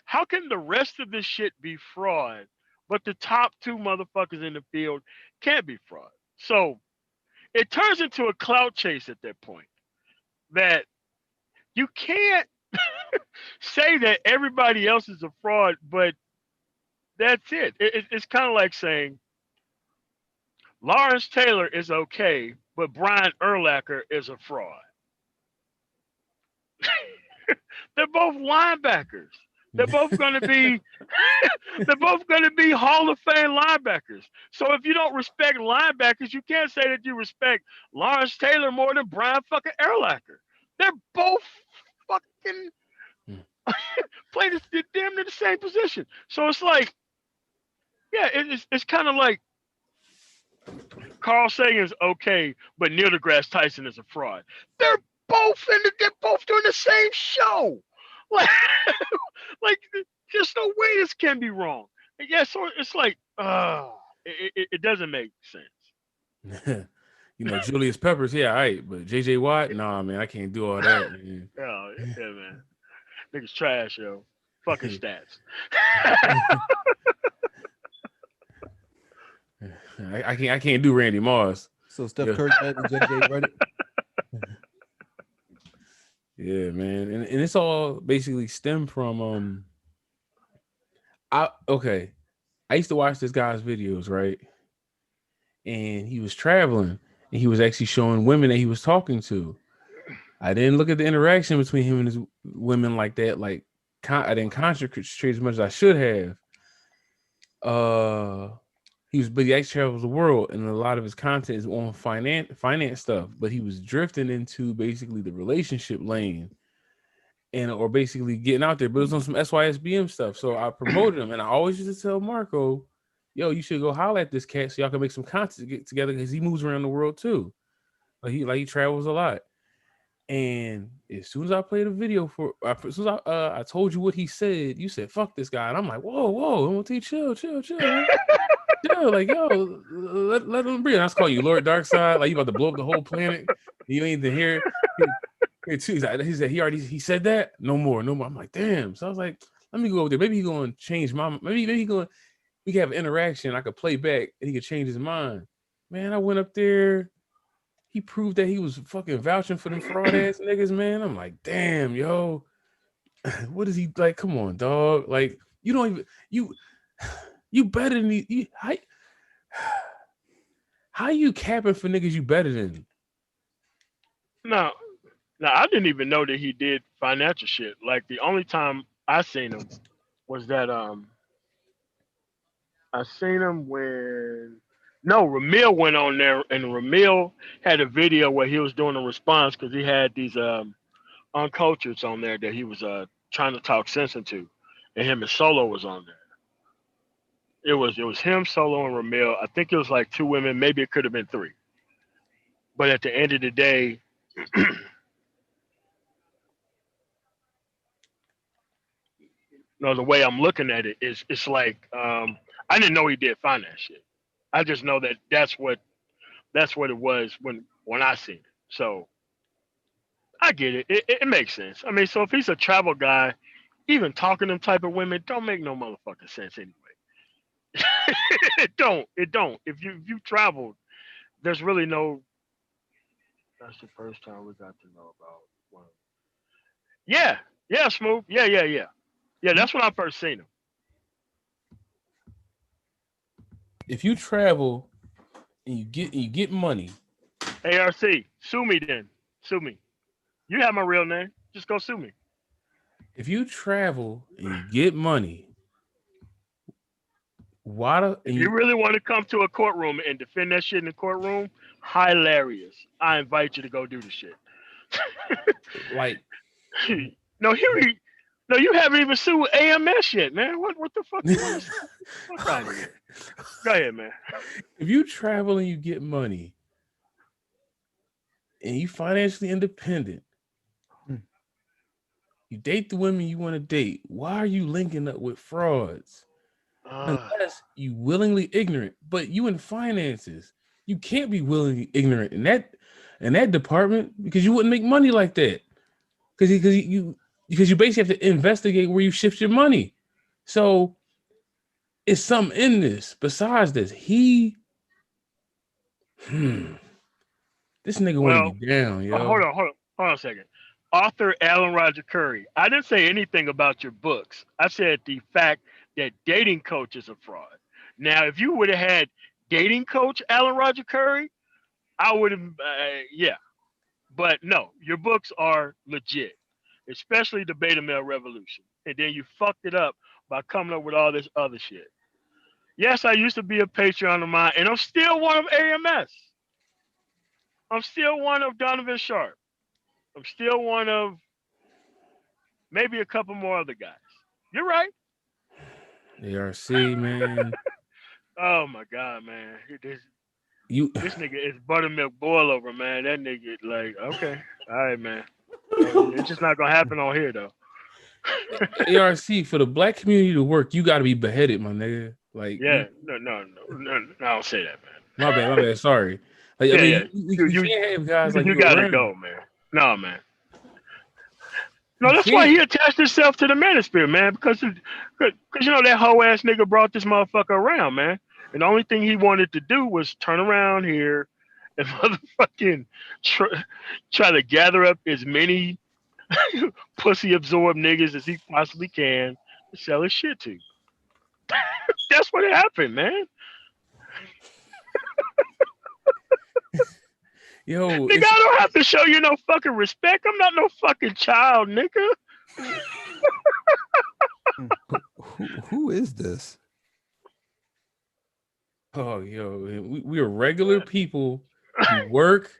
how can the rest of this shit be fraud, but the top two motherfuckers in the field can't be fraud? So it turns into a clout chase at that point. That you can't say that everybody else is a fraud, but that's it. It's kind of like saying Lawrence Taylor is okay, but Brian Urlacher is a fraud. They're both linebackers. They're both going to be they're both going to be Hall of Fame linebackers. So if you don't respect linebackers, you can't say that you respect Lawrence Taylor more than Brian fucking Urlacher. They're both fucking play damn near the same position. So it's like, yeah, it's kind of like Carl Sagan's okay, but Neil deGrasse Tyson is a fraud. They're both doing the same show. Like there's no way this can be wrong. Yeah, so it's like, it doesn't make sense. You know, Julius Peppers, yeah, all right, but JJ Watt, nah, man, I can't do all that, man. Oh, yeah, man. Niggas trash, yo. Fucking stats. I can't do Randy Moss. So Steph Curry had the JJ Reddit. Yeah, man, and it's all basically stemmed from I used to watch this guy's videos, right? And he was traveling, and he was actually showing women that he was talking to. I didn't look at the interaction between him and his women like that. Like, I didn't concentrate as much as I should have. But he actually travels the world, and a lot of his content is on finance stuff. But he was drifting into basically the relationship lane, or basically getting out there. But it was on some SYSBM stuff. So I promoted him, and I always used to tell Marco, "Yo, you should go holler at this cat so y'all can make some content get together because he moves around the world too. He travels a lot." And as soon as I played a video as soon as I told you what he said, you said, "Fuck this guy," and I'm like, "Whoa, MOT, chill, man." Yeah, like, yo, let him breathe. And I was calling you Lord Darkseid, like you about to blow up the whole planet. You ain't even here. He said he said that. No more. I'm like, damn. So I was like, let me go over there. Maybe he's gonna change my maybe we can have an interaction. I could play back and he could change his mind. Man, I went up there. he proved that he was fucking vouching for them fraud ass niggas, man. I'm like, damn, yo, what is he like? Come on, dog. Like, you don't even you better than you. How you capping for niggas you better than? No, no, I didn't even know that he did financial shit. Like the only time I seen him was that I seen him when no Ramil went on there and Ramil had a video where he was doing a response because he had these uncultures on there that he was trying to talk sense into, and him and Solo was on there. It was him, Solo, and Ramil. I think it was like two women, maybe it could have been three. But at the end of the day, no, the way I'm looking at it is it's like I didn't know he did finance shit. I just know that that's what it was when I seen it. So I get it. It makes sense. I mean, so if he's a travel guy, even talking to them type of women don't make no motherfucking sense anyway. It don't. It don't. If you traveled, there's really no. That's the first time we got to know about one. Yeah, yeah, smooth. Yeah, yeah, yeah, yeah. That's when I first seen him. If you travel and you get money, ARC, sue me then. Sue me. You have my real name. Just go sue me. if you travel and you get money, If you really want to come to a courtroom and defend that shit in the courtroom, hilarious. I invite you to go do the shit. like no, no, you haven't even sued AMS yet, man. What the fuck you want to fuck out of here? Go ahead, man. if you travel and you get money and you financially independent, you date the women you want to date, why are you linking up with frauds? Unless you willingly ignorant, but you in finances, you can't be willingly ignorant in that department because you wouldn't make money like that. Because you basically have to investigate where you shift your money. So it's something in this. Besides this, this nigga want to be down, yo. Hold on a second. Author Alan Roger Curry. I didn't say anything about your books. I said the fact that dating coach is a fraud. Now, if you would have had dating coach Alan Roger Curry, I would have, yeah. But no, your books are legit, especially the Beta Male Revolution. And then you fucked it up by coming up with all this other shit. Yes, I used to be a Patreon of mine, and I'm still one of AMS. I'm still one of Donovan Sharp. I'm still one of maybe a couple more other guys. You're right. ARC, man. Oh my God, man. This nigga is buttermilk boil over, man. That nigga, like, okay. All right, man. It's just not gonna happen on here though. ARC, for the black community to work, you gotta be beheaded, my nigga. Like, yeah, no, I don't say that, man. My bad. Sorry. Like, yeah, I mean, yeah. You can't have guys like you you gotta around. go, man. No, man. No, that's why he attached himself to the manosphere, man. Because you know that hoe ass nigga brought this motherfucker around, man. And the only thing he wanted to do was turn around here and motherfucking try to gather up as many pussy absorbed niggas as he possibly can to sell his shit to. That's what happened, man. Yo, nigga, I don't have to show you no fucking respect. I'm not no fucking child, nigga. Who is this? Oh, yo, we are regular people who work,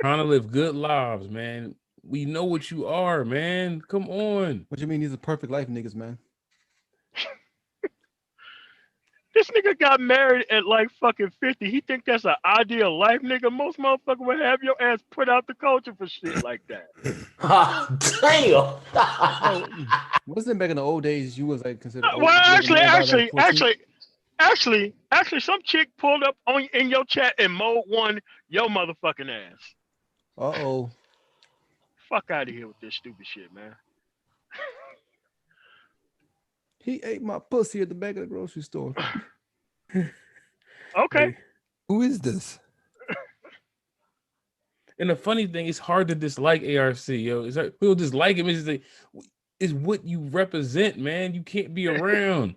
trying to live good lives, man. We know what you are, man. Come on. What you mean these are perfect life niggas, man? This nigga got married at like fucking 50. He think that's an ideal life, nigga. Most motherfuckers would have your ass put out the culture for shit like that. Damn. Wasn't it back in the old days you was like considered? Well, actually, some chick pulled up in your chat and mode one your motherfucking ass. Uh-oh. Fuck out of here with this stupid shit, man. He ate my pussy at the back of the grocery store. Okay. Who is this? And the funny thing, it's hard to dislike ARC, yo. It's like people dislike him. It's like, it's what you represent, man. You can't be around.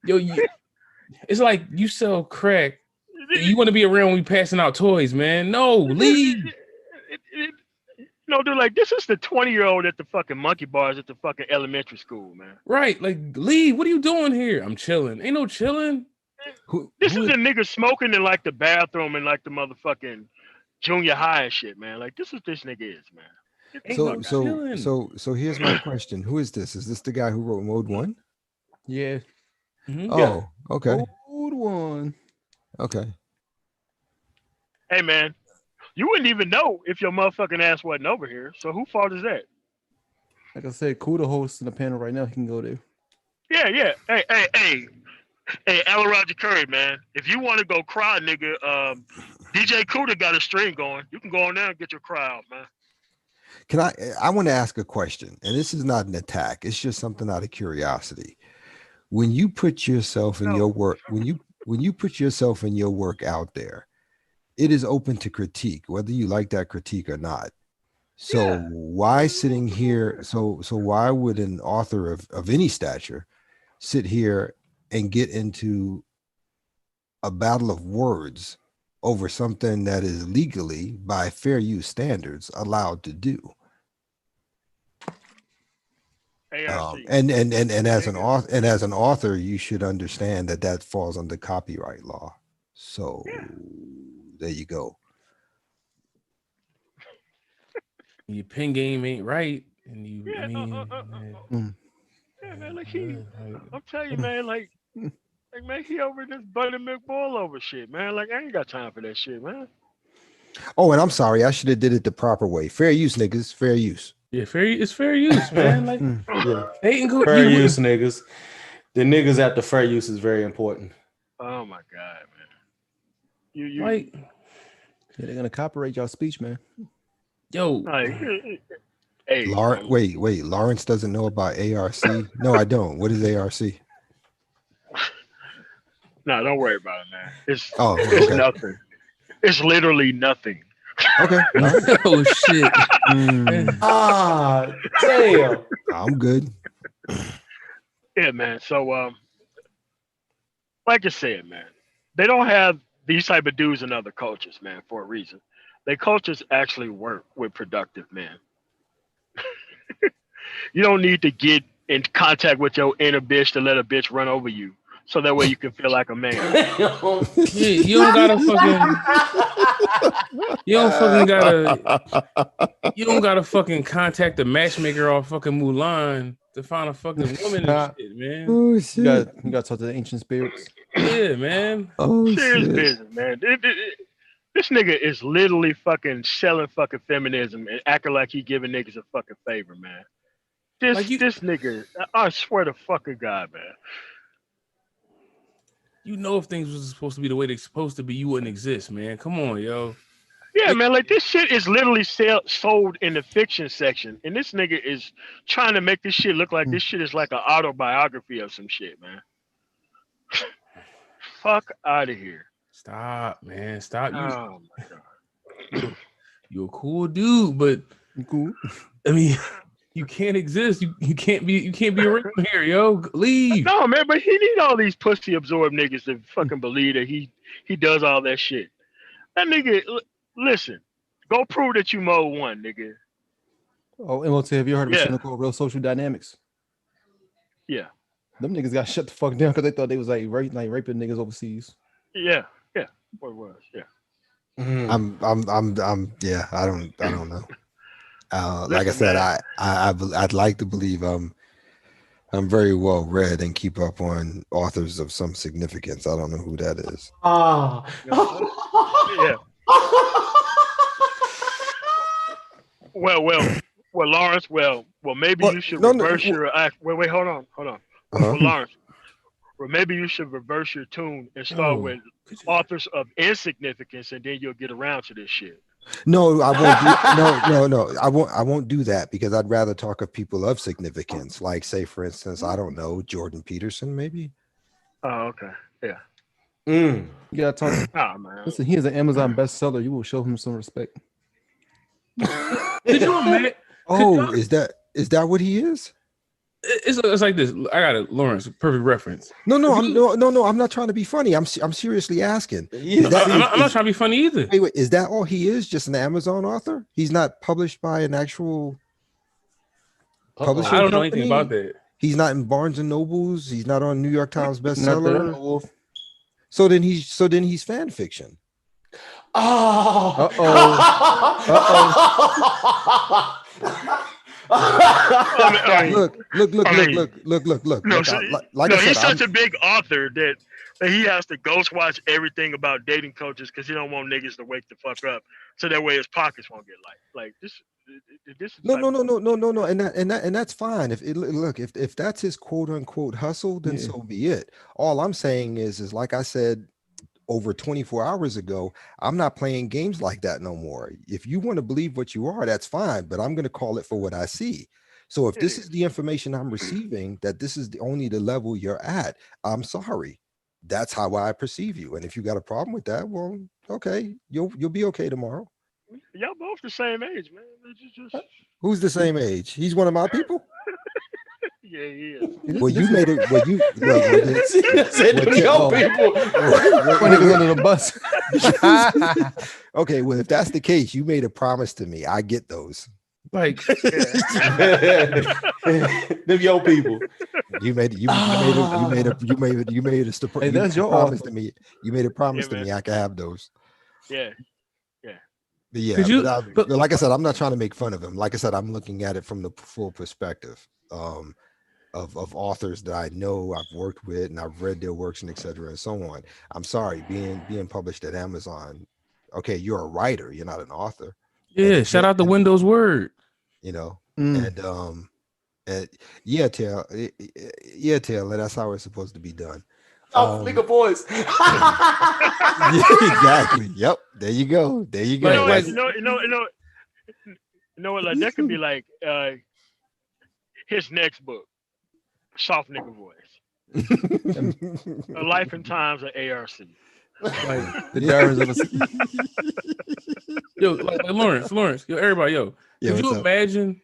Yo, it's like you sell crack. You want to be around when we passing out toys, man. No, leave. No, dude, like this is the 20-year-old at the fucking monkey bars at the fucking elementary school, man. Right, like leave. What are you doing here? I'm chilling. Ain't no chilling. This is a nigga smoking in like the bathroom and like the motherfucking junior high and shit, man. Like this is this nigga is, man. So here's my question. Who is this? Is this the guy who wrote Mode 1? Yeah. Mm-hmm. Oh, okay. Mode 1. Okay. Hey, man, you wouldn't even know if your motherfucking ass wasn't over here. So who fault is that? Like I said, Kuda hosts in the panel right now. He can go there. Yeah. Hey, Alan Roger Curry, man. If you want to go cry, nigga, DJ Kuda got a stream going. You can go on there and get your cry out, man. I want to ask a question, and this is not an attack. It's just something out of curiosity. When you put yourself in your work, when you put yourself in your work out there, it is open to critique, whether you like that critique or not. So why sitting here? So why would an author of any stature sit here and get into a battle of words over something that is legally, by fair use standards, allowed to do? And as an author, you should understand that falls under copyright law. So there you go. Your pen game ain't right, and you. Man, like I'm telling you, man, like man, he over this buttermilk boil over shit, man. Like I ain't got time for that shit, man. Oh, and I'm sorry, I should have did it the proper way. Fair use, niggas. Fair use. Yeah, it's fair use, man. Like fair use, niggas. The niggas at the fair use is very important. Oh my god, man. You like they're gonna copyright y'all speech, man. Yo, like, hey, wait, Lawrence doesn't know about ARC? No, I don't. What is ARC? No, don't worry about it, man. It's nothing. It's literally nothing. Okay. Oh shit. Damn. I'm good. Yeah, man. So like I said, man, they don't have these type of dudes in other cultures, man, for a reason. Their cultures actually work with productive men. You don't need to get in contact with your inner bitch to let a bitch run over you, so that way you can feel like a man. You don't gotta fucking contact the matchmaker off fucking Mulan to find a fucking woman and shit, man. Oh shit! You got to talk to the ancient spirits. Yeah, man. Oh serious shit! business, man. This nigga is literally fucking selling fucking feminism and acting like he giving niggas a fucking favor, man. This nigga, I swear to fucking God, man. You know, if things was supposed to be the way they're supposed to be, you wouldn't exist, man. Come on, yo. Yeah, man, like this shit is literally sold in the fiction section, and this nigga is trying to make this shit look like this shit is like an autobiography of some shit, man. Fuck out of here. Stop, man. Stop. Oh my god. You're a cool dude, but cool. I mean, you can't exist. You can't be around here, yo. Leave. No, man, but he need all these pussy absorbed niggas to fucking believe that he does all that shit. That nigga, listen, go prove that you mode one, nigga. Oh, and have you heard of a show called Real Social Dynamics? Yeah. Them niggas got shut the fuck down because they thought they was like raping niggas overseas. Yeah. What it was, yeah. I'm yeah, I don't know. Like I said, I'd like to believe I'm very well read and keep up on authors of some significance. I don't know who that is. Yeah. Well, Lawrence. Well, maybe you should reverse your act. Wait, hold on. Well, Lawrence. Well, maybe you should reverse your tune and start with authors of insignificance, and then you'll get around to this shit. No, I won't. No. I won't do that because I'd rather talk of people of significance, like, say, for instance, I don't know, Jordan Peterson, maybe. Oh, okay, yeah. You gotta talk. Oh man. Listen, he is an Amazon bestseller. You will show him some respect. Did you imagine? Oh, is that what he is? It's like this. I got it, Lawrence. Perfect reference. No, I'm not trying to be funny. I'm seriously asking. I'm not trying to be funny either. Wait, is that all he is? Just an Amazon author? He's not published by an actual publishing I don't know company? anything about that. He's not in Barnes and Nobles. He's not on New York Times bestseller. Wolf. So then he's fan fiction. Oh. Look. He's such a big author that he has to ghost watch everything about dating coaches because he don't want niggas to wake the fuck up, so that way his pockets won't get light. Like this. No, and that's fine. If that's his quote unquote hustle, then so be it. All I'm saying is like I said over 24 hours ago, I'm not playing games like that no more. If you want to believe what you are, that's fine, but I'm going to call it for what I see. So if this is the information I'm receiving, that this is only the level you're at, I'm sorry. That's how I perceive you. And if you got a problem with that, well, okay, you'll be okay tomorrow. Y'all both the same age, man. Who's the same age? He's one of my people. Yeah, he is. Well, you made it. Well, you said yo people. Niggas under the bus. Okay, well, if that's the case, you made a promise to me. I get those. Like them yo people. You made a Hey, that's your promise offer. to me. You made a promise to me. I can have those. Yeah. But yeah, but like I said, I'm not trying to make fun of him. Like I said, I'm looking at it from the full perspective of authors that I know, I've worked with, and I've read their works and etc. and so on. I'm sorry, being published at Amazon. Okay, you're a writer, you're not an author. Yeah, shout out to Windows Word. You know, and Taylor, that's how it's supposed to be done. Nigga boys. Exactly. Yep. There you go. You know what? Like that could be like his next book, Soft Nigga Voice, A Life and Times of ARC. Like the diaries of a Yo, like Lawrence, yo, everybody, yo. Could you imagine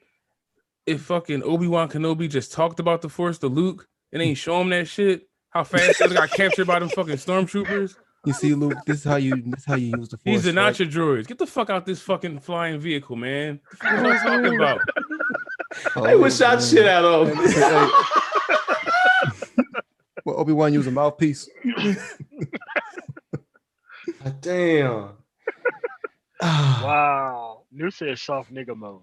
if fucking Obi-Wan Kenobi just talked about the Force to Luke and ain't show him that shit? How fast they got captured by them fucking stormtroopers? You see, Luke, this is how you use the Force. These are not your droids. Get the fuck out this fucking flying vehicle, man. What are you talking about? They would shot shit out of him. Well, Obi-Wan used a mouthpiece. Damn. Wow. New said soft nigga mode.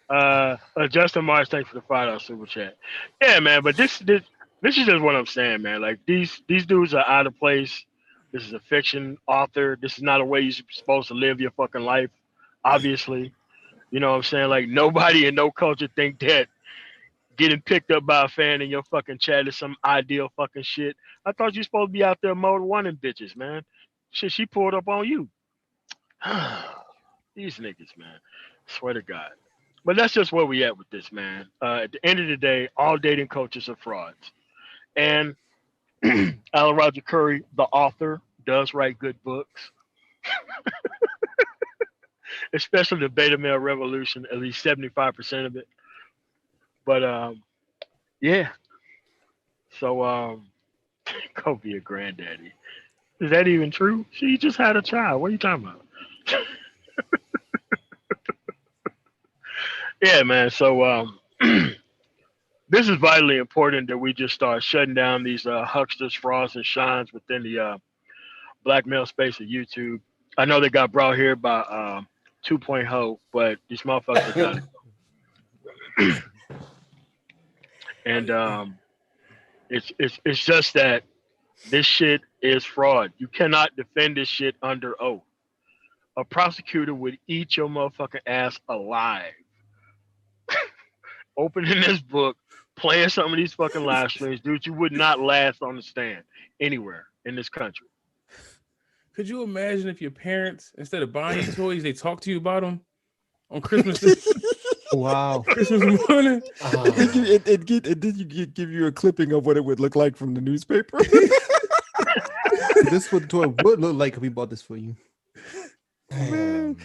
Wow. Justin Mars, thanks for the $5 super chat. Yeah, man, but this is just what I'm saying, man. Like these dudes are out of place. This is a fiction author. This is not a way you're supposed to live your fucking life, obviously. You know what I'm saying? Like nobody in no culture think that getting picked up by a fan in your fucking chat is some ideal fucking shit. I thought you supposed to be out there mode one bitches, man. Shit, she pulled up on you. These niggas, man. Swear to God. But that's just where we at with this, man. At the end of the day, all dating coaches are frauds. And Alan Roger Curry, the author, does write good books. Especially the beta male revolution, at least 75% of it. But yeah. So go be a granddaddy. Is that even true? She just had a child. What are you talking about? Yeah, man. So this is vitally important that we just start shutting down these hucksters, frauds, and shines within the black male space of YouTube. I know they got brought here by 2.0, but these motherfuckers got it. And it's just that this shit is fraud. You cannot defend this shit under oath. A prosecutor would eat your motherfucking ass alive. Opening this book, playing some of these fucking live streams, dude, you would not last on the stand anywhere in this country. Could you imagine if your parents, instead of buying you toys, they talk to you about them on Christmas? Wow. Christmas morning. Did you give you a clipping of what it would look like from the newspaper? This is what the toy would look like if we bought this for you. Man,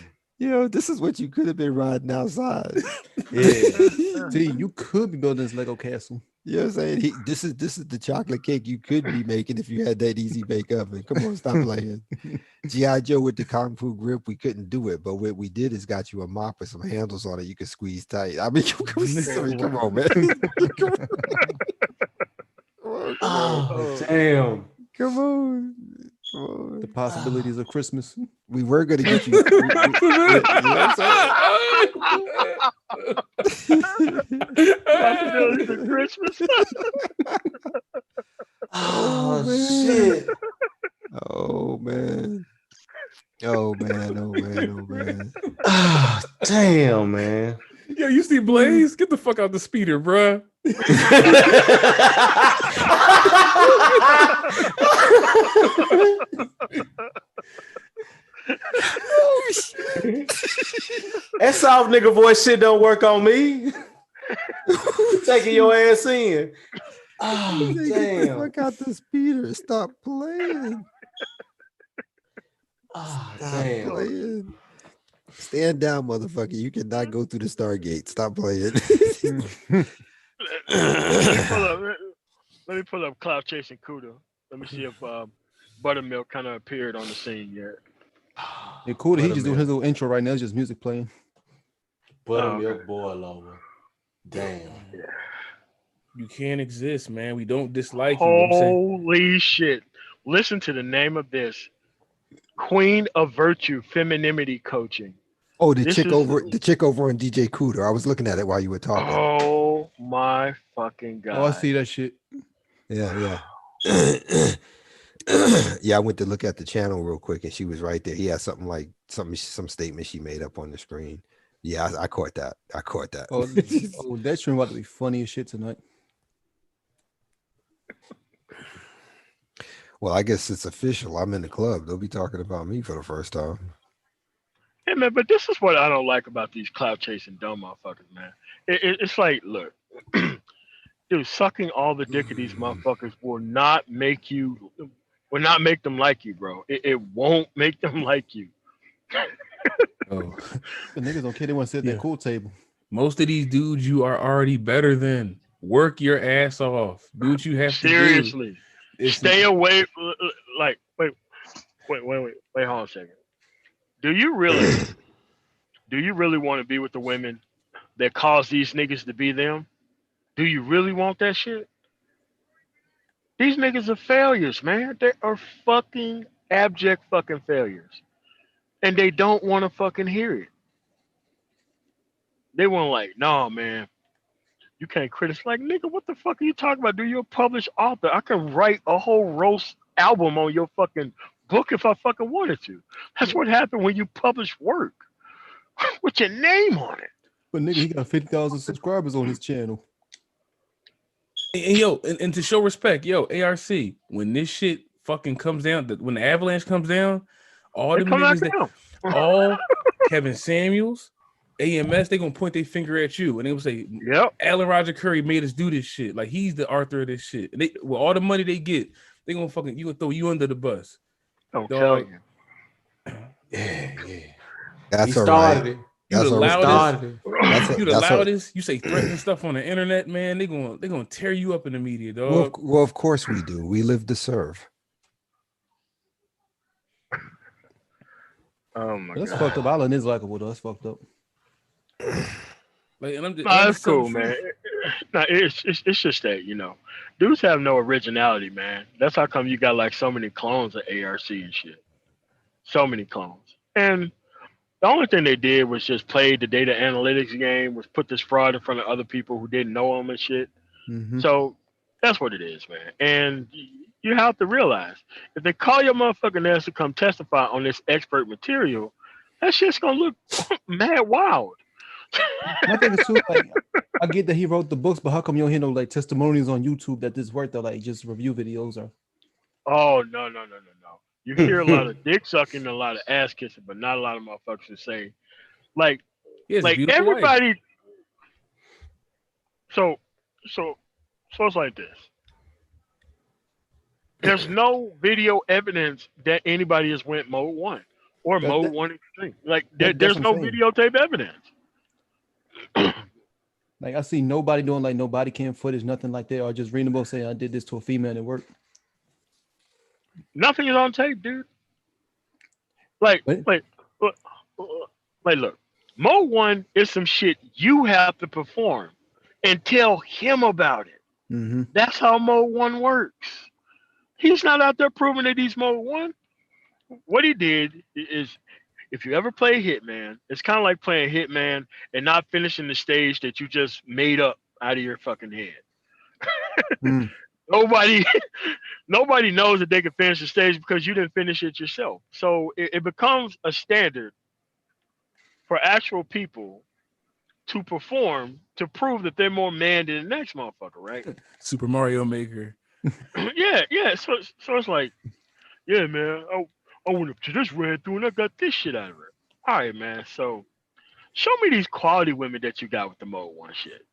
this is what you could have been riding outside. Yeah. See, you could be building this Lego castle. You know what I'm saying? This is the chocolate cake you could be making if you had that easy bake oven. Come on, stop playing. G.I. Joe with the Kung Fu grip, we couldn't do it, but what we did is got you a mop with some handles on it you can squeeze tight. I mean, come on, man. Come on. Damn. Come on. The possibilities of Christmas. We were going to get you. You know what I'm Possibilities of Christmas. Oh, shit. Oh man. Damn, man. Yo, you see Blaze? Get the fuck out the speeder, bruh. Oh, shit. That soft nigga voice shit don't work on me. Taking your ass in. Oh, Get the damn. fuck out the speeder. Stop playing. Oh, Stop damn. playing. Stand down, motherfucker. You cannot go through the Stargate. Stop playing. Let me pull up Cloud Chasing Cuda. Let me see if Buttermilk kind of appeared on the scene yet. Yeah, cool. He just doing his little intro right now. It's just music playing. Buttermilk boil over. Damn. Yeah. You can't exist, man. We don't dislike you. You know what I'm saying? Holy shit. Listen to the name of this. Queen of Virtue Femininity Coaching. Oh, the chick over on DJ Cooter. I was looking at it while you were talking. Oh my fucking god. Oh, I see that shit. Yeah. Yeah, I went to look at the channel real quick and she was right there. He had some statement she made up on the screen. Yeah, I caught that. Oh, that stream about to be funny as shit tonight. Well, I guess it's official. I'm in the club. They'll be talking about me for the first time. Hey man, but this is what I don't like about these cloud chasing dumb motherfuckers, man. It's like, look, dude, sucking all the dick of these motherfuckers will not make them like you, bro. It won't make them like you. Oh, the niggas don't care. They want to sit at that cool table. Most of these dudes you are already better than. Work your ass off. Do what you have to do. Seriously. Stay away. Like, wait, hold on a second. Do you really want to be with the women that cause these niggas to be them? Do you really want that shit? These niggas are failures, man. They are fucking abject fucking failures. And they don't want to fucking hear it. They want like, nah, man, you can't criticize. Like, nigga, what the fuck are you talking about? Dude, you're a published author. I can write a whole roast album on your fucking book if I fucking wanted to. That's what happened when you publish work with your name on it. But nigga, he got 50,000 subscribers on his channel. And yo, and to show respect, yo, ARC, when this shit fucking comes down, when the avalanche comes down, all them niggas, all Kevin Samuels, AMS, they gonna point their finger at you and they will say, "Yep, Alan Roger Curry made us do this shit. Like he's the author of this shit." And they, with all the money they get, they gonna fucking throw you under the bus. Don't tell you. Yeah. That's all right. You the loudest. You the That's loudest. You say threatening stuff on the internet, man. They gonna tear you up in the media, dog. Well, of course we do. We live to serve. Oh my That's god, fucked up. Alan is likable though. That's fucked up. Like, and I'm just, that's cool, man. No, it's just that, you know, dudes have no originality, man. That's how come you got like so many clones of ARC and shit. So many clones. And the only thing they did was just play the data analytics game, was put this fraud in front of other people who didn't know them and shit. Mm-hmm. So that's what it is, man. And you have to realize, if they call your motherfucking ass to come testify on this expert material, that shit's gonna look mad wild. My thing is too, like, I get that he wrote the books, but how come you don't hear no like testimonials on YouTube that this worked, or like just review videos or? Oh no. You hear a lot of dick sucking and a lot of ass kissing, but not a lot of motherfuckers who say, like everybody. Wife. So it's like this. There's no video evidence that anybody has went mode 1 or That, Mode that, 1 Extreme. Like that's there's what I'm no saying. videotape evidence. Like I see nobody doing like no body cam footage, nothing like that, or just reading the book saying I did this to a female at work. Nothing is on tape, dude. Like, But like, look, look. Mode 1 is some shit you have to perform and tell him about it. mm-hmm. That's how Mode 1 works. He's not out there proving that he's Mode 1. What he did is, if you ever play Hitman, it's kind of like playing Hitman and not finishing the stage that you just made up out of your fucking head. Mm. Nobody, nobody knows that they can finish the stage because you didn't finish it yourself. So it becomes a standard for actual people to perform to prove that they're more man than the next motherfucker, right? Super Mario Maker. yeah. So it's like, yeah, man. I went up to this ran through and I got this shit out of it. All right, man. So show me these quality women that you got with the Mode 1 shit.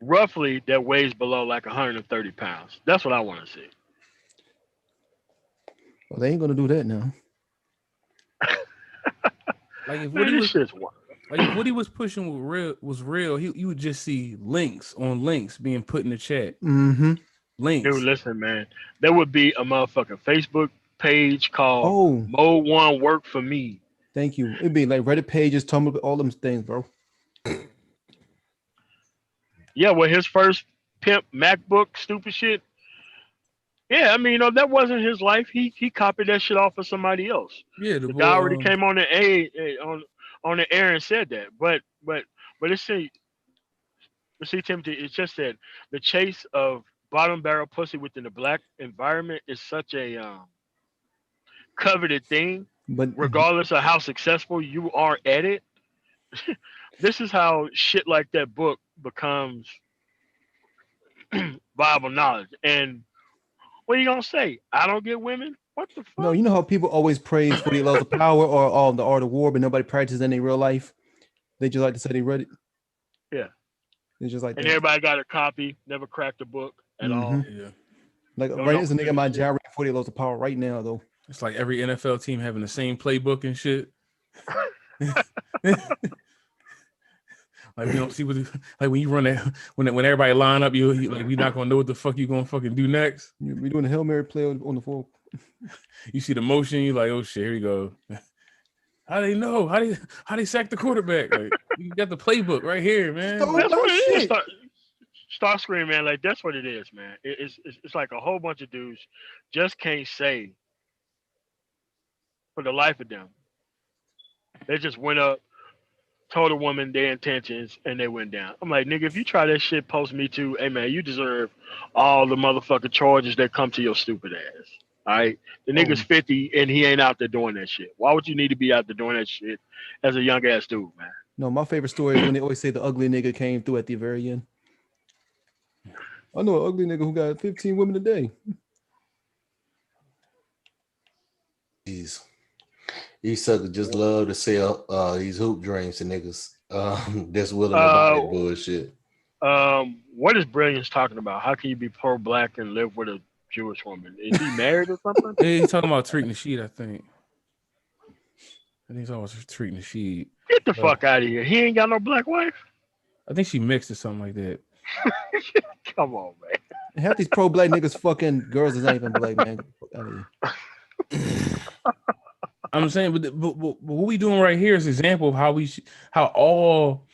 Roughly, that weighs below like 130 pounds. That's what I want to see. Well, they ain't gonna do that now. Like if Man, Woody this was shit's wild. like if Woody was pushing was real, you would just see links on links being put in the chat. Mm-hmm. Links. Dude, listen, man. There would be a motherfucking Facebook page called Oh, Mode 1 Work for Me. thank you. It'd be like Reddit pages, Tumblr, all them things, bro. Yeah, well, his first pimp MacBook, stupid shit. Yeah, I mean, that wasn't his life. He copied that shit off of somebody else. Yeah, The the guy already boy. came on on the air and said that. But see, Timothy, it's just that the chase of bottom barrel pussy within the black environment is such a coveted thing, But regardless of how successful you are at it. This is how shit like that book becomes viable knowledge. And what are you gonna say? I don't get women? What the no, fuck? you know how people always praise 48 Laws of Power or the Art of War, but nobody practices in their real life. They just like to say they read it. Yeah. It's just like And that. everybody got a copy, never cracked a book at all. Yeah. Like Don't right, know there's a nigga in my shit. job reading 48 Laws of Power right now, though. It's like every NFL team having the same playbook and shit. Like we don't see what like when you run that when everybody line up, you like we not gonna know what the fuck you gonna fucking do next. We doing a Hail Mary play on the floor. You see the motion, you like, oh shit, here we go. How they know? How they sack the quarterback? Like you got the playbook right here, man. Stop. That's what it is. shit. Starscream, man, like that's what it is, man. It's like a whole bunch of dudes just can't say for the life of them. They just went up, told a woman their intentions, and they went down. I'm like, nigga, if you try that shit post Me Too, hey man, you deserve all the motherfucking charges that come to your stupid ass. All right, the nigga's 50 and he ain't out there doing that shit. Why would you need to be out there doing that shit as a young ass dude, man? No, my favorite story is when they always say the ugly nigga came through at the very end. I know an ugly nigga who got 15 women a day. These suckers just love to sell these hoop dreams to niggas. That's willing to buy that bullshit. What is Brilliance talking about? How can you be pro-black and live with a Jewish woman? Is he married or something? Hey, he's talking about treating the sheet, I think. I think he's always treating the sheet. Get the fuck out of here. He ain't got no black wife? I think she mixed or something like that. Come on, man. Half these pro-black niggas fucking girls is not even black, man. I'm saying, but what we doing right here is an example of how all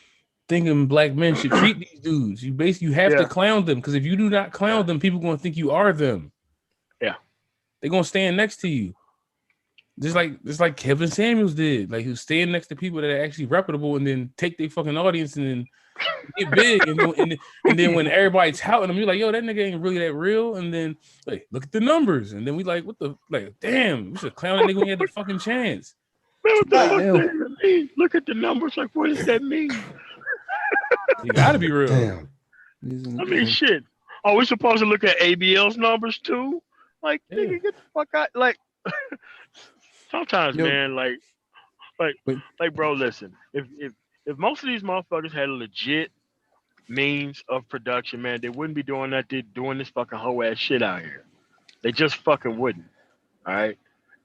thinking black men should treat these dudes. You have to clown them, because if you do not clown them, people gonna think you are them. Yeah, they're gonna stand next to you, just like Kevin Samuels did. Like he was staying next to people that are actually reputable, and then take their fucking audience and then get big, and then when everybody's touting them, you're like, yo, that nigga ain't really that real. And then like, look at the numbers, and then we like, what the damn, we should clown that nigga when he had the fucking chance. Man, what does that even mean? Look at the numbers. Like, what does that mean? You gotta be real. Damn. I mean, shit. Oh, we supposed to look at ABL's numbers too? Like, nigga, get the fuck out. Like, sometimes, man, like, bro, listen. If most of these motherfuckers had a legit means of production, man, they wouldn't be doing this fucking hoe ass shit out here. They just fucking wouldn't. All right.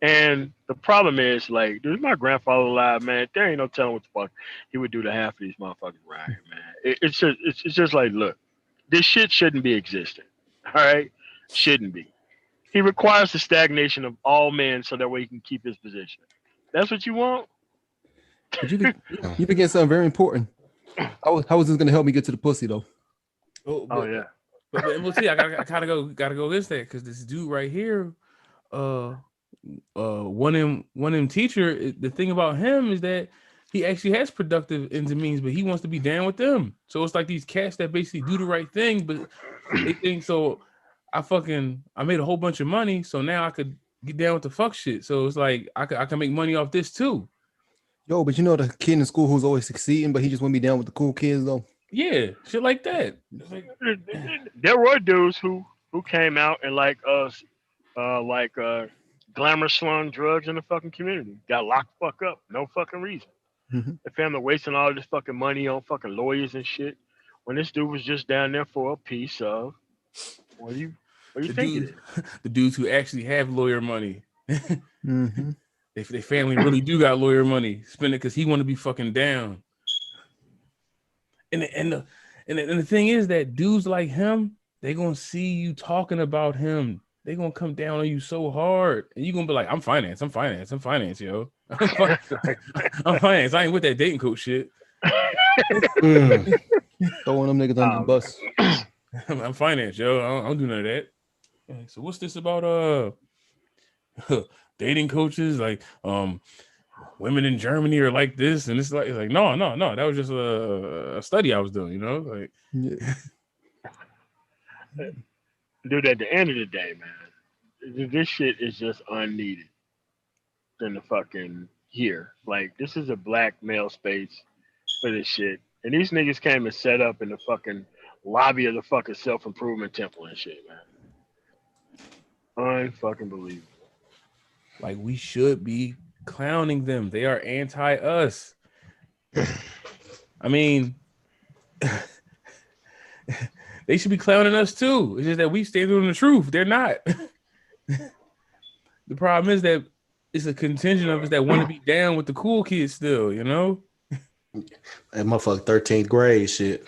And the problem is, like, dude, my grandfather alive, man. There ain't no telling what the fuck he would do to half of these motherfuckers around here, man. It's just like, look, this shit shouldn't be existing. All right, shouldn't be. He requires the stagnation of all men so that way he can keep his position. That's what you want. But you forget something very important. How is this gonna help me get to the pussy though? Oh yeah. But we'll see. I gotta go against that because this dude right here, one M teacher. The thing about him is that he actually has productive ends and means, but he wants to be down with them. So it's like these cats that basically do the right thing, but they think so. I made a whole bunch of money, so now I could get down with the fuck shit. So it's like I can make money off this too. Yo, but you know the kid in school who's always succeeding, but he just want to be down with the cool kids though. Yeah, shit like that. There were dudes who came out and like glamour slung drugs in the fucking community. Got locked the fuck up. No fucking reason. Mm-hmm. The family wasting all this fucking money on fucking lawyers and shit. When this dude was just down there for a piece of what do you think it is? The dudes who actually have lawyer money. Mm-hmm. If their family really do got lawyer money, spend it because he want to be fucking down. And the thing is that dudes like him, they gonna see you talking about him. They gonna come down on you so hard, and you gonna be like, "I'm finance, yo. I'm finance. I ain't with that dating coach shit." Throwing them niggas under the bus. I'm finance, yo. I don't do none of that. So what's this about? Dating coaches like women in Germany are like this, and it's like no, that was just a study I was doing, you know, like. Yeah. Dude, at the end of the day, man, this shit is just unneeded in the fucking here. Like, this is a black male space for this shit, and these niggas came and set up in the fucking lobby of the fucking self-improvement temple and shit, man. Unfucking believable. Like, we should be clowning them. They are anti-us. I mean, they should be clowning us too. It's just that we stand on the truth. They're not. The problem is that it's a contingent of us that want to be down with the cool kids still, you know? That motherfucker 13th grade shit.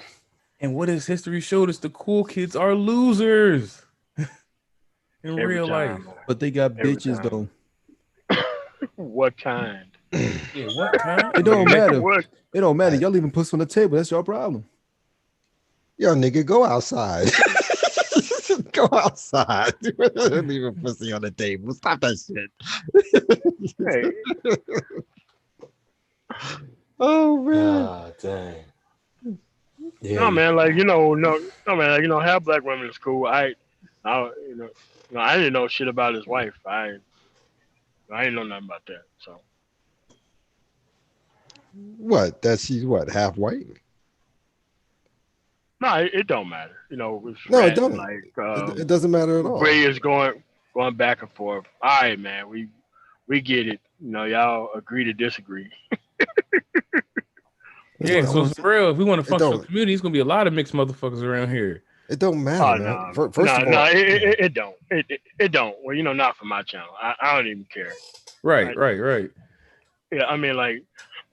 And what has history showed us? The cool kids are losers in real life. But they got bitches though. What kind? Yeah, what kind? It don't matter. What? It don't matter. Y'all leaving pussy on the table. That's your problem. Yo, nigga, go outside. Go outside. Leaving pussy on the table. Stop that shit. Hey. Oh man. Ah, dang. Yeah. No man, like no man, like have black women in school. I didn't know shit about his wife. I didn't know nothing about that. So What? That she's what? Half white? no, it don't matter. You know, it's No, it red, don't. Like It doesn't matter at all. Bray is going back and forth. All right, man, we get it. You know, y'all agree to disagree. Yeah, so for real, if we want to function don't. community, it's gonna be a lot of mixed motherfuckers around here. It don't matter, Oh man. no, First of all, it don't. It don't. Well, not for my channel. I don't even care. Right. Yeah, I mean, like,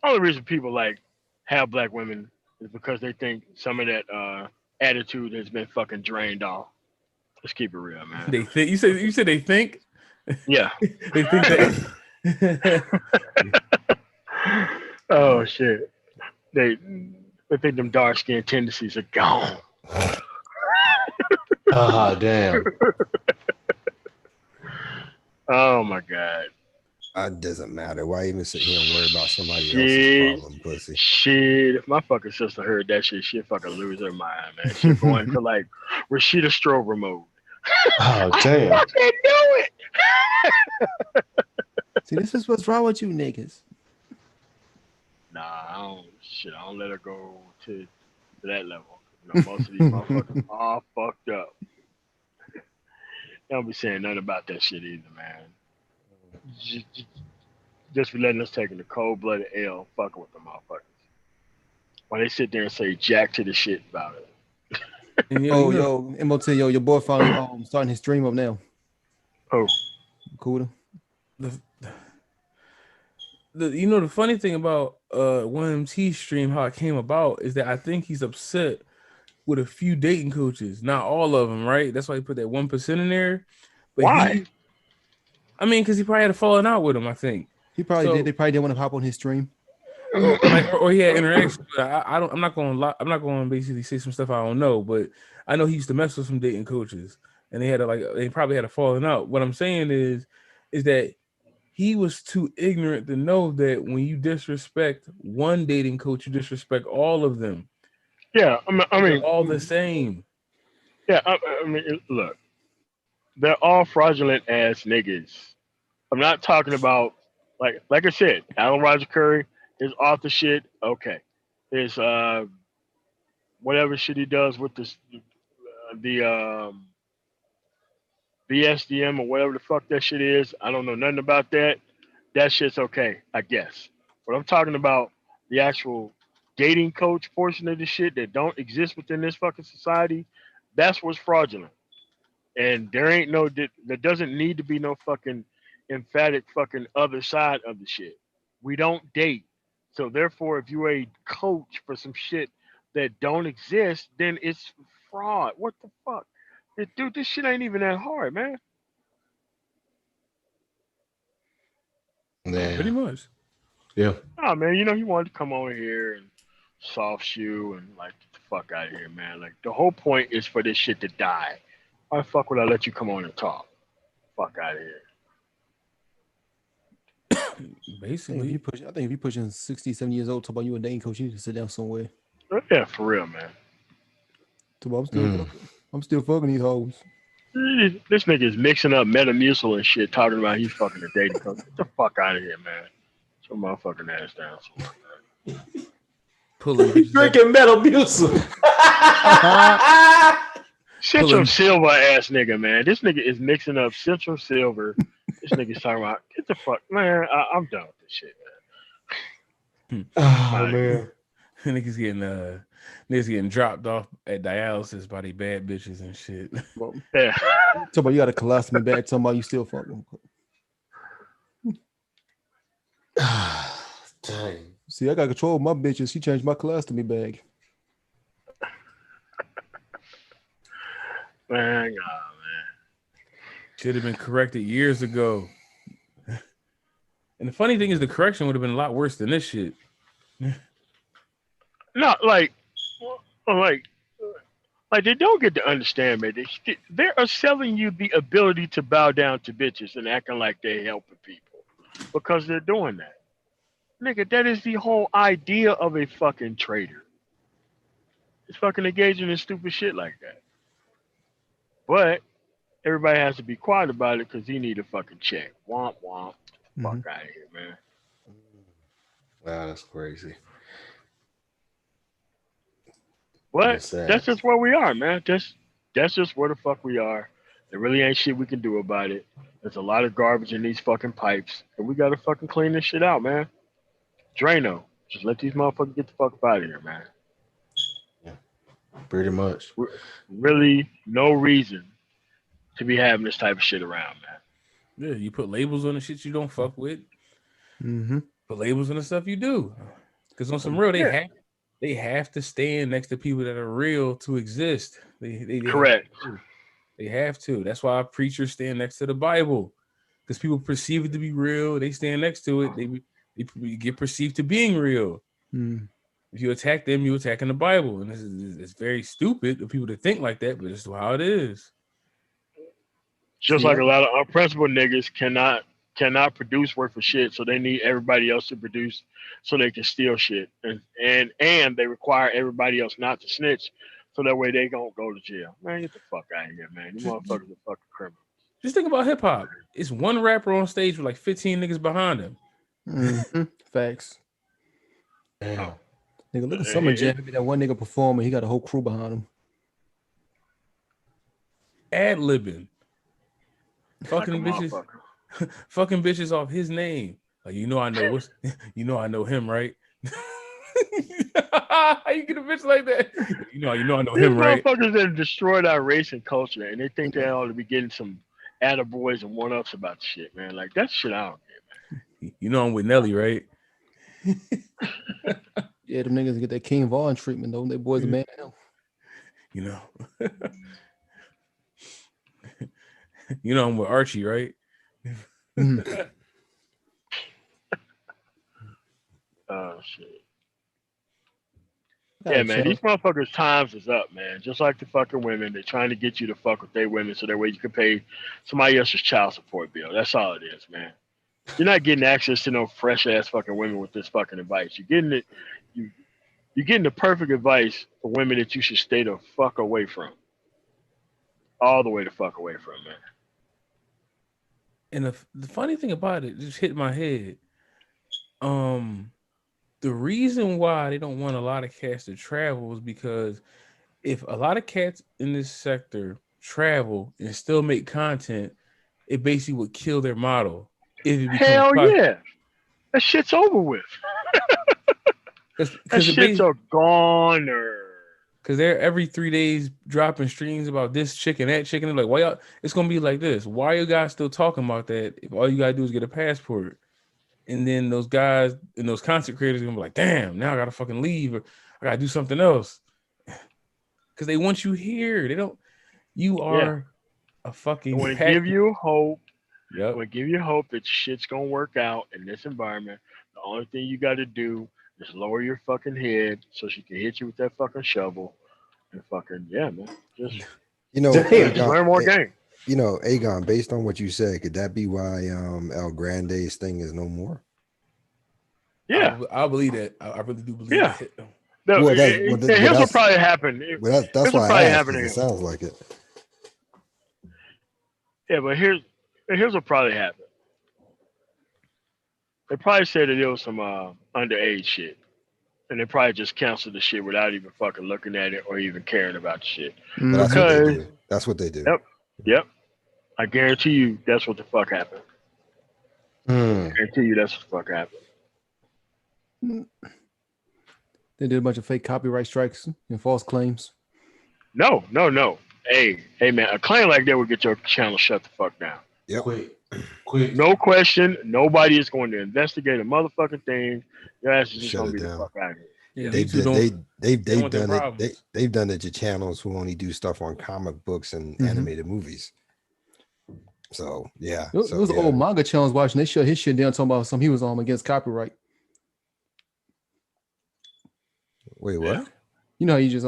only reason people like have black women is because they think some of that attitude has been fucking drained off. Let's keep it real, man. They think you said they think. Yeah. They think that. Oh shit. They think them dark skin tendencies are gone. Ah, damn. Oh my god. it doesn't matter. Why even sit here and worry about somebody Shit. else's problem, pussy? Shit. If my fucking sister heard that shit, she'd fucking lose her mind, man. She'd go into like Rashida Strover mode. Oh, damn. I can't do it. See, this is what's wrong with you niggas. Nah, I don't let her go to that level. Most of these motherfuckers all fucked up. They don't be saying nothing about that shit either, man. Just for letting us take the cold-blooded L fucking with the motherfuckers. While they sit there and say jack to the shit about it. Yo, MOT, your boy finally starting his stream up now. Oh. Cool. the funny thing about 1MT stream, how it came about, is that I think he's upset with a few dating coaches, not all of them, right? That's why he put that 1% in there. But Why? because he probably had a falling out with him, I think. He probably did. They probably didn't want to hop on his stream. Or he had interaction. I don't. I'm not going to. I'm not going to basically say some stuff I don't know. But I know he used to mess with some dating coaches, and they probably had a falling out. What I'm saying is that he was too ignorant to know that when you disrespect one dating coach, you disrespect all of them. Yeah, I They're mean, all the same. yeah, I mean, look, they're all fraudulent ass niggas. I'm not talking about like I said, Alan Roger Curry is off the shit. Okay, his whatever shit he does with this the BSDM or whatever the fuck that shit is. I don't know nothing about that. That shit's okay, I guess. But I'm talking about the actual dating coach portion of the shit that don't exist within this fucking society. That's what's fraudulent. And there ain't no, there doesn't need to be no fucking emphatic fucking other side of the shit. We don't date. So therefore, if you're a coach for some shit that don't exist, then it's fraud. What the fuck? Dude, this shit ain't even that hard, man. Pretty Yeah. much. Yeah. Oh man, you know he wanted to come over here and soft shoe and like get the fuck out of here, man. Like the whole point is for this shit to die. Why the fuck would I let you come on and talk? Fuck out of here. Basically, I think if you pushing 60, 70 years old, talk about you a dating coach, you need to sit down somewhere. Yeah, for real, man. So I'm still fucking these hoes. This nigga is mixing up Metamucil and shit, talking about he's fucking a dating coach. Get the fuck out of here, man. Get your motherfucking ass down somewhere, man. pulling Drinking Metamucil. Central Silver ass nigga, man. This nigga is mixing up Central Silver. This nigga's talking about get the fuck, man. I'm done with this shit, man. Oh man. Niggas getting dropped off at dialysis by the bad bitches and shit. Yeah. Talk about you got a colostomy bag. Talking about you still fucking. Dang. See, I got control of my bitches. She changed my colostomy bag. Man. Should have been corrected years ago. And the funny thing is, the correction would have been a lot worse than this shit. No, like they don't get to understand, man. They are selling you the ability to bow down to bitches and acting like they're helping people because they're doing that. Nigga, that is the whole idea of a fucking trader. It's fucking engaging in stupid shit like that. But everybody has to be quiet about it because he need a fucking check. Womp womp. Fuck out of here, man. Wow, that's crazy. But that's just where we are, man. That's just where the fuck we are. There really ain't shit we can do about it. There's a lot of garbage in these fucking pipes, and we gotta fucking clean this shit out, man. Drano, just let these motherfuckers get the fuck up out of here, man. Yeah, pretty much. Really, no reason to be having this type of shit around, man. Yeah, you put labels on the shit you don't fuck with. Mm-hmm. Put labels on the stuff you do. Because on some real, they have to stand next to people that are real to exist. They Correct. They have to. That's why preachers stand next to the Bible. Because people perceive it to be real. They stand next to it. They get perceived to being real. Mm. If you attack them, you're attacking the Bible. And it's very stupid of people to think like that, but it's how it is. Just like a lot of unprincipled niggas cannot produce worth of shit, so they need everybody else to produce so they can steal shit. And they require everybody else not to snitch, so that way they don't go to jail. Man, get the fuck out of here, man. You motherfuckers are fucking criminals. Just think about hip hop. It's one rapper on stage with like 15 niggas behind him. Mm-hmm. Facts. Damn. Nigga, look at Summer Jam. That one nigga performing, he got a whole crew behind him. Ad-libbing. Fucking like bitches. Fucking bitches off his name. Like, I know him, right? How you get a bitch like that? I know him, right? These motherfuckers that destroyed our race and culture, and they think they ought to be getting some attaboys and one ups about the shit, man. Like that shit I don't get. You know I'm with Nelly, right? Yeah, them niggas get that King Vaughn treatment though. They boys a man now. You know. You know I'm with Archie, right? Oh shit. Got Yeah, a man, channel. these motherfuckers' times is up, man. Just like the fucking women, they're trying to get you to fuck with their women so that way you can pay somebody else's child support bill. That's all it is, man. You're not getting access to no fresh ass fucking women with this fucking advice. You're getting it. You're getting the perfect advice for women that you should stay the fuck away from. All the way the fuck away from, man. And the funny thing about it just hit my head. The reason why they don't want a lot of cats to travel is because if a lot of cats in this sector travel and still make content, it basically would kill their model. If it becomes Hell yeah. That shit's over with. That because shit's a goner. Because they're every 3 days dropping streams about this chicken, that chicken. They're like, why y'all? It's gonna be like this. Why are you guys still talking about that? If all you gotta do is get a passport, and then those guys and those content creators are gonna be like, damn, now I gotta fucking leave or I gotta do something else. Because they want you here. They don't. You are a fucking. I want to give you hope. Yep. I want to give you hope that shit's gonna work out in this environment. The only thing you got to do is lower your fucking head so she can hit you with that fucking shovel and fucking man. Just Damn. just learn more game. Aegon, based on what you said, could that be why El Grande's thing is no more? Yeah, I believe that. I really do believe that. No, here's what probably happened. That's why I asked, 'cause it sounds like it. Yeah, but here's what probably happened. They probably said that it was some underage shit, and they probably just canceled the shit without even fucking looking at it or even caring about the shit. But that's what they do. Yep. I guarantee you that's what the fuck happened. I guarantee you that's what the fuck happened. They did a bunch of fake copyright strikes and false claims. No. Hey, man, a claim like that would get your channel shut the fuck down. Yep. Quick. No question. Nobody is going to investigate a motherfucking thing. Your ass is just Shut gonna it be down. the fuck out of here. Yeah, they've done it. They've done it to channels who only do stuff on comic books and animated movies. So yeah, It was old manga channels watching. They shut his shit down talking about something he was on against copyright. Wait, what? You know how you just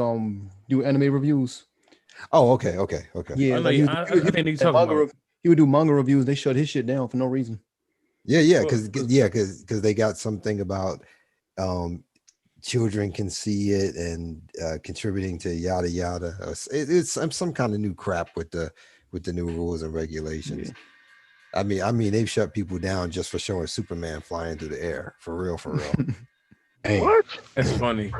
do anime reviews. Oh, okay. Yeah, he would do manga reviews. They shut his shit down for no reason. Yeah, because they got something about children can see it and contributing to yada yada. It's some kind of new crap with the new rules and regulations. Yeah. I mean, they've shut people down just for showing Superman flying through the air. For real. What? That's funny.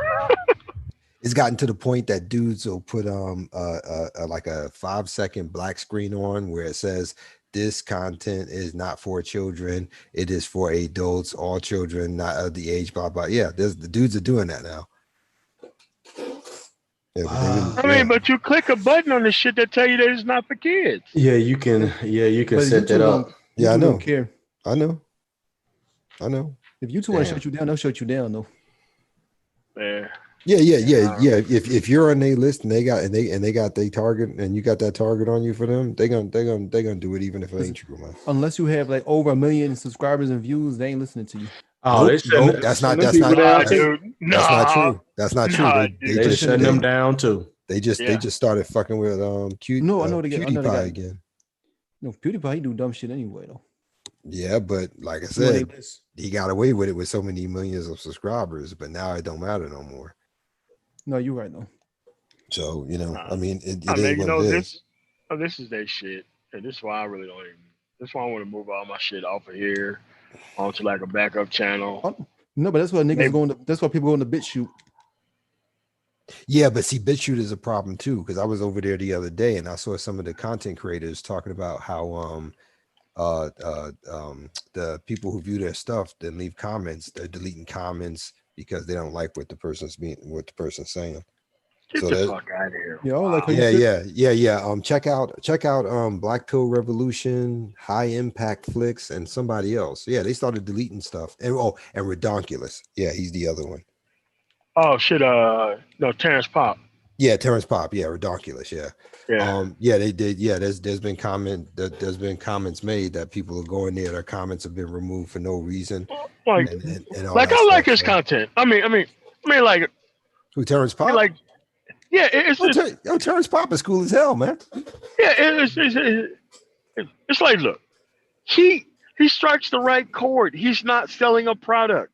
It's gotten to the point that dudes will put like a 5-second black screen on where it says this content is not for children, it is for adults, all children not of the age, blah blah. Yeah, the dudes are doing that now. Yeah, but you click a button on the shit that tell you that it's not for kids. Yeah, you can set that up. Yeah, I know. Don't care. I know. If YouTube want to shut you down, they'll shut you down though. Yeah. If you're on their list and they got their target and you got that target on you for them, they're gonna do it even if it ain't true, man. Unless you have like over 1 million subscribers and views, they ain't listening to you. Oh, that's not true. That's not true. They shutting them down too. They just started fucking with PewDiePie again. No, PewDiePie, he do dumb shit anyway though. Yeah, but like I said, he got away with it with so many millions of subscribers, but now it don't matter no more. No, you're right though. So it is what it is. This is their shit, and this is why I really don't even. This is why I want to move all my shit off of here onto like a backup channel. No, but that's why niggas going to. That's why people go into BitChute. Yeah, but see, BitChute is a problem too, because I was over there the other day and I saw some of the content creators talking about how the people who view their stuff then leave comments, they're deleting comments because they don't like what the person's saying. Get So the that fuck out of here. Yeah, I don't like how you yeah. Check out Black Pill Revolution, High Impact Flicks, and somebody else. Yeah, they started deleting stuff. And Redonkulous. Yeah, he's the other one. Oh shit, no, Terrence Pop. Yeah, Terrence Pop. Yeah, Redonkulous. Yeah. Yeah. Yeah, they did. Yeah, there's been comments made that people are going there. Their comments have been removed for no reason. Like, And all like that I like stuff, his so. content. I mean, like, Who, Terrence I mean, Pop? like, yeah, Terrence Pop is cool as hell, man. yeah, it's like, look, he strikes the right chord. He's not selling a product.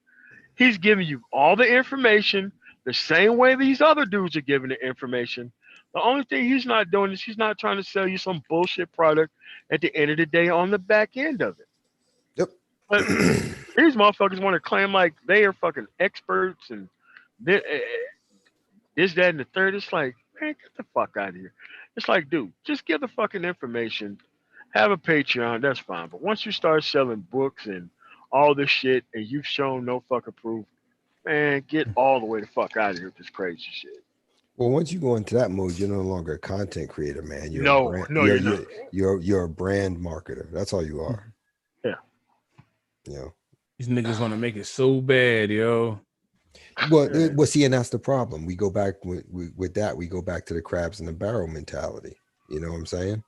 He's giving you all the information the same way these other dudes are giving the information. The only thing he's not doing is he's not trying to sell you some bullshit product at the end of the day on the back end of it. Yep. But these motherfuckers want to claim like they are fucking experts and this, that, and the third. It's like, man, get the fuck out of here. It's like, dude, just give the fucking information. Have a Patreon, that's fine. But once you start selling books and all this shit and you've shown no fucking proof, man, get all the way the fuck out of here with this crazy shit. Well, once you go into that mode, you're no longer a content creator, man. You're No, a brand, no, you're not. You're a brand marketer. That's all you are. Yeah. You know. These niggas want to make it so bad, yo. Well, see, and that's the problem. We go back with that. We go back to the crabs in the barrel mentality. You know what I'm saying?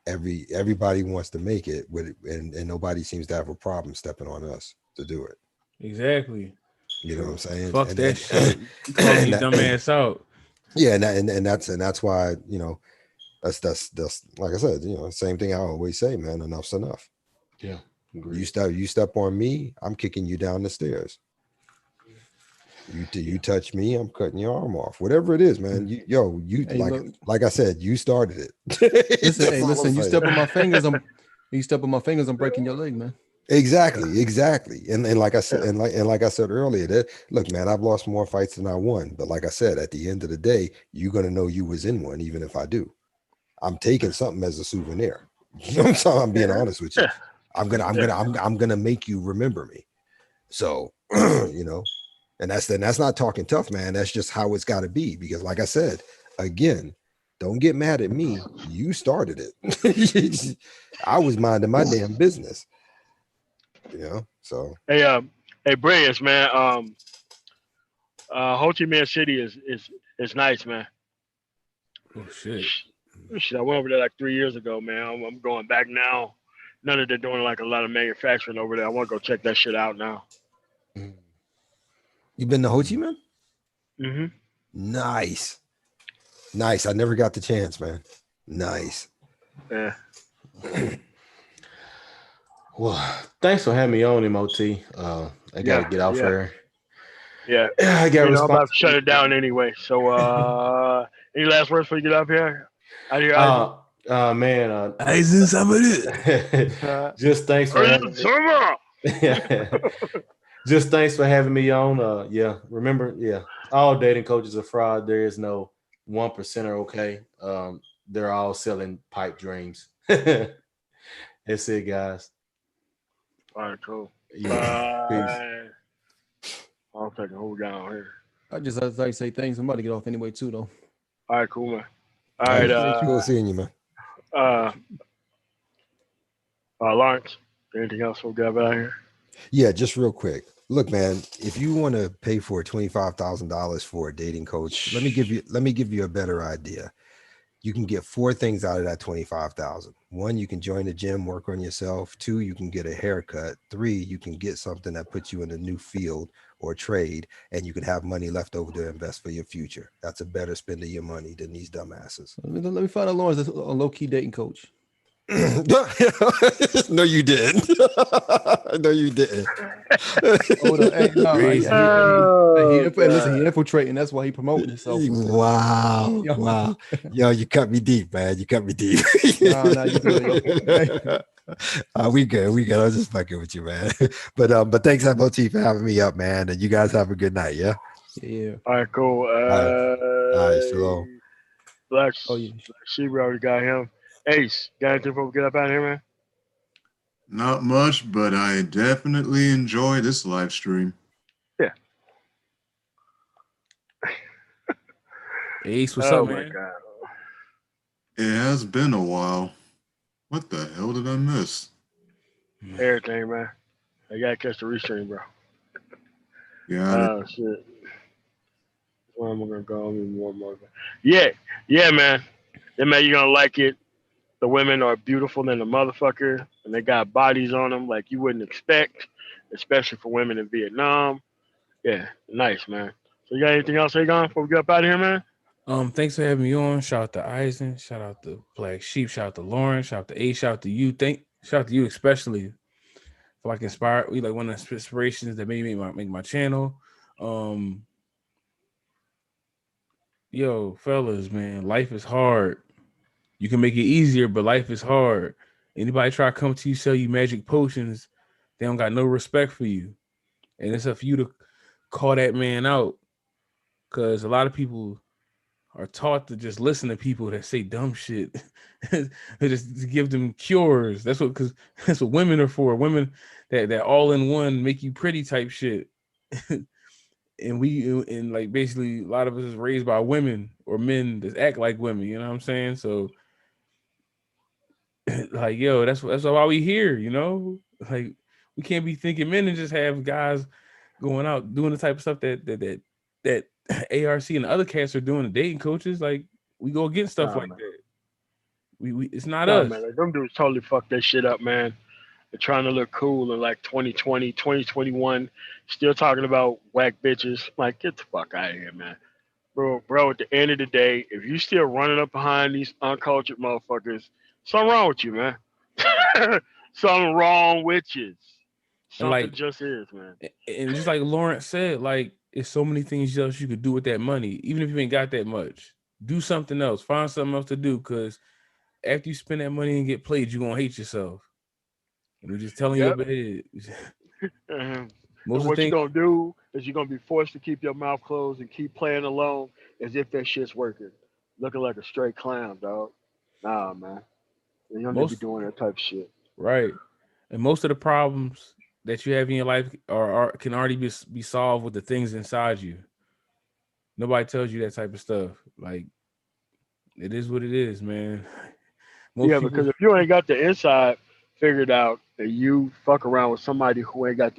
Everybody wants to make it with, and nobody seems to have a problem stepping on us to do it. Exactly. You know what I'm saying? Fuck that shit. Call me dumbass out. Yeah, and that's why, you know, that's like I said, you know, same thing I always say, man. Enough's enough. Yeah. You step on me, I'm kicking you down the stairs. You touch me, I'm cutting your arm off. Whatever it is, man. Like I said, you started it. Listen, you step on my fingers, I'm breaking your leg, man. Exactly. And like I said, and like I said earlier, that look, man, I've lost more fights than I won. But like I said, at the end of the day, you're gonna know you was in one, even if I do. I'm taking something as a souvenir. You know what I'm saying? I'm being honest with you. I'm gonna make you remember me. So you know, and that's not talking tough, man. That's just how it's got to be. Because like I said, again, don't get mad at me. You started it. I was minding my damn business. You know, so hey, Brilliance, man. Ho Chi Minh City is nice, man. Oh shit. Shit, I went over there like 3 years ago, man. I'm going back now. None of they're doing like a lot of manufacturing over there. I want to go check that shit out now. You been to Ho Chi Minh? Mm-hmm. Nice. I never got the chance, man. Nice. Yeah. Well, thanks for having me on, MOT. I gotta get off here. Yeah. I got I'm about to shut it down anyway. So any last words before you get up here? Out here, man. Just thanks for having me. Just thanks for having me on. Remember, all dating coaches are fraud. There is no 1%er, okay? They're all selling pipe dreams. That's it, guys. All right, cool. Peace. I'll take a whole down here. I just like to say thanks. I'm about to get off anyway too, though. All right, cool, man. All right, cool seeing you, man. Lawrence, anything else we'll get out here? Yeah, just real quick. Look, man, if you want to pay for $25,000 for a dating coach, let me give you a better idea. You can get 4 things out of that $25,000. 1, you can join the gym, work on yourself. 2, you can get a haircut. 3, you can get something that puts you in a new field or trade, and you can have money left over to invest for your future. That's a better spend of your money than these dumbasses. Let me find out Lawrence a low-key dating coach. No, you didn't. No, you didn't. He infiltrating. That's why he promoting himself. Wow. Yo, you cut me deep, man. You cut me deep. No, you good. We good. I was just fucking with you, man. But thanks, MOT, for having me up, man. And you guys have a good night, yeah? Yeah. All right, cool. All right, shalom. Black Sheep, we already got him. Ace, got anything before we get up out of here, man? Not much, but I definitely enjoy this live stream. Yeah. Hey, Ace, what's Oh up, my man? god. It has been a while. What the hell did I miss? Everything, man. I gotta catch the restream, bro. Got it. Shit. Where am I gonna go? I mean, more. Yeah, yeah, man. Yeah, man, you're gonna like it. The women are beautiful than a motherfucker, and they got bodies on them like you wouldn't expect, especially for women in Vietnam. Yeah, nice, man. So you got anything else, Agon, before we get up out of here, man? Thanks for having me on. Shout out to Eisen. Shout out to Black Sheep. Shout out to Lauren. Shout out to A. Shout out to you. Shout out to you especially for like inspire. We like one of the inspirations that made me make my channel. Um, yo, fellas, man, life is hard. You can make it easier, but life is hard. Anybody try to come to you, sell you magic potions, they don't got no respect for you. And it's up for you to call that man out. Cause a lot of people are taught to just listen to people that say dumb shit. Just to give them cures. Because that's what women are for. Women that all in one make you pretty type shit. And like basically a lot of us is raised by women or men that act like women, you know what I'm saying? So like, yo, that's why we here, you know? Like we can't be thinking men and just have guys going out doing the type of stuff that ARC and the other cats are doing, the dating coaches. Like we go against stuff Nah, like man. that. We it's not Nah, us. man. Like, them dudes totally fucked that shit up, man. They're trying to look cool in like 2020, 2021, still talking about whack bitches. Like, get the fuck out of here, man. Bro, at the end of the day, if you still running up behind these uncultured motherfuckers, something wrong with you, man. Something wrong with you. And Something like just is, man. and just like Lawrence said, like it's so many things else you could do with that money, even if you ain't got that much. Do something else. Find something else to do, because after you spend that money and get played, you're gonna hate yourself. And we're just telling you Yep. up ahead. Uh-huh. Most And of the what you're things, gonna do is you're gonna be forced to keep your mouth closed and keep playing along as if that shit's working. Looking like a straight clown, dog. Nah, man. You don't need to be most doing that type of shit. right, and most of the problems that you have in your life can already be solved with the things inside you. Nobody tells you that type of stuff. Like it is what it is, man. Most Yeah, people, because if you ain't got the inside figured out and you fuck around with somebody who ain't got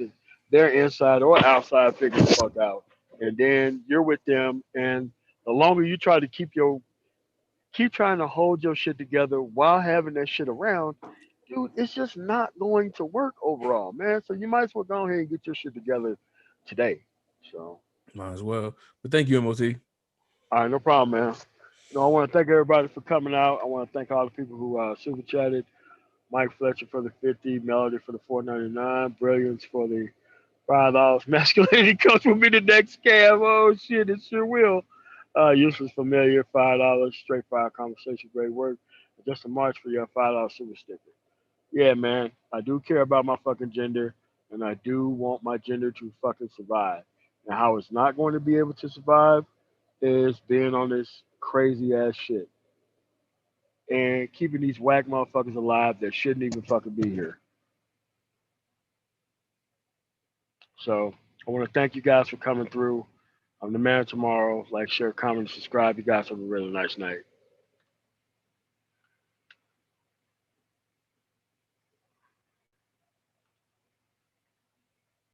their inside or outside figured the fuck out, and then you're with them, and the longer you try to keep trying to hold your shit together while having that shit around, dude, it's just not going to work overall, man. So you might as well go ahead and get your shit together today. So, might as well. But thank you, MOT. all right, no problem, man. I want to thank everybody for coming out. I want to thank all the people who super chatted. Mike Fletcher for the 50, Melody for the 4.99, Brilliance for the $5. Masculinity coach will be the next scam. Oh shit, it sure will. Useless familiar, $5. Straight fire conversation, great work. Just a march for your $5 super sticker. Yeah, man, I do care about my fucking gender, and I do want my gender to fucking survive. And how it's not going to be able to survive is being on this crazy ass shit and keeping these whack motherfuckers alive that shouldn't even fucking be here. So I want to thank you guys for coming through. I'm the man tomorrow. Like, share, comment, subscribe. You guys have a really nice night.